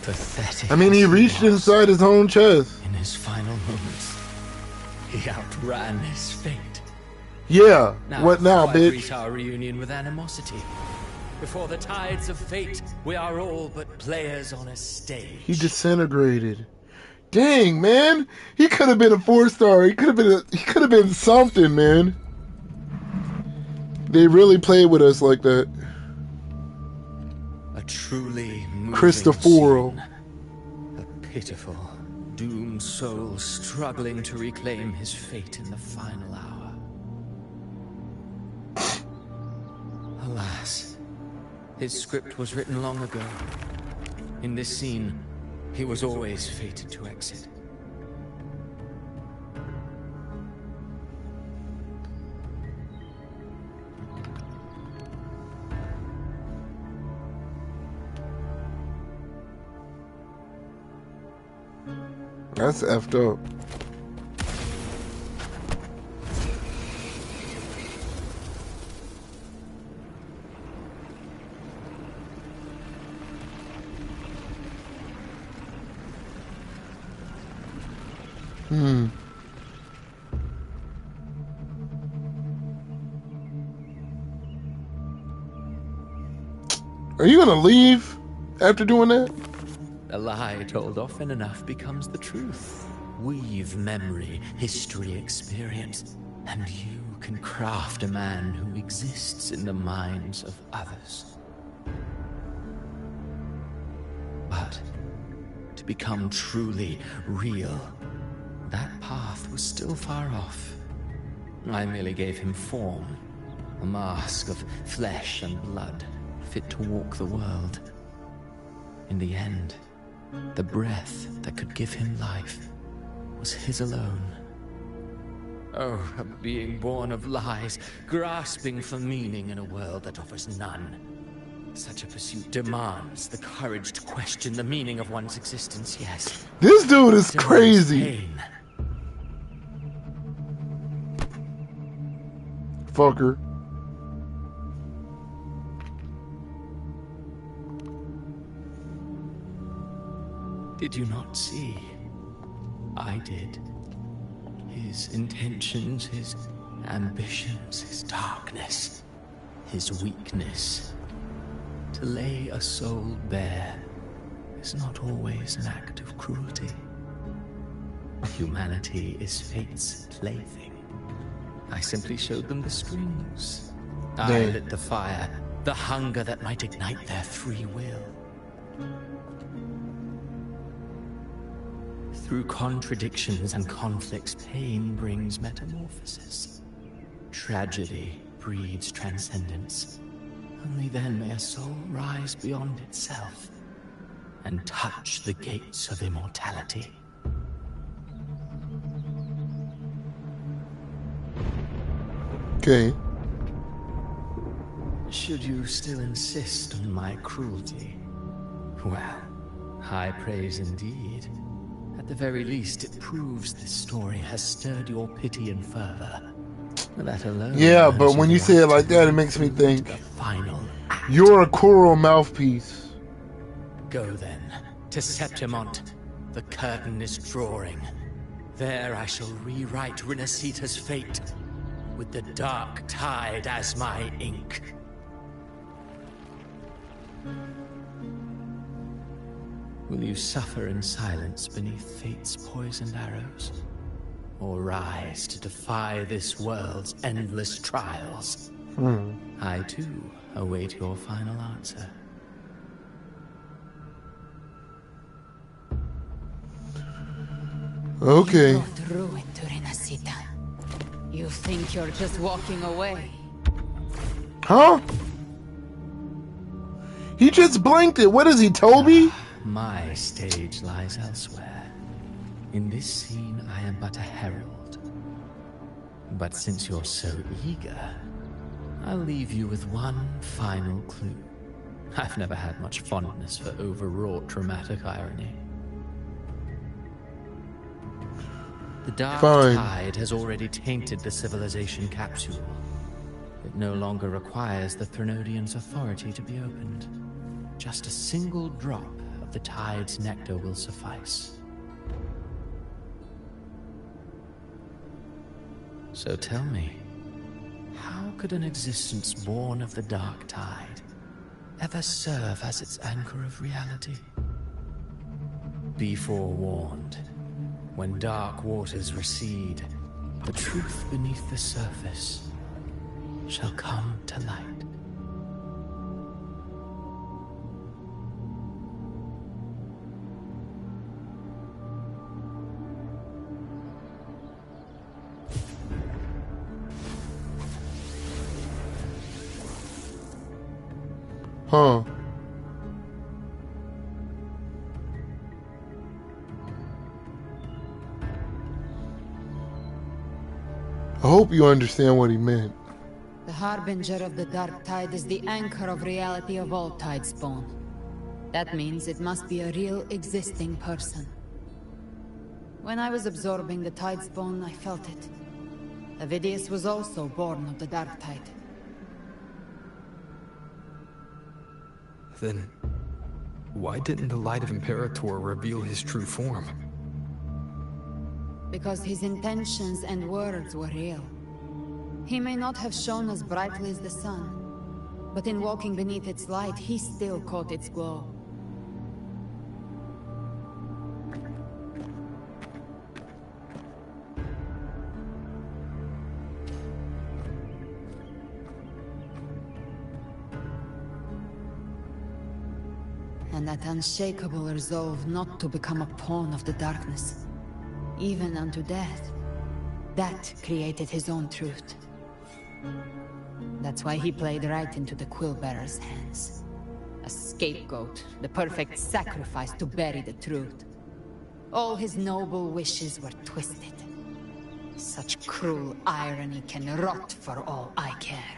Pathetic. I mean, he reached inside his own chest. In his final moments, he outran his fate. Yeah. What now, I bitch? greet our reunion with animosity. Before the tides of fate, we are all but players on a stage. He disintegrated. Dang, man. He could have been a 4-star. He could have been something, man. They really played with us like that. A truly moving Cristoforo. scene. A pitiful, doomed soul struggling to reclaim his fate in the final hour. Alas, his script was written long ago. In this scene, he was always fated to exit. That's effed up. Are you gonna leave after doing that? A lie told often enough becomes the truth. Weave memory, history, experience, and you can craft a man who exists in the minds of others. But to become truly real, that path was still far off. I merely gave him form, a mask of flesh and blood, fit to walk the world. In the end, the breath that could give him life was his alone. Oh, a being born of lies, grasping for meaning in a world that offers none. Such a pursuit demands the courage to question the meaning of one's existence, yes. This dude is Demands crazy. pain, motherfucker. Did you not see? I did. His intentions, his ambitions, his darkness, his weakness. To lay a soul bare is not always an act of cruelty. Humanity is fate's plaything. I simply showed them the strings. I lit the fire, the hunger that might ignite their free will. Through contradictions and conflicts, pain brings metamorphosis. Tragedy breeds transcendence. Only then may a soul rise beyond itself and touch the gates of immortality. Okay. Should you still insist on my cruelty? Well, high praise indeed. At the very least, it proves this story has stirred your pity and fervor. That alone. Yeah, but when you say it like that, it makes me think you're a Kuro mouthpiece. Go then to Septimont. The curtain is drawing. There I shall rewrite Renacita's fate, with the dark tide as my ink. Will you suffer in silence beneath fate's poisoned arrows? Or rise to defy this world's endless trials? I too await your final answer. Okay. You brought ruin to Renacita. You think you're just walking away? Huh? He just blinked it. What is he, Toby? My stage lies elsewhere. In this scene, I am but a herald. But since you're so eager, I'll leave you with one final clue. I've never had much fondness for overwrought dramatic irony. The dark tide has already tainted the civilization capsule. It no longer requires the Thrnodians' authority to be opened. Just a single drop of the tide's nectar will suffice. So tell me, how could an existence born of the dark tide ever serve as its anchor of reality? Be forewarned. When dark waters recede, the truth beneath the surface shall come to light. Huh. I hope you understand what he meant. The harbinger of the dark tide is the anchor of reality of all tidespawn. That means it must be a real existing person. When I was absorbing the tidespawn, I felt it. Avidius was also born of the dark tide. Then, why didn't the light of Imperator reveal his true form? Because his intentions and words were real. He may not have shone as brightly as the sun, but in walking beneath its light, he still caught its glow. And that unshakable resolve not to become a pawn of the darkness, even unto death, that created his own truth. That's why he played right into the Quillbearer's hands. A scapegoat, the perfect sacrifice to bury the truth. All his noble wishes were twisted. Such cruel irony can rot for all I care.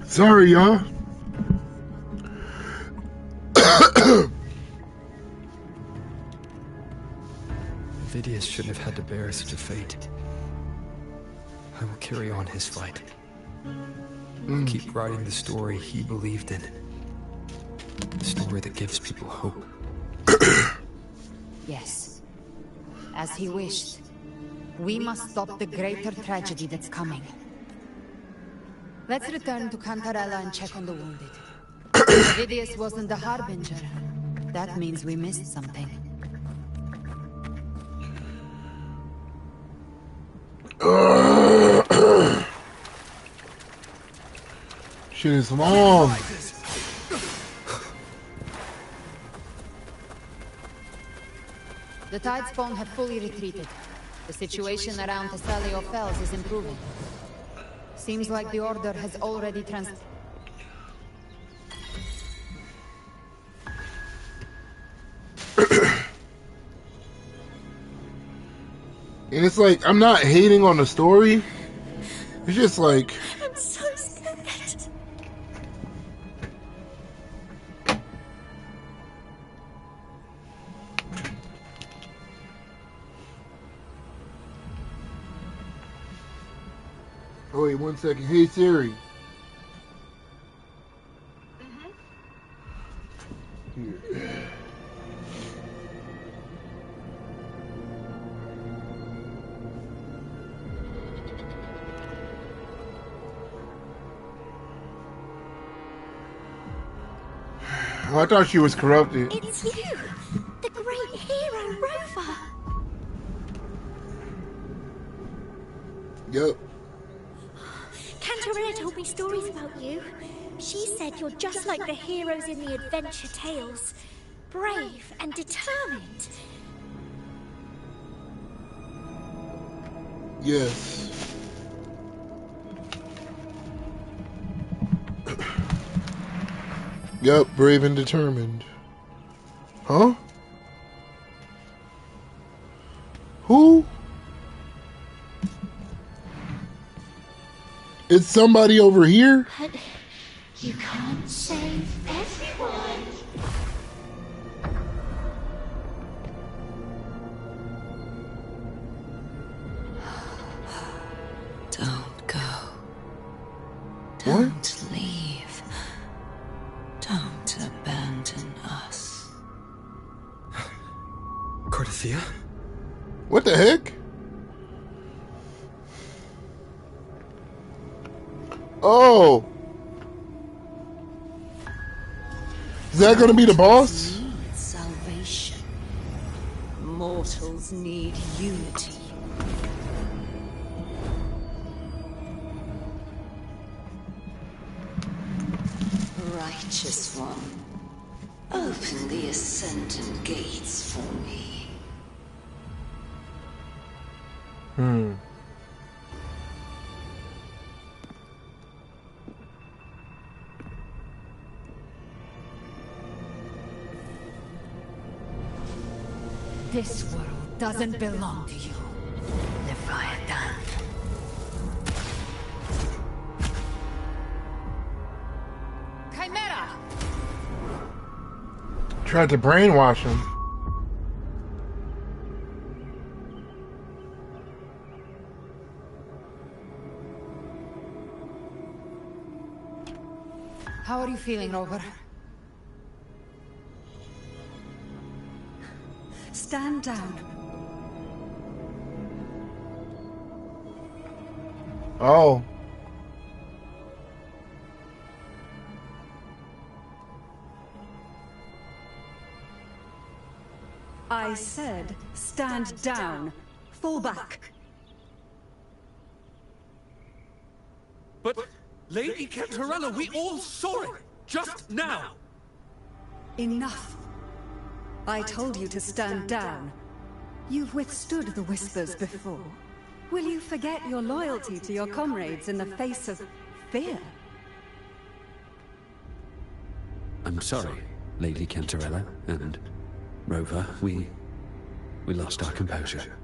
Sorry, y'all. Vidius shouldn't have had to bear such a fate. I will carry on his fight. Keep writing the story he believed in. The story that gives people hope. Yes. As he wished. We must stop the greater tragedy that's coming. Let's return to Cantarella and check on the wounded. If Vidius wasn't the Harbinger, that means we missed something. Shit is long. The Tidespawn have fully retreated. The situation around Thessalio Fells is improving. Seems like the Order has already And it's like, I'm not hating on the story. It's just like... I'm so scared. Oh, wait, 1 second. Hey, Siri. Here. Oh, I thought she was corrupted. It's you, the great hero Rover. Yep. Cantarella told me stories about you. She said you're just like the heroes in the adventure tales. Brave and determined. Yes. Yep, brave and determined. Huh? Who? It's somebody over here? But you can't save everyone. Don't go. What? Don't leave. Don't abandon us. Cardathia? What the heck? Oh! Is that gonna be the boss? Need salvation. Mortals need unity. righteous one. Open the Ascendant gates for me. This world doesn't belong to you, Leviathan. Chimera! Tried to brainwash him. How are you feeling, Rover? Stand down. Oh. I said, stand down. Fall back. But, Lady Cantarella, we all saw it! Just now! Enough. I told you to stand down. You've withstood the whispers before. Will you forget your loyalty to your comrades in the face of fear? I'm sorry, Lady Cantarella and Rover. We lost our composure.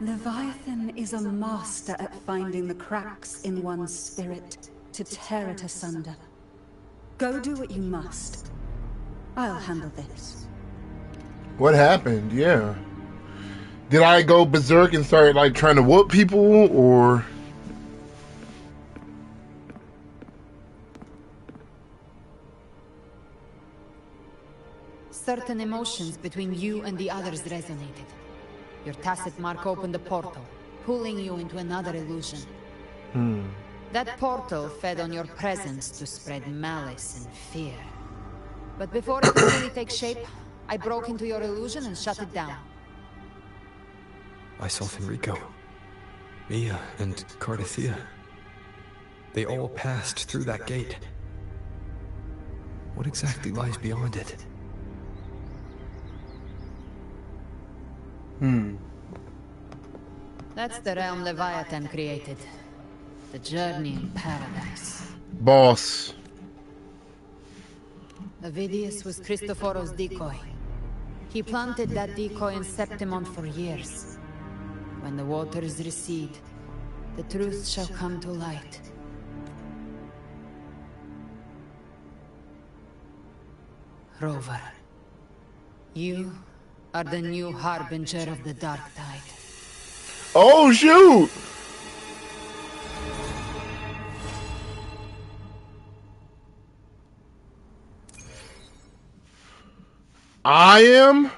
Leviathan is a master at finding the cracks in one's spirit to tear it asunder. Go do what you must. I'll handle this. What happened? Yeah. Did I go berserk and start like trying to whoop people, or? Certain emotions between you and the others resonated. Your tacit mark opened a portal, pulling you into another illusion. That portal fed on your presence to spread malice and fear. But before it could really take shape, I broke into your illusion and shut it down. I saw Fenrico, Mia, and Cardathea. They all passed through that gate. What exactly lies beyond it? That's the realm Leviathan created. The journey in paradise. Boss. Ovidius was Cristoforo's decoy. He planted that decoy in Septimont for years. When the waters recede, the truth shall come to light. Rover, you are the new harbinger of the Dark Tide. Oh, shoot! I am?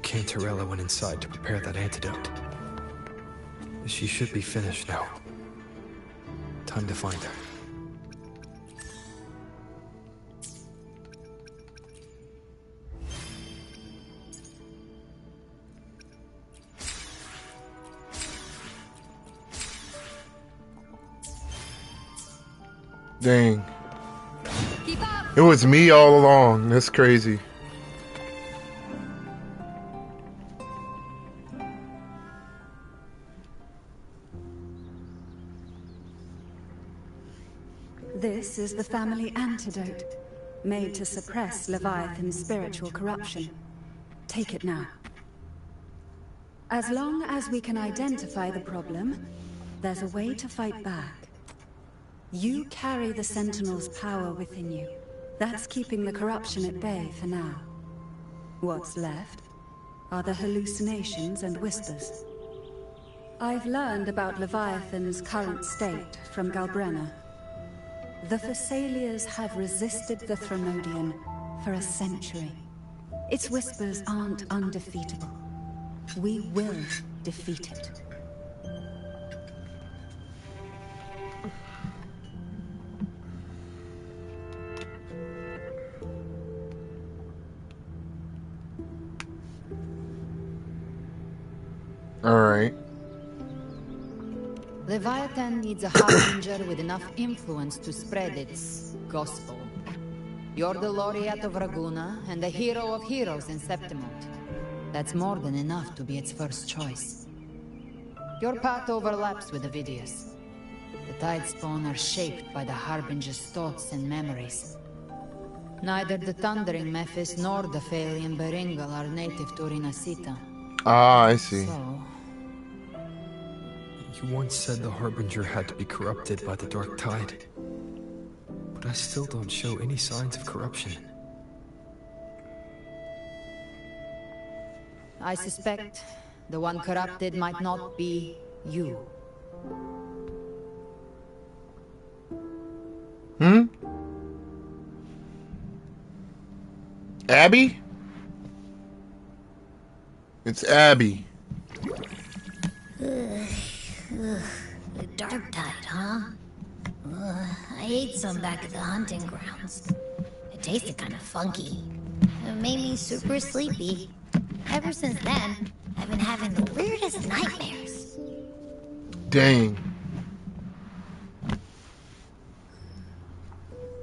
Cantarella went inside to prepare that antidote. She should be finished now. Time to find her. Dang. It was me all along. That's crazy. This is the family antidote, made to suppress Leviathan's spiritual corruption. Take it now. As long as we can identify the problem, there's a way to fight back. You carry the Sentinel's power within you. That's keeping the corruption at bay for now. What's left are the hallucinations and whispers. I've learned about Leviathan's current state from Galbrenna. The Thessalians have resisted the Thermodian for a century. Its whispers aren't undefeatable. We will defeat it. Alright. Leviathan needs a harbinger with enough influence to spread its gospel. You're the laureate of Raguna and the hero of heroes in Septimont. That's more than enough to be its first choice. Your path overlaps with Avidius. The Tidespawn are shaped by the Harbinger's thoughts and memories. Neither the Thundering Mephis nor the Phalian Beringal are native to Rinasita. Ah, I see. So, you once said the Harbinger had to be corrupted by the Dark Tide. But I still don't show any signs of corruption. I suspect the one corrupted might not be you. Hmm? Abby? It's Abby. The Dark Tide, huh? I ate some back at the hunting grounds. It tasted kind of funky. It made me super sleepy. Ever since then, I've been having the weirdest nightmares. Dang.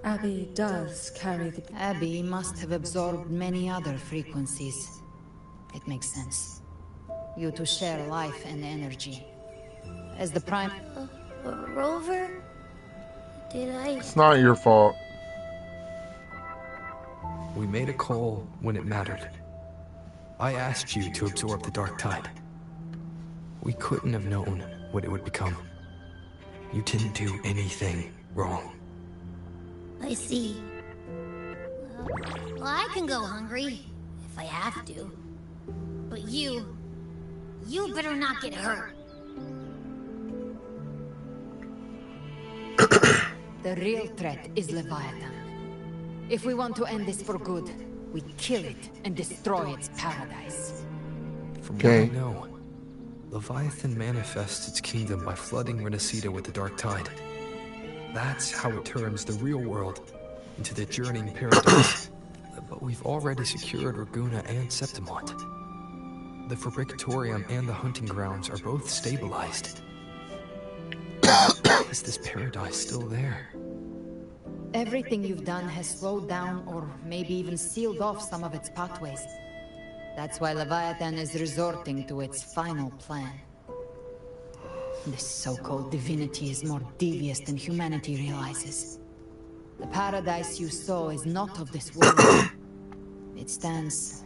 Abby does carry the... Abby must have absorbed many other frequencies. It makes sense. You two share life and energy. As the Prime... Rover? Did I... It's not your fault. We made a call when it mattered. I asked you to absorb the Dark Tide. We couldn't have known what it would become. You didn't do anything wrong. I see. Well, I can go hungry, if I have to. But you better not get hurt. The real threat is Leviathan. If we want to end this for good, we kill it and destroy its paradise. From what I know, Leviathan manifests its kingdom by flooding Renacita with the Dark Tide. That's how it turns the real world into the journeying paradise. But we've already secured Raguna and Septimont. The Fabricatorium and the hunting grounds are both stabilized. Is this paradise still there? Everything you've done has slowed down or maybe even sealed off some of its pathways. That's why Leviathan is resorting to its final plan. This so-called divinity is more devious than humanity realizes. The paradise you saw is not of this world. It stands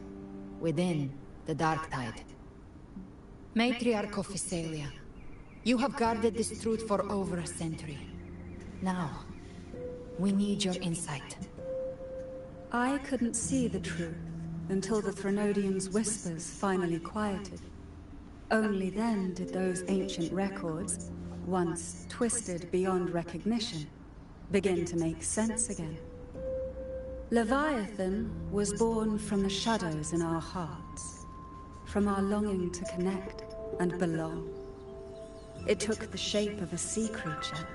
within the Dark Tide. Matriarch of Physalia, you have guarded this truth for over a century. Now, we need your insight. I couldn't see the truth until the Threnodian's whispers finally quieted. Only then did those ancient records, once twisted beyond recognition, begin to make sense again. Leviathan was born from the shadows in our hearts, from our longing to connect and belong. It took the shape of a sea creature,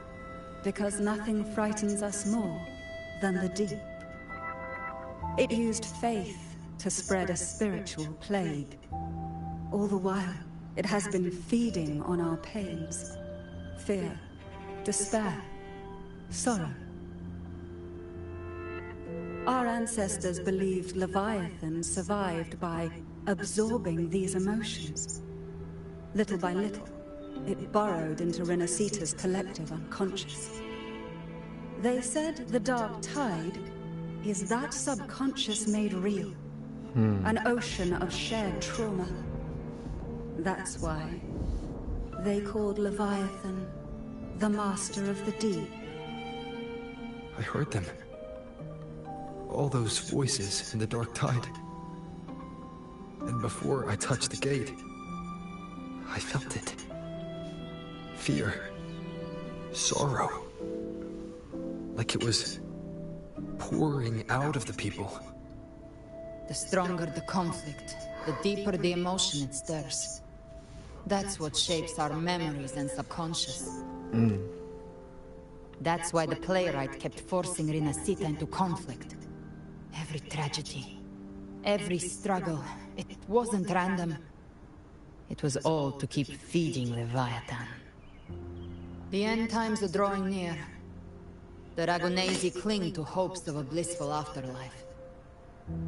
because nothing frightens us more than the deep. It used faith to spread a spiritual plague. All the while, it has been feeding on our pains, fear, despair, sorrow. Our ancestors believed Leviathan survived by absorbing these emotions. Little by little, it burrowed into Renacita's collective unconscious. They said the Dark Tide is that subconscious made real. An ocean of shared trauma. That's why they called Leviathan the Master of the Deep. I heard them. All those voices in the Dark Tide. And before I touched the gate, I felt it. Fear. Sorrow. Like it was pouring out of the people. The stronger the conflict, the deeper the emotion it stirs. That's what shapes our memories and subconscious. That's why the playwright kept forcing Rinasita into conflict. Every tragedy, every struggle, it wasn't random. It was all to keep feeding Leviathan. The end times are drawing near. The Ragonesi cling to hopes of a blissful afterlife.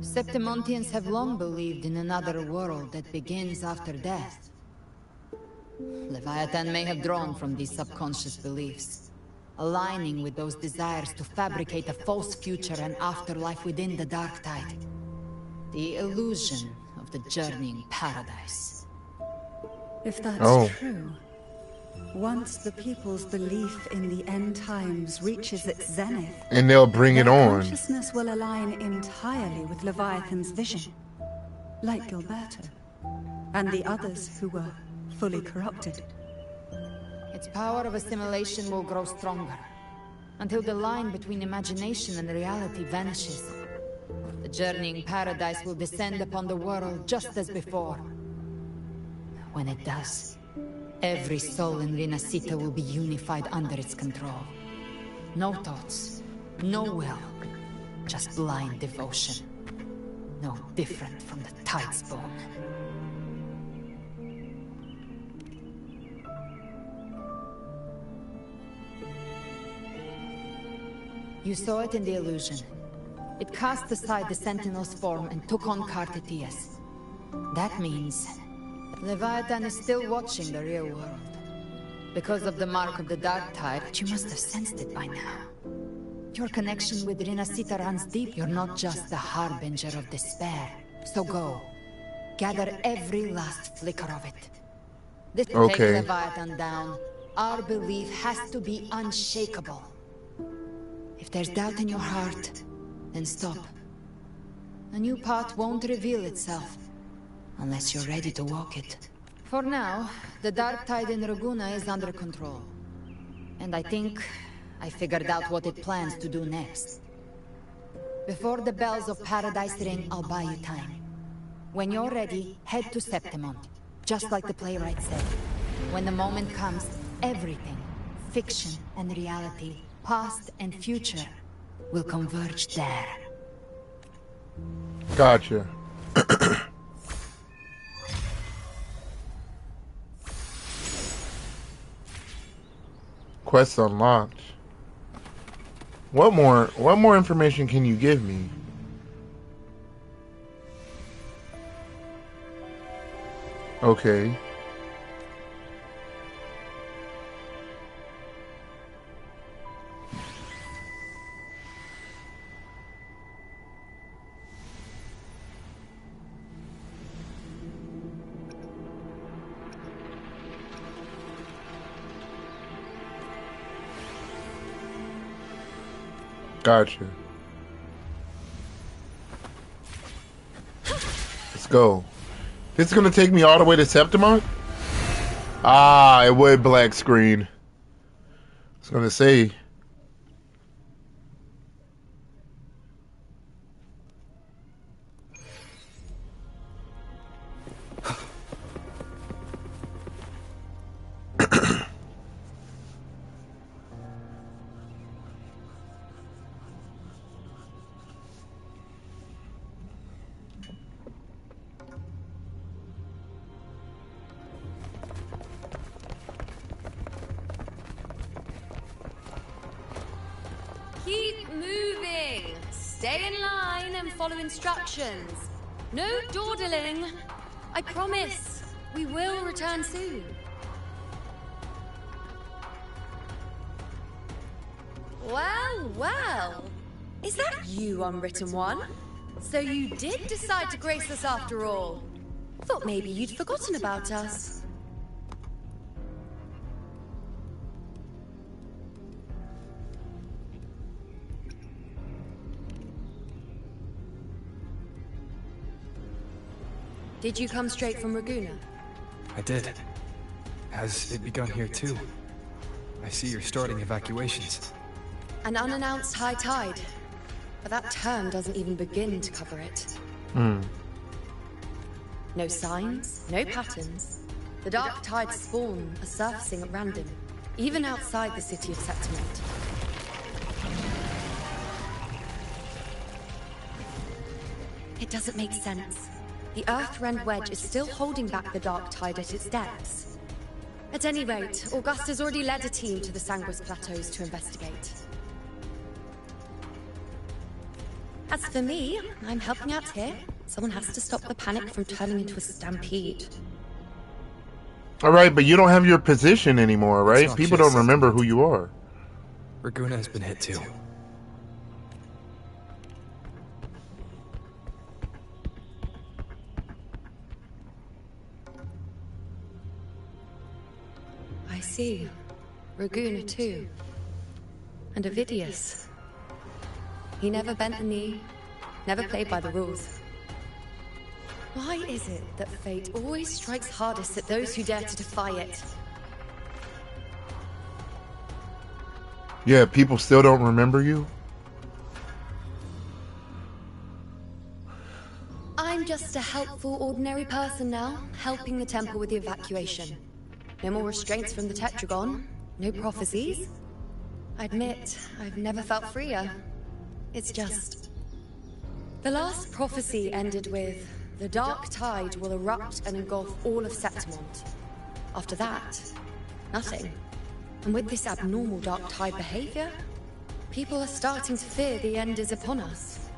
Septimontians have long believed in another world that begins after death. Leviathan may have drawn from these subconscious beliefs, aligning with those desires to fabricate a false future and afterlife within the Dark Tide. The illusion of the journeying paradise. If that's true, once the people's belief in the end times reaches its zenith, and they'll bring it on. Consciousness will align entirely with Leviathan's vision, like Gilberto, and the others who were fully corrupted. Its power of assimilation will grow stronger, until the line between imagination and reality vanishes. The journeying paradise will descend upon the world just as before. When it does, every soul in Rinascita will be unified under its control. No thoughts, no will, just blind devotion. No different from the Tide's bone. You saw it in the illusion. It cast aside the Sentinel's form and took on Cartetias. That means that Leviathan is still watching the real world. Because of the mark of the Dark Tide, but you must have sensed it by now. Your connection with Rinascita runs deep. You're not just the harbinger of despair. So go. Gather every last flicker of it. This will take Leviathan down. Our belief has to be unshakable. If there's doubt in your heart, then stop. A new path won't reveal itself, unless you're ready to walk it. For now, the Dark Tide in Raguna is under control. And I think I figured out what it plans to do next. Before the bells of Paradise ring, I'll buy you time. When you're ready, head to Septimont, just like the playwright said. When the moment comes, everything, fiction and reality, past and future, will converge there. Gotcha. Quest unlocked. What more information can you give me? Okay. Gotcha. Let's go. This is gonna take me all the way to Septimont? Ah, it would black screen. I was gonna say. Keep moving. Stay in line and follow instructions. No dawdling. I promise, we will return soon. Well, well. Is that you, Unwritten One? So you did decide to grace us after all. Thought maybe you'd forgotten about us. Did you come straight from Raguna? I did. Has it begun here too? I see you're starting evacuations. An unannounced high tide. But that term doesn't even begin to cover it. No signs, no patterns. The Dark Tide's spawn are surfacing at random, even outside the city of Septimont. It doesn't make sense. the Earthrend Wedge is still holding back the Dark Tide at its depths. At any rate, Augusta's already led a team to the Sanguis Plateaus to investigate. As for me, I'm helping out here. Someone has to stop the panic from turning into a stampede. Alright, but you don't have your position anymore, right? People don't remember who you are. Raguna has been hit too. I see. Raguna too. And Ovidius. He never bent the knee, never played by the rules. Why is it that fate always strikes hardest at those who dare to defy it? Yeah, people still don't remember you? I'm just a helpful, ordinary person now, helping the temple with the evacuation. No more restraints from the Tetragon, no prophecies. I admit, I've never felt freer. It's just... The last prophecy ended with, the Dark Tide will erupt and engulf all of Septimont. After that, nothing. And with this abnormal Dark Tide behavior, people are starting to fear the end is upon us.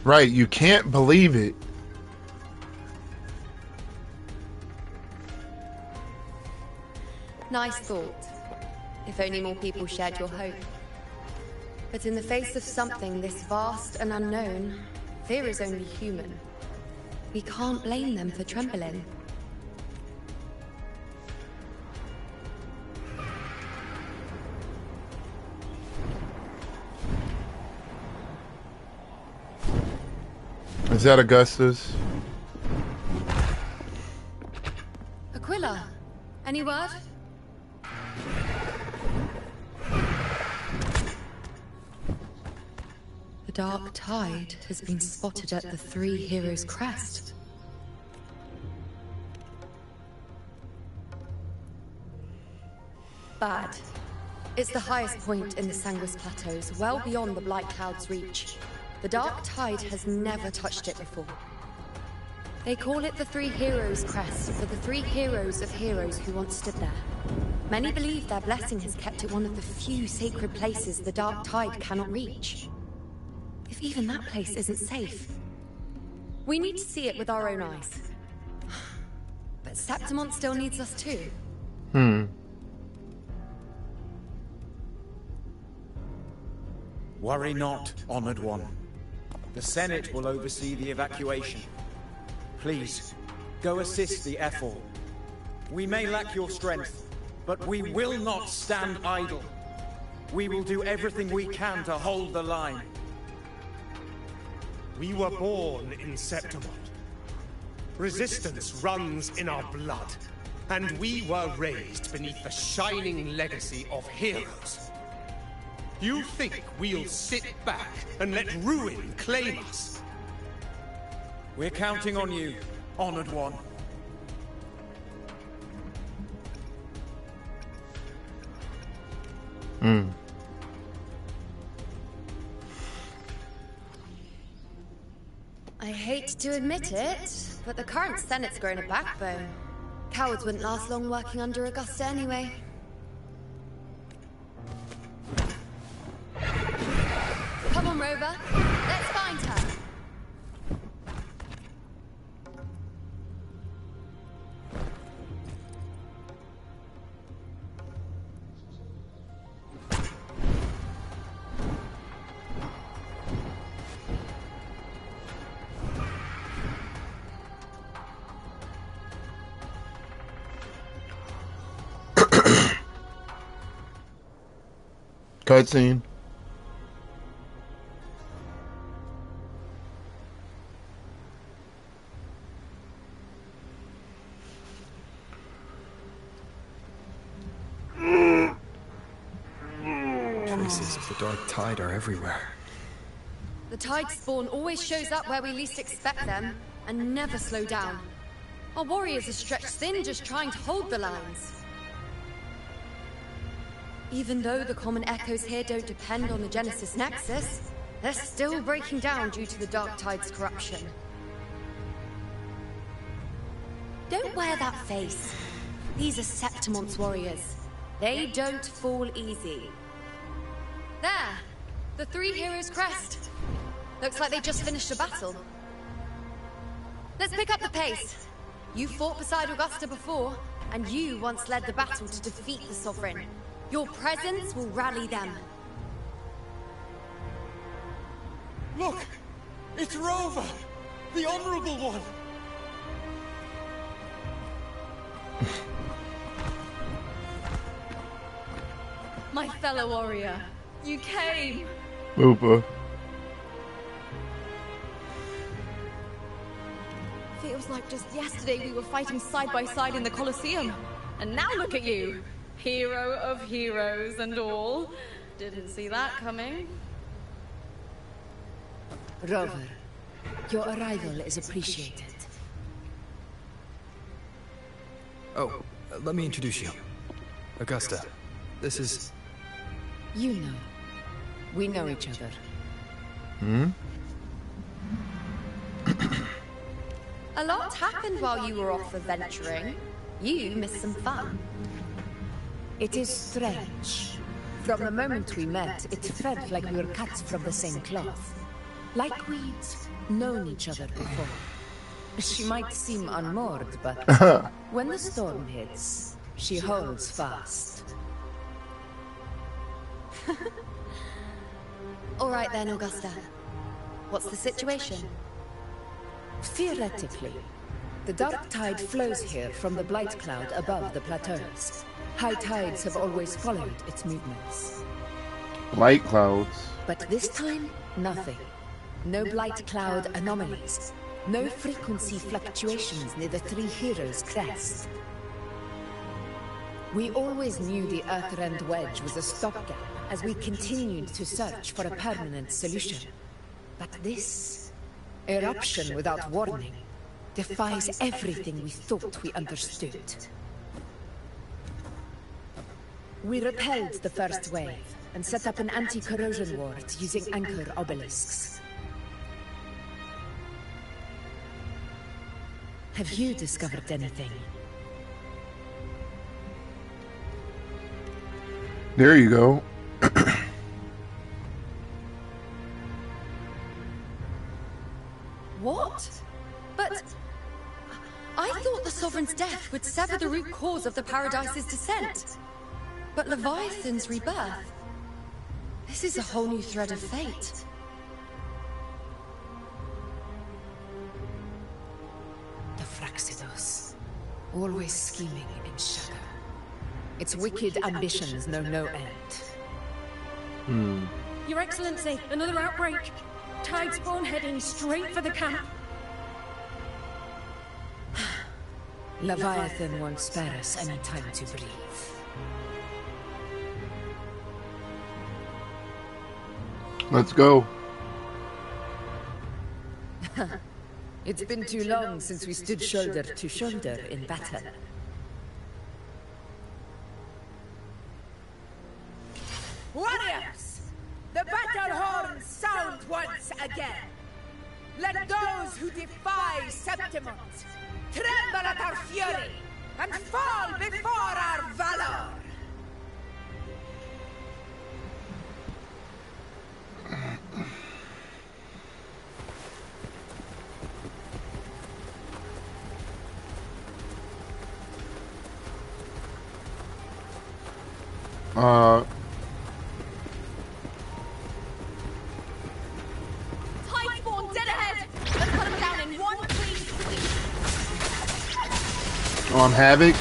Right, you can't believe it. Nice thought. If only more people shared your hope. But in the face of something this vast and unknown, fear is only human. We can't blame them for trembling. Is that Augustus? Aquila, any word? The Dark Tide has been spotted at the Three Heroes' Crest. Bad. It's the highest point in the Sanguis Plateaus, well beyond the Blight Cloud's reach. The Dark Tide has never touched it before. They call it the Three Heroes' Crest for the three heroes of heroes who once stood there. Many believe their blessing has kept it one of the few sacred places the Dark Tide cannot reach. If even that place isn't safe. We need to see it with our own eyes. But Septimont still needs us too. Worry not, Honored One. The Senate will oversee the evacuation. Please, go assist the Ethel. We may lack your strength, but we will not stand idle. We will do everything we can to hold the line. We were born in Septimont. Resistance runs in our blood, and we were raised beneath the shining legacy of heroes. You think we'll sit back and let ruin claim us? We're counting on you, Honored One. I hate to admit it, but the current Senate's grown a backbone. Cowards wouldn't last long working under Augusta anyway. Come on, Rover. Let's find her. Cutscene. Traces of the Dark Tide are everywhere. The Tide spawn always shows up where we least expect them, and never slow down. Our warriors are stretched thin just trying to hold the lines. Even though the common echoes here don't depend on the Genesis Nexus, they're still breaking down due to the Dark Tide's corruption. Don't wear that face. These are Septimon's warriors. They don't fall easy. There! The three heroes' crest. Looks like they just finished a battle. Let's pick up the pace. You fought beside Augusta before, and you once led the battle to defeat the Sovereign. Your presence will rally them. Look! It's Rover! The Honorable One! My fellow warrior, you came! Boopa. Feels like just yesterday we were fighting side by side in the Colosseum. And now look at you! Hero of heroes and all. Didn't see that coming. Rover, your arrival is appreciated. Oh, let me introduce you. Augusta, this is... You know. We know each other. Hmm? A lot happened while you were off adventuring. You missed some fun. It is strange. From the moment we met, it felt like we were cut from the same cloth. Like we'd known each other before. She might seem unmoored, but when the storm hits, she holds fast. All right then, Augusta. What's the situation? Theoretically, the dark tide flows here from the blight cloud above the plateaus. High tides have always followed its movements. Light clouds. But this time, nothing. No blight cloud anomalies. No frequency fluctuations near the three heroes' crest. We always knew the Earthrend Wedge was a stopgap as we continued to search for a permanent solution. But this eruption without warning defies everything we thought we understood. We repelled the first wave and set up an anti-corrosion ward using anchor obelisks. Have you discovered anything? There you go. What? But... I thought the Sovereign's death would sever the root cause of the Paradise's descent. But Leviathan's rebirth... This is a whole new thread of fate. The Fraxidos. Always scheming in shadow. Its wicked ambitions know no end. Your Excellency, another outbreak. Tide spawn heading straight for the camp. Leviathan won't spare us any time to breathe. Let's go. It's been too long since we stood shoulder to shoulder in battle. Warriors! The battle horns sound once again! Let those who defy Septimont tremble at our fury and fall before our valor! Tide spawn dead ahead! Let's cut them down in one clean sweep! On Havoc.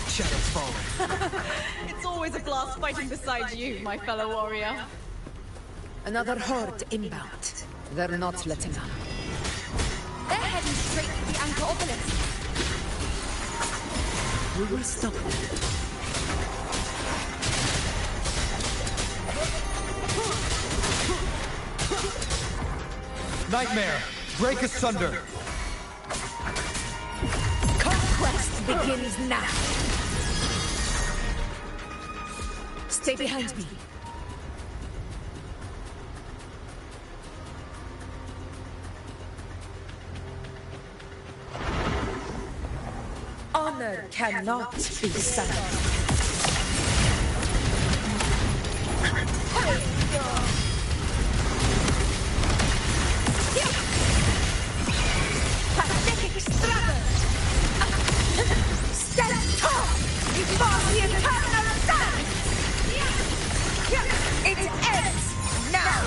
Shadows falling. It's always a blast fighting beside you, my fellow warrior. Another horde inbound. They're not letting up. They're heading straight for the anchor obelisk. We will stop them. Nightmare! Break asunder! Conquest begins now! Stay behind me. Honor cannot be silenced. Pathetic struggle! Stand tall before the eternal sun! It ends now!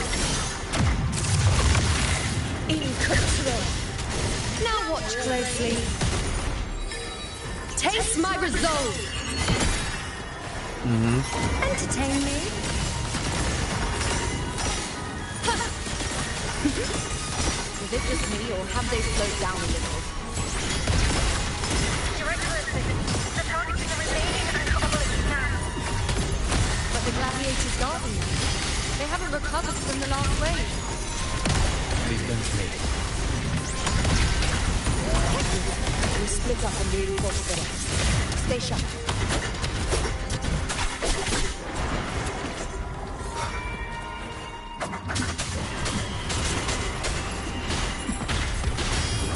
In control. Now watch closely. Taste my resolve. Entertain me. Is it just me, or have they slowed down a little? Your Excellency, the targeting the remaining obelisk now. But the gladiators guarding them. They haven't recovered from the last wave. Leave them to me. We split up and reinforce the rest. Stay sharp.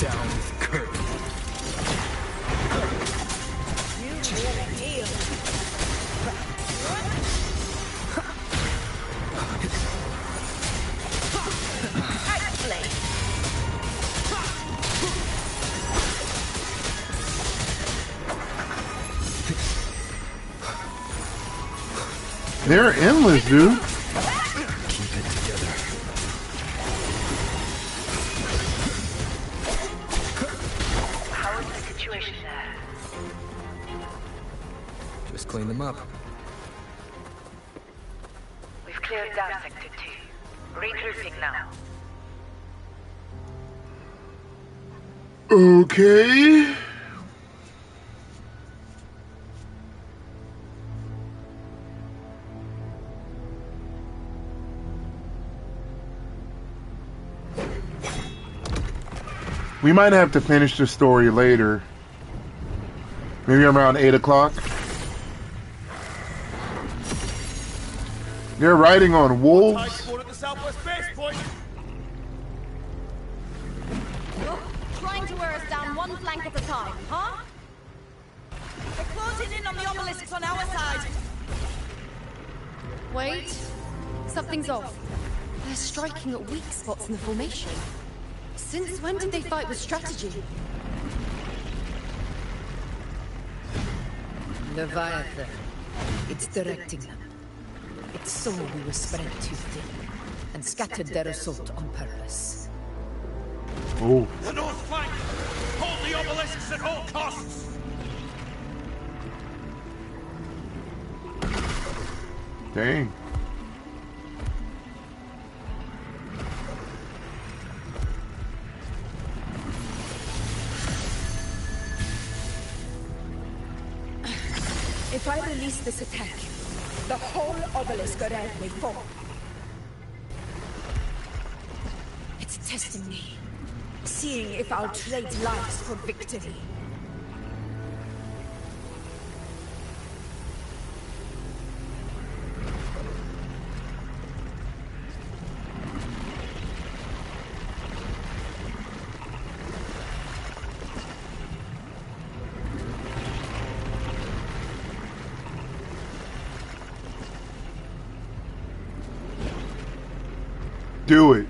Down with Kurt. You really deal. Excellent. They're endless, dude. Keep it together. How is the situation there? Just clean them up. We've cleared down Sector 2. Regrouping now. Okay. We might have to finish the story later. Maybe around 8 o'clock. They're riding on wolves. At the southwest base point. You're trying to wear us down one flank at a time, huh? They're closing in on the obelisks on our side. Wait. Something's off. They're striking at weak spots in the formation. Since when did they fight with strategy? Leviathan. It's directing them. It saw we were spread too thin, and scattered their assault on purpose. Oh. The north flank! Hold the obelisks at all costs! Dang. If I release this attack, the whole obelisk around may fall. It's testing me, seeing if I'll trade lives for victory. Do it.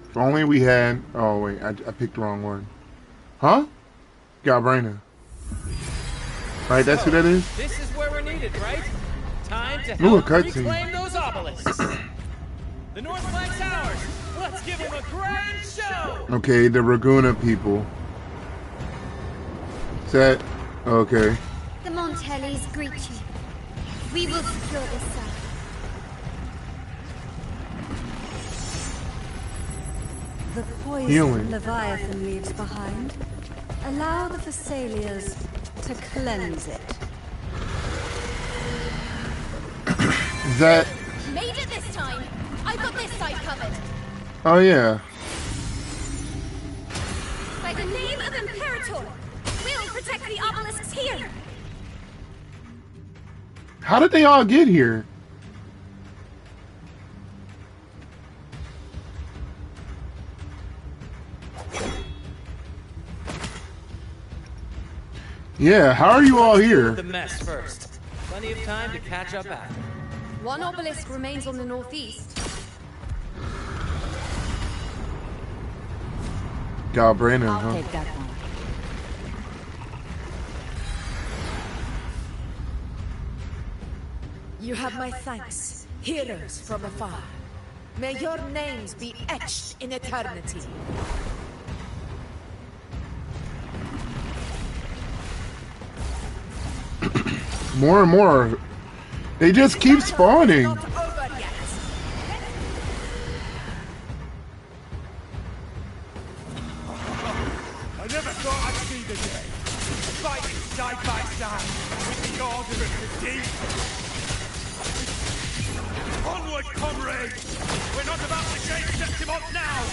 If only we had... Oh, wait. I picked the wrong one. Huh? Galbraina. Right, that's who that is? This is where we're needed, right? Time to Ooh, a help cutscene. reclaim those obelisks. The north flank's ours. Let's give them a grand show. Okay, the Raguna people. Is that... Okay. The Montellis greet you. We will secure this side. The poison Healing. Leviathan leaves behind. Allow the Thessalians to cleanse it. Is that... Made it this time. I've got this side covered. Oh, yeah. By the name of Imperator, we'll protect the obelisks here. How did they all get here? Yeah, how are you all here? The mess first. Plenty of time to catch up after. One obelisk remains on the northeast. God, Brandon, I'll huh? take that one. You have my thanks, heroes from afar. May your names be etched in eternity. More and more. They just keep spawning. Not over yet. I never thought I'd see the day. Fighting side by side with the Order of the Deep. Onward, comrades! We're not about to shake Septimont now!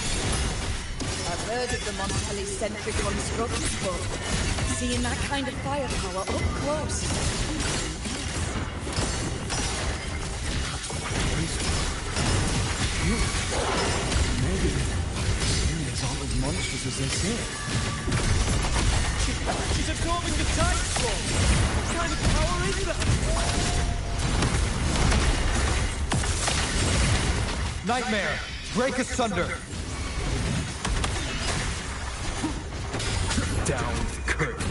I've heard of the Montpellier-centric monstrosities before. Seeing that kind of firepower up close. Maybe aliens aren't as monstrous as they say. She's absorbing the tide storm. What kind of power is that? Nightmare! Break asunder! Down with curtain.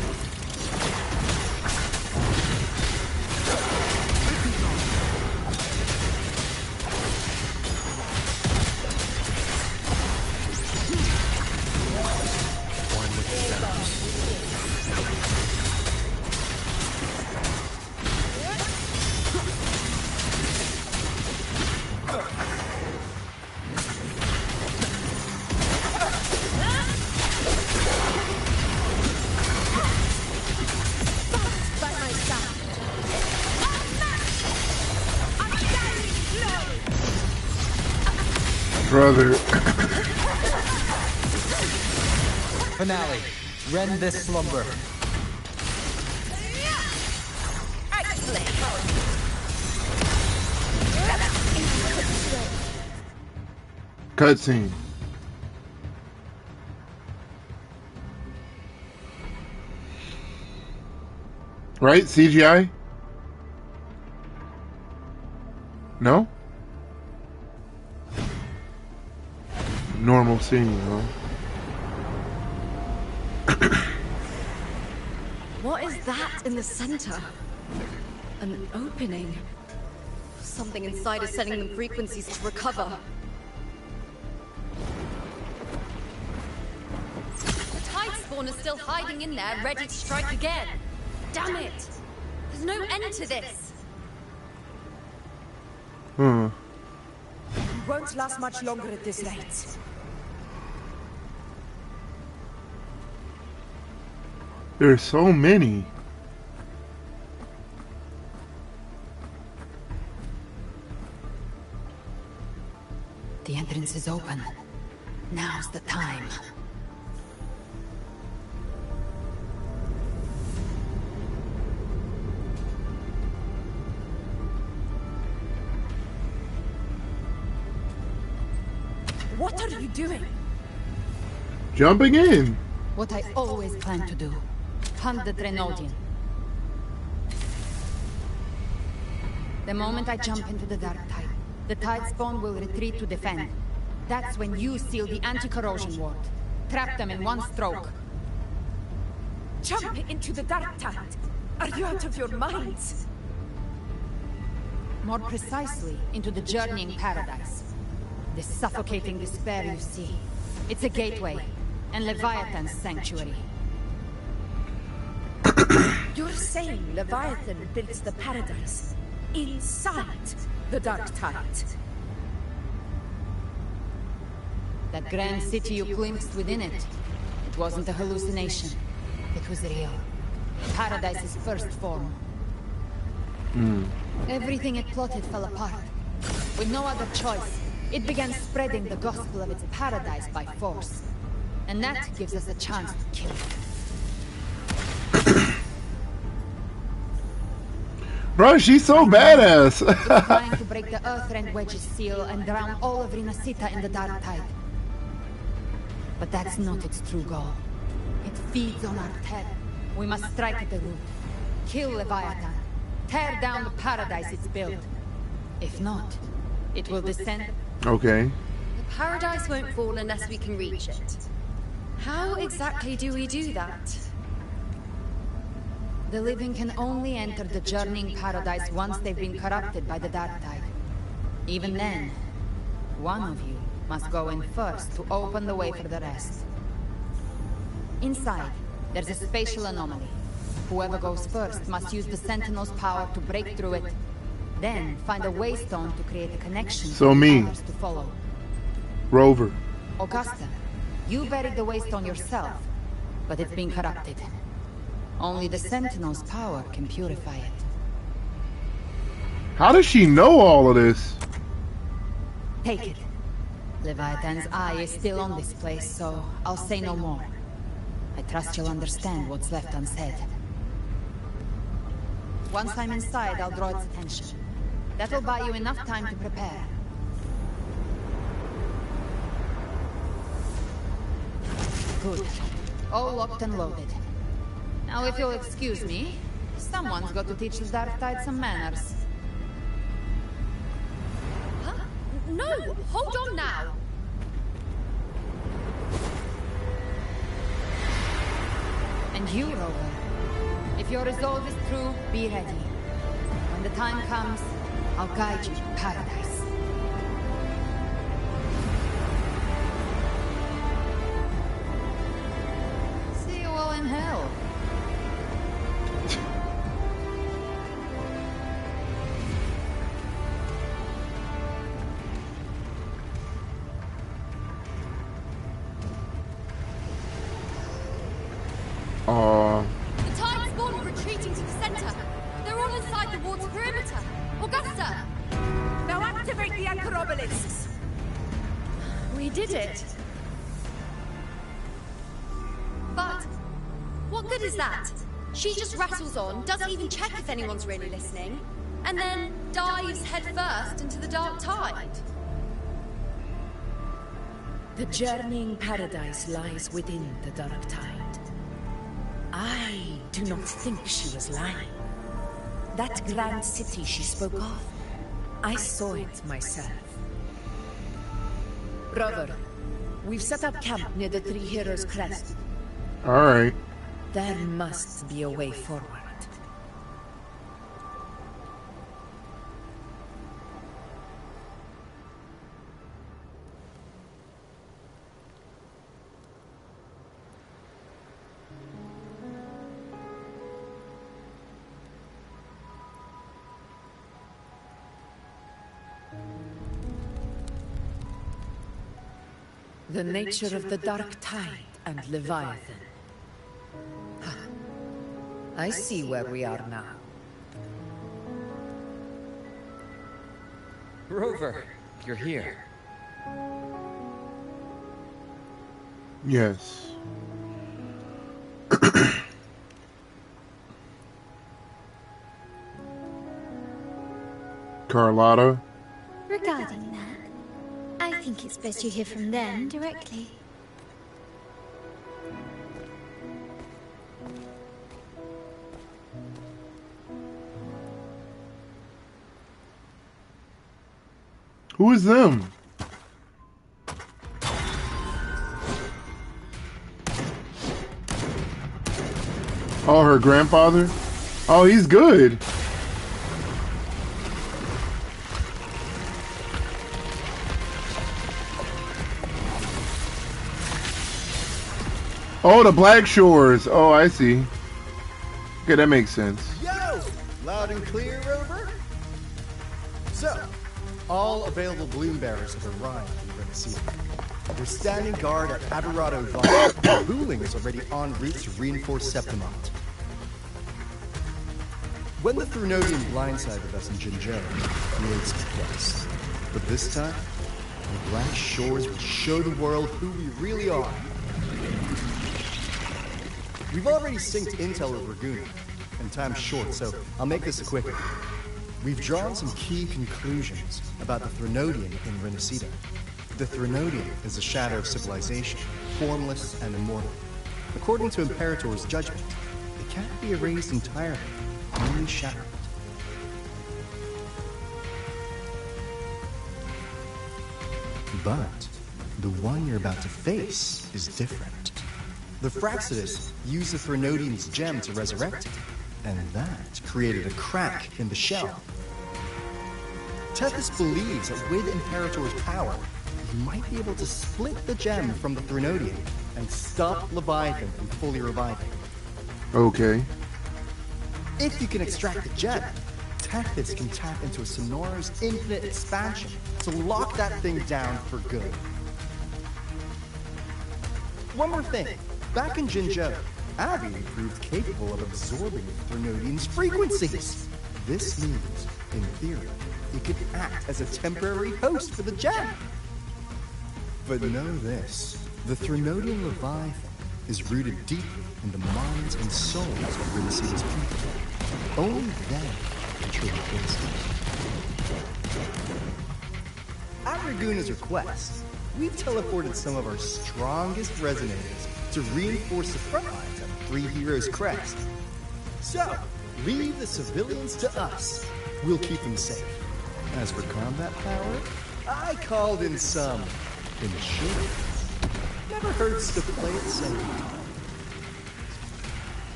Brother. Finale. Rend this slumber. Cutscene. Right? CGI? No? Normal scene, huh? What is that in the center? An opening. Something inside is sending them frequencies to recover. The tide spawn is still hiding in there, ready to strike again. Damn it! There's no end to this. Hmm. Won't last much longer at this rate. There's so many. The entrance is open. Now's the time. What are you doing? Jumping in. What I always planned to do. Hunt the Drenodian. The moment I jump into the dark tide, the tide spawn will retreat to defend. That's when you seal the anti-corrosion ward. Trap them in one stroke. Jump into the dark tide. Are you out of your minds? More precisely, into the journeying paradise. This suffocating despair you see. It's a gateway, and Leviathan's sanctuary. You're saying Leviathan builds the paradise inside the dark tide? That grand city you glimpsed within it, it wasn't a hallucination. It was real. Paradise's first form. Everything it plotted fell apart. With no other choice, it began spreading the gospel of its paradise by force. And that gives us a chance to kill it. Bro, she's so badass. It's trying to break the Earthrend Wedge's seal and drown all of Rinasita in the dark tide. But that's not its true goal. It feeds on our terror. We must strike at the root. Kill Leviathan. Tear down the paradise it's built. If not, it will descend. Okay. The paradise won't fall unless we can reach it. How exactly do we do that? The living can only enter the journeying paradise once they've been corrupted by the dark tide. Even then, one of you must go in first to open the way for the rest. Inside, there's a spatial anomaly. Whoever goes first must use the Sentinel's power to break through it. Then find a waystone to create a connection So for me. others to follow. Rover. Augusta, you buried the waystone yourself, but it's been corrupted. Only the Sentinel's power can purify it. How does she know all of this? Take it. Leviathan's eye is still on this place, so I'll say no more. I trust you'll understand what's left unsaid. Once I'm inside, I'll draw its attention. That'll buy you enough time to prepare. Good. All locked and loaded. Now, if you'll excuse me, someone's got to teach the Dark Tide some manners. Huh? No! Hold on now! And you, Rover. If your resolve is true, be ready. When the time comes, I'll guide you to paradise. See you all in hell. The tide spawn are retreating to the center. They're all inside the ward's perimeter. Augusta! Now activate the anchor obelisks. We did it. But what good is that? She just rattles on, doesn't even check if anyone's really listening, and then dives headfirst into the dark tide. The journeying paradise lies within the dark tide. I do not think she was lying. That grand city she spoke of, I saw it myself. Brother, we've set up camp near the Three Heroes Crest. Alright. There must be a way forward. The nature of the dark tide and Leviathan. Huh. I see where we are now. Rover, you're here. Yes. Carlotta. Regarding that, I think it's best you hear from them directly. Who is them? Oh, her grandfather? Oh, he's good. Oh, the Black Shores. Oh, I see. Okay, that makes sense. Yo! Loud and clear, Rover? So, all available bloom bearers have arrived in Renaissance. They're standing guard at Aberrado Vine. Booling is already en route to reinforce Septimont. When the Thrunodian blindsided us in Jinzhou, we ate some quest. But this time, the Black Shores will show the world who we really are. We've already synced intel with Raguna, and time's short, so I'll make this a quick one. We've drawn some key conclusions about the Threnodian in Renacida. The Threnodian is a shadow of civilization, formless and immortal. According to Imperator's judgment, it can't be erased entirely, only shattered. But the one you're about to face is different. The Fraxidus used the Threnodian's gem to resurrect it, and that created a crack in the shell. Tethys believes that with Imperator's power, he might be able to split the gem from the Threnodian and stop Leviathan from fully reviving. Okay. If you can extract the gem, Tethys can tap into a Sonora's infinite expansion to lock that thing down for good. One more thing. Back in Jinzhou, Abby proved capable of absorbing the Threnodian's frequencies. This means, in theory, it could act as a temporary host for the gem. But know this, the Threnodian Leviathan is rooted deeply in the minds and souls of Renacida's people. Only then can truly face it. At Raguna's request, we've teleported some of our strongest resonators to reinforce the front lines at Three Heroes Crest. So, leave the civilians to us. We'll keep them safe. As for combat power, I called in some insurance. Never hurts to play it safe.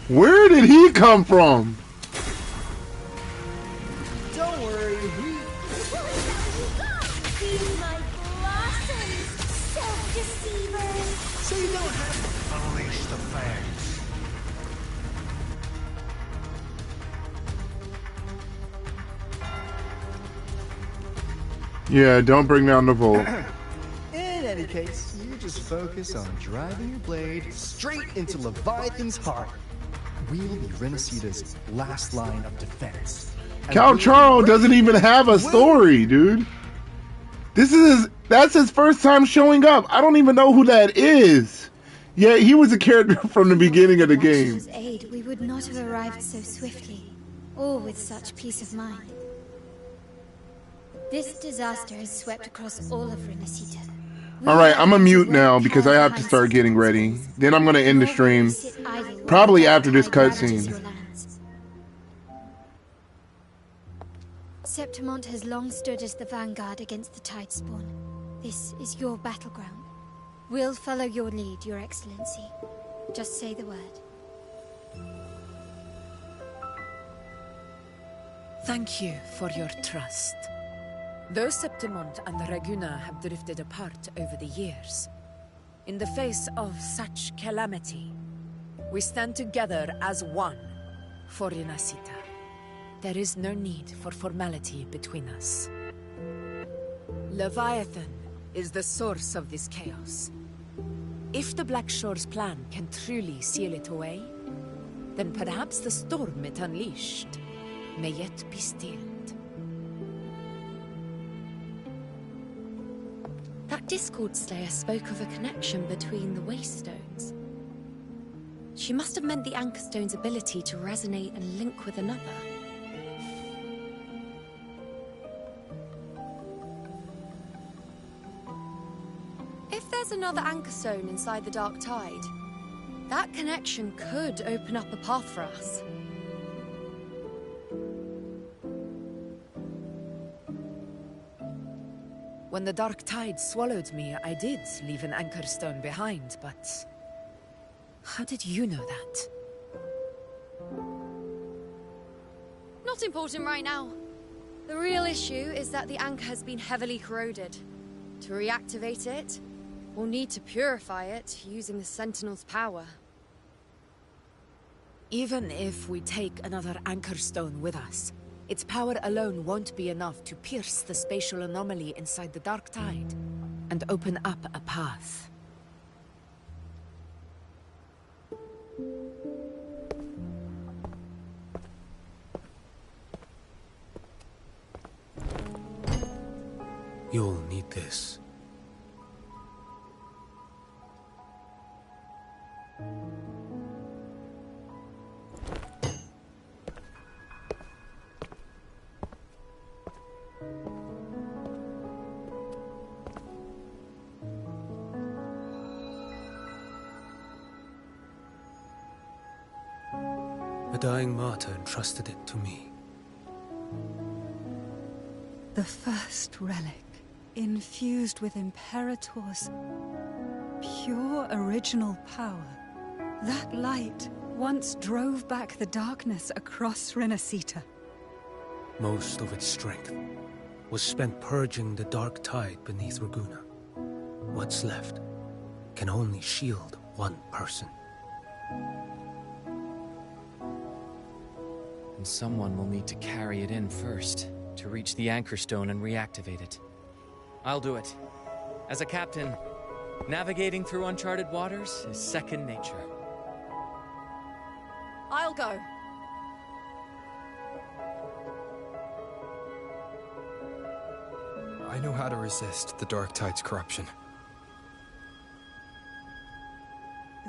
Where did he come from? Don't worry, Be my blossoms, self-deceivers! So you don't have to unleash the fangs. Yeah, don't bring down the vault. In any case, you just focus on driving your blade straight into Leviathan's heart. We'll be Renacida's last line of defense. Cal Charo doesn't even have a story, dude. That's his first time showing up. I don't even know who that is. Yeah, he was a character from the beginning of the game. With aid, we would not have arrived so swiftly, or with such peace of mind. This disaster has swept across all of Renacida. Alright, I'm a mute now because I have to start getting ready. Then I'm going to end the stream. Probably after this cutscene. Septimont has long stood as the vanguard against the Tidespawn. This is your battleground. We'll follow your lead, Your Excellency. Just say the word. Thank you for your trust. Though Septimont and Raguna have drifted apart over the years, in the face of such calamity, we stand together as one for Renacida. There is no need for formality between us. Leviathan is the source of this chaos. If the Black Shore's plan can truly seal it away, then perhaps the storm it unleashed may yet be stilled. That Discord Slayer spoke of a connection between the Waystones. She must have meant the Anchor Stone's ability to resonate and link with another. If there's another Anchor Stone inside the Dark Tide, that connection could open up a path for us. When the Dark Tide swallowed me, I did leave an Anchor Stone behind, but... how did you know that? Not important right now. The real issue is that the anchor has been heavily corroded. To reactivate it, we'll need to purify it using the Sentinel's power. Even if we take another Anchor Stone with us, its power alone won't be enough to pierce the spatial anomaly inside the Dark Tide and open up a path. You'll need this. dying martyr entrusted it to me. The first relic, infused with Imperator's pure original power. That light once drove back the darkness across Renacita. Most of its strength was spent purging the dark tide beneath Ragunna. What's left can only shield one person. And someone will need to carry it in first, to reach the Anchor Stone and reactivate it. I'll do it. As a captain, navigating through uncharted waters is second nature. I'll go. I know how to resist the Dark Tide's corruption.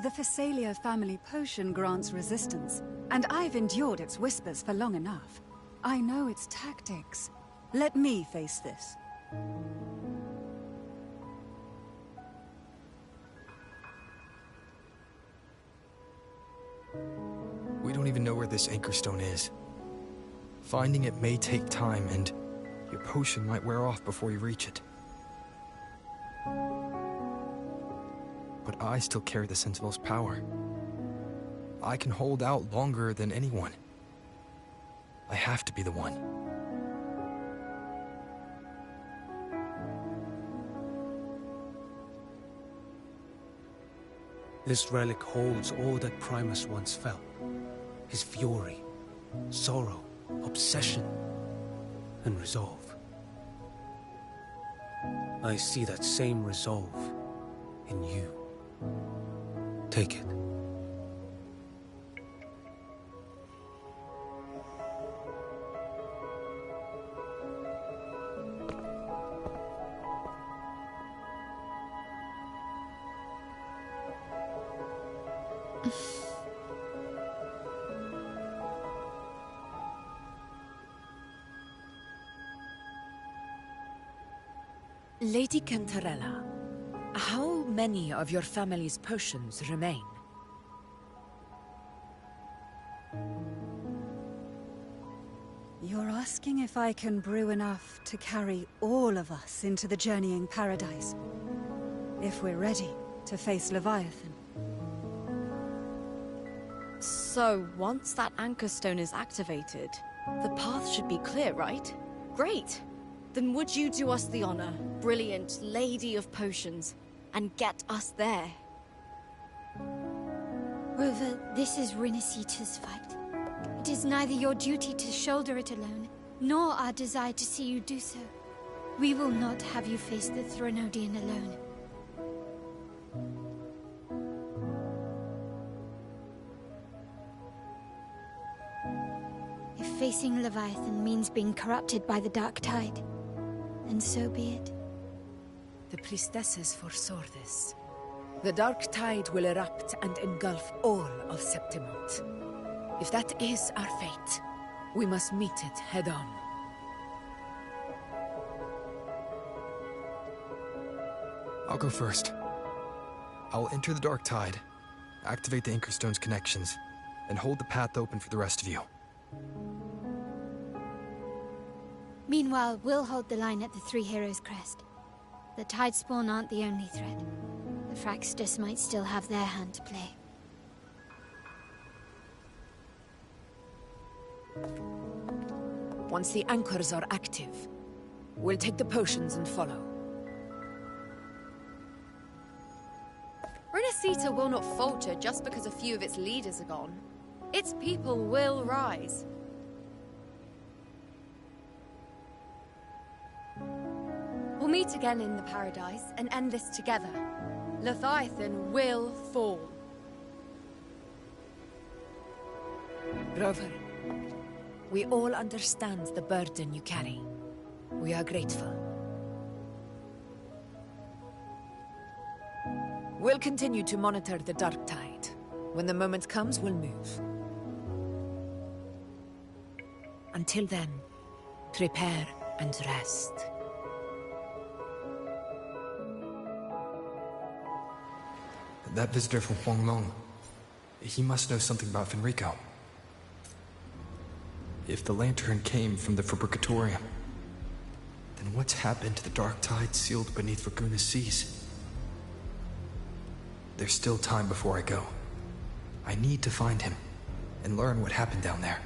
The Phasalia family potion grants resistance, and I've endured its whispers for long enough. I know its tactics. Let me face this. We don't even know where this Anchor Stone is. Finding it may take time, and your potion might wear off before you reach it. But I still carry the Sentinel's power. I can hold out longer than anyone. I have to be the one. This relic holds all that Primus once felt. His fury, sorrow, obsession, and resolve. I see that same resolve in you. Take it. Lady Cantarella, how many of your family's potions remain? You're asking if I can brew enough to carry all of us into the journeying paradise. If we're ready to face Leviathan. So, once that Anchor Stone is activated, the path should be clear, right? Great! Then would you do us the honor, brilliant Lady of Potions, and get us there? Rover, this is Renacita's fight. It is neither your duty to shoulder it alone, nor our desire to see you do so. We will not have you face the Thronodian alone. If facing Leviathan means being corrupted by the Dark Tide, then so be it. The priestesses foresaw this. The Dark Tide will erupt and engulf all of Septimont. If that is our fate, we must meet it head-on. I'll go first. I'll enter the Dark Tide, activate the Anchor Stone's connections, and hold the path open for the rest of you. Meanwhile, we'll hold the line at the Three Heroes Crest. The Tidespawn aren't the only threat. The Fraxtus might still have their hand to play. Once the anchors are active, we'll take the potions and follow. Renacita will not falter just because a few of its leaders are gone. Its people will rise. We'll meet again in the Paradise and end this together. Leviathan will fall. Rover, we all understand the burden you carry. We are grateful. We'll continue to monitor the Dark Tide. When the moment comes, we'll move. Until then, prepare and rest. That visitor from Huanglong, he must know something about Fenrico. If the lantern came from the Fabricatorium, then what's happened to the dark tide sealed beneath Raguna's seas? There's still time before I go. I need to find him and learn what happened down there.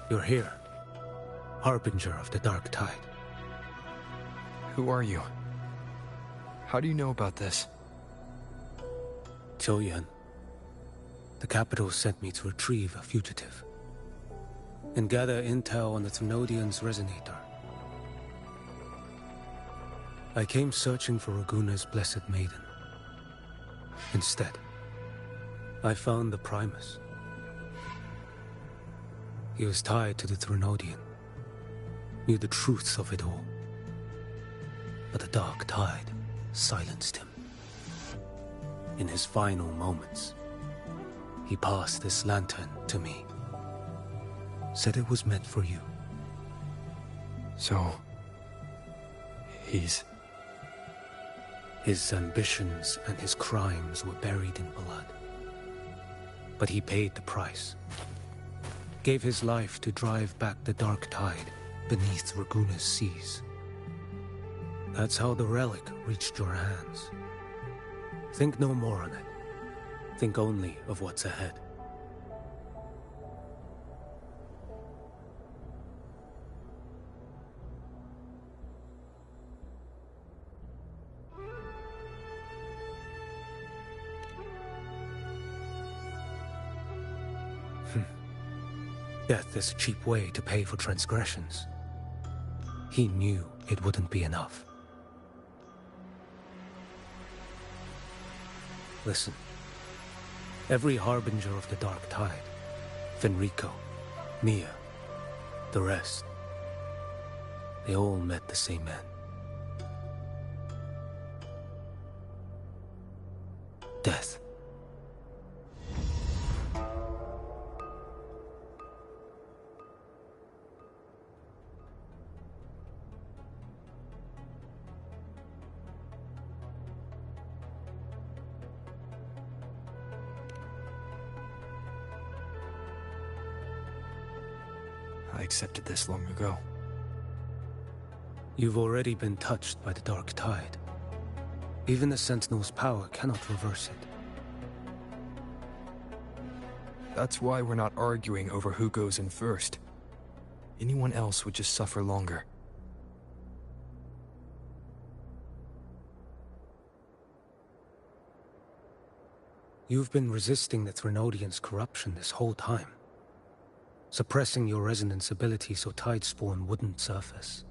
You're here. Harbinger of the Dark Tide. Who are you? How do you know about this? Choyan. The capital sent me to retrieve a fugitive and gather intel on the Thrunodian's resonator. I came searching for Raguna's Blessed Maiden. Instead, I found the Primus. He was tied to the Thrunodian, knew the truths of it all. But the Dark Tide silenced him. In his final moments, he passed this lantern to me. Said it was meant for you. So... His ambitions and his crimes were buried in blood. But he paid the price. Gave his life to drive back the Dark Tide beneath Raguna's seas. That's how the relic reached your hands. Think no more on it. Think only of what's ahead. Death is a cheap way to pay for transgressions. He knew it wouldn't be enough. Listen. Every Harbinger of the Dark Tide, Fenrico, Mia, the rest, they all met the same end. Death. I accepted this long ago. You've already been touched by the Dark Tide. Even the Sentinel's power cannot reverse it. That's why we're not arguing over who goes in first. Anyone else would just suffer longer. You've been resisting the Thrunodian's corruption this whole time. Suppressing your resonance ability so Tidespawn wouldn't surface.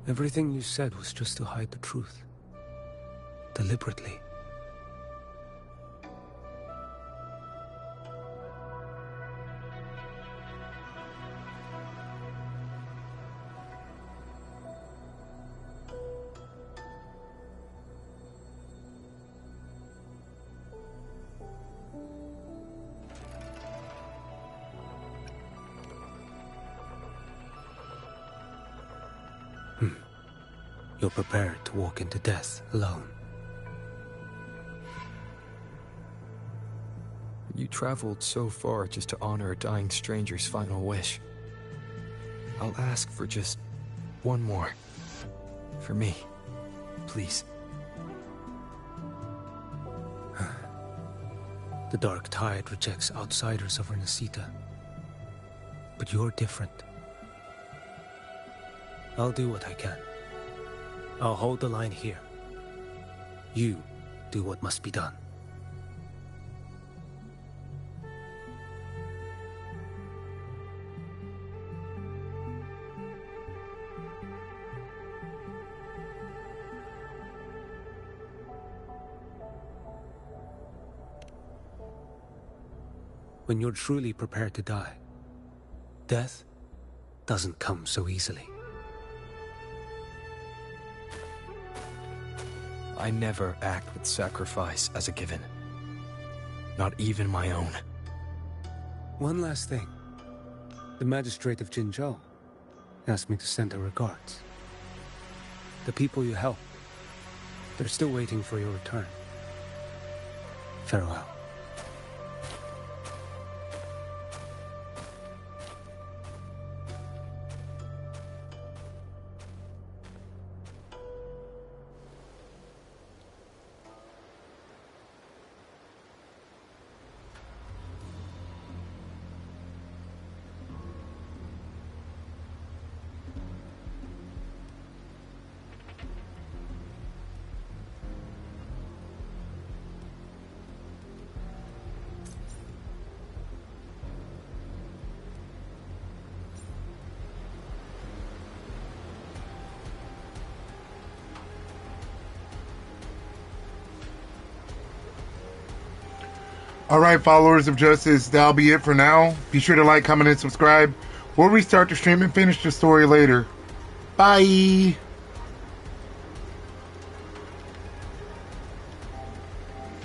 Everything you said was just to hide the truth. Deliberately. You're prepared to walk into death alone. You traveled so far just to honor a dying stranger's final wish. I'll ask for just one more. For me. Please. The Dark Tide rejects outsiders of Renacita. But you're different. I'll do what I can. I'll hold the line here. You do what must be done. When you're truly prepared to die, death doesn't come so easily. I never act with sacrifice as a given. Not even my own. One last thing. The magistrate of Jinzhou asked me to send her regards. The people you helped, they're still waiting for your return. Farewell. Alright, followers of justice, that'll be it for now. Be sure to like, comment, and subscribe. We'll restart the stream and finish the story later. Bye!